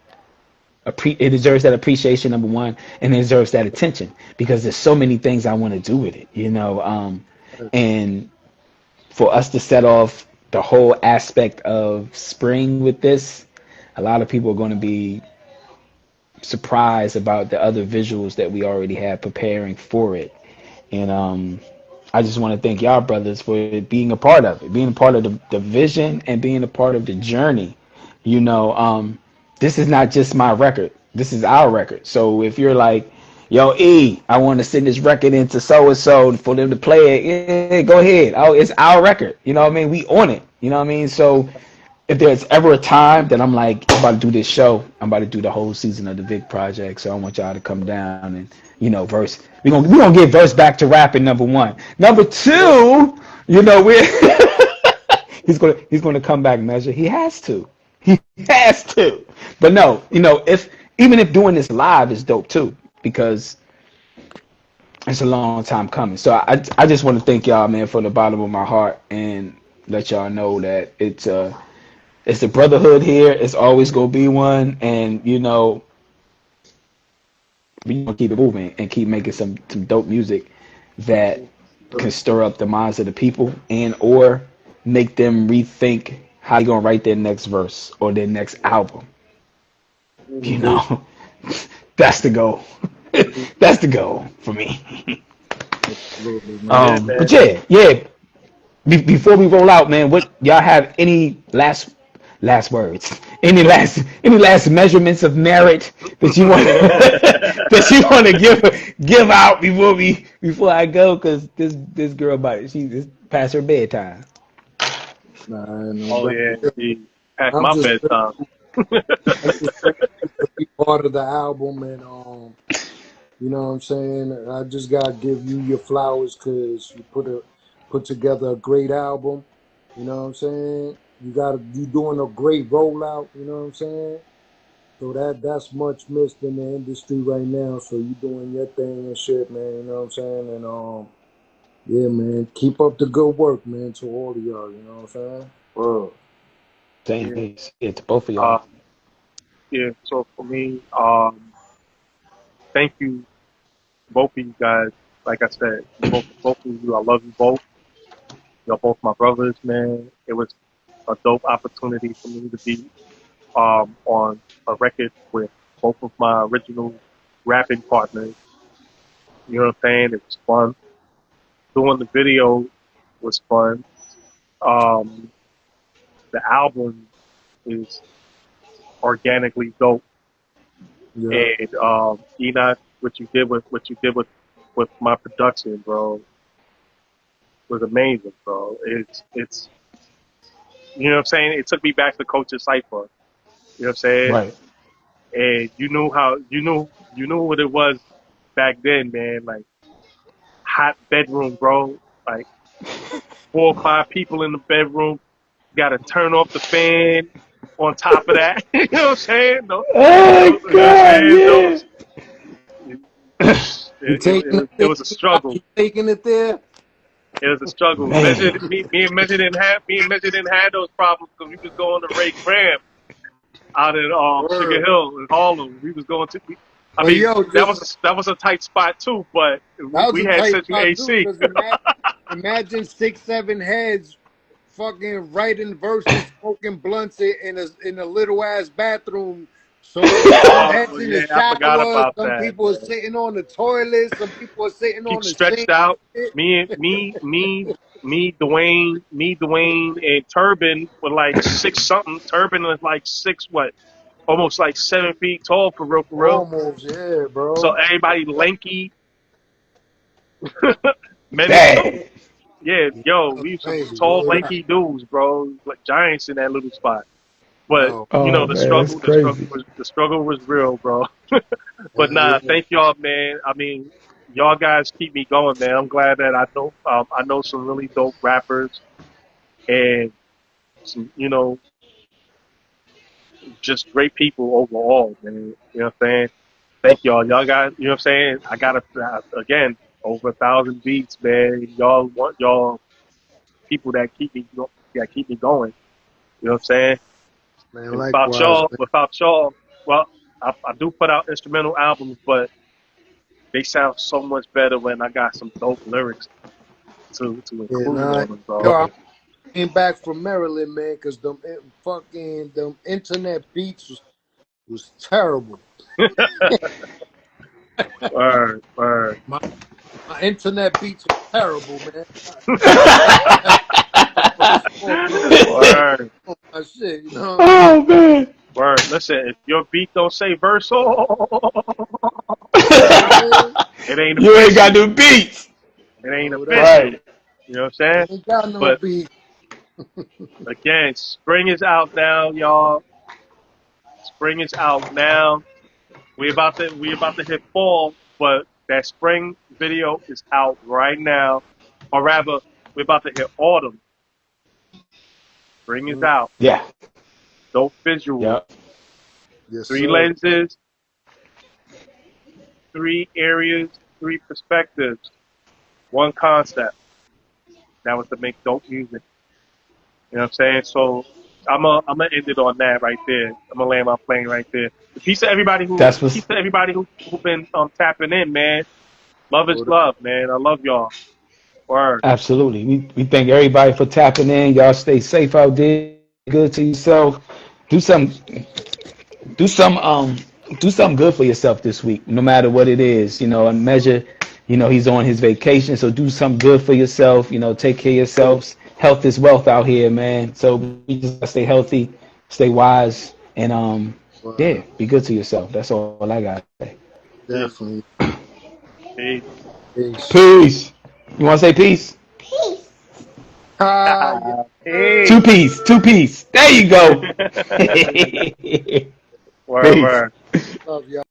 appreciation, number one, and it deserves that attention because there's so many things I want to do with it. And for us to set off the whole aspect of spring with this, a lot of people are going to be surprised about the other visuals that we already have preparing for it. And I just want to thank y'all brothers for being a part of it, being a part of the vision and being a part of the journey. You know, this is not just my record. This is our record. So if you're like, yo, I want to send this record into so and so for them to play it, yeah, go ahead. Oh, it's our record. You know what I mean? We on it. You know what I mean? So if there's ever a time that I'm like, I'm about to do this show, I'm about to do the whole season of the Vic project, so I want y'all to come down and verse. We gonna get verse back to rapping, number one. Number Yeah. two, we're he's gonna come back, Measure. He has to. He has to. But no, if even if doing this live is dope too, because it's a long time coming. So I just want to thank y'all, man, from the bottom of my heart, and let y'all know that it's the brotherhood here. It's always gonna be one, and you know, we gonna keep it moving and keep making some dope music that can stir up the minds of the people and or make them rethink how they gonna write their next verse or their next album. You Mhm. know, that's the goal. That's the goal for me. Absolutely, man. Yeah, But man. yeah. Before we roll out, man, what y'all have any last words? Any last measurements of merit that you want that you want to give out before I go? Because this girl about it, it's past her bedtime. Nah, no, Oh but yeah, indeed. Past I'm my just bedtime. I'm just grateful to be part of the album, and you know what I'm saying. I just gotta give you your flowers because you put together a great album. You know what I'm saying. You doing a great rollout. You know what I'm saying. So that's much missed in the industry right now. So you doing your thing and shit, man. You know what I'm saying. And yeah, man, keep up the good work, man. To all of y'all, you know what I'm saying. Word. Same Yeah. piece. Yeah, to both of y'all. Um, yeah. So for me, thank you, both of you guys. Like I said, both of you. I love you both. You're both my brothers, man. It was a dope opportunity for me to be on a record with both of my original rapping partners. You know what I'm saying? It was fun. Doing the video was fun. Um, the album is organically dope. Yeah. And Enoch, what you did with my production, bro, was amazing, bro. It's you know what I'm saying? It took me back to Culture Cypher. You know what I'm saying? Right. And you knew what it was back then, man. Like hot bedroom, bro. Like 4 or 5 people in the bedroom. Got to turn off the fan. On top of that, you know what I'm saying? No, Oh you know what I'm God, saying? yeah. Those it, You it taking was it it was a there? struggle. You taking it there? It was a struggle. Man. Me and Measure didn't have those problems because we was going to Ray Graham out in Sugar Word. Hill in Harlem. We was going to. I But mean, yo, just that was a tight spot too, but that was we a had tight central spot too, AC. because imagine 6, 7 heads fucking writing verses, smoking blunts in a little ass bathroom. Some heads Oh in the yeah, I forgot shower, about some that, people are man. sitting on the toilet, some people are sitting Keep on the stretched sink. out. Dwayne, and Turbin were like 6 something. Turbin was like six, what, almost like 7 feet tall for real, for real. Almost, yeah, So bro. everybody lanky, many, Dang. yeah, yo, That's we used to be crazy. tall, Word up. lanky dudes, bro, like giants in that little spot. But Yo, you know, Oh man, that's crazy. the struggle was real, bro. But hell nah, yeah. thank y'all, man. I mean, y'all guys keep me going, man. I'm glad that I know some really dope rappers and some, just great people overall, man. You know what I'm saying? Thank y'all. Y'all got, you know what I'm saying? I got again, over 1,000 beats, man. Y'all people that keep me going. You know what I'm saying? Man, And likewise, man. without y'all, well, I do put out instrumental albums, but they sound so much better when I got some dope lyrics to Yeah, include nah. on them, bro. Yo, I Right. came back from Maryland, man, because them internet beats was terrible. Word. My, my internet beats are terrible, man. I had to small business Word. on my shit, you know what I mean? Oh man. Word. Listen, if your beat don't say verse, You know what I mean? it ain't You ain't got official. no beats. It ain't Word up. official. Right. You know what I'm saying? Ain't got no But beat. again, spring is out now, y'all. Spring is out now. We about to hit fall, but that spring video is out right now. Or rather, we're about to hit autumn. Spring is Mm, out. Yeah. Dope visuals. Yep. yes, Three sir. lenses, 3 areas, 3 perspectives, one concept. That was to make dope music. You know what I'm saying? So I'm gonna end it on that right there. I'm gonna land my plane right there. Peace to everybody That's what's who been tapping in, man. Love is Word up. love, man. I love y'all. Word. absolutely. We thank everybody for tapping in. Y'all stay safe out there. Good to yourself. Do some do some do something good for yourself this week, no matter what it is. And measure. He's on his vacation, so do something good for yourself. Take care of yourselves. Health is wealth out here, man. So we just gotta stay healthy, stay wise, and yeah, Word. be good to yourself. That's all I got to say. Peace. Definitely. Peace. Peace. Peace. You want to say peace? Ah, yeah. Two Peace. piece, two piece. There you go. Word, Peace. word. Love y'all.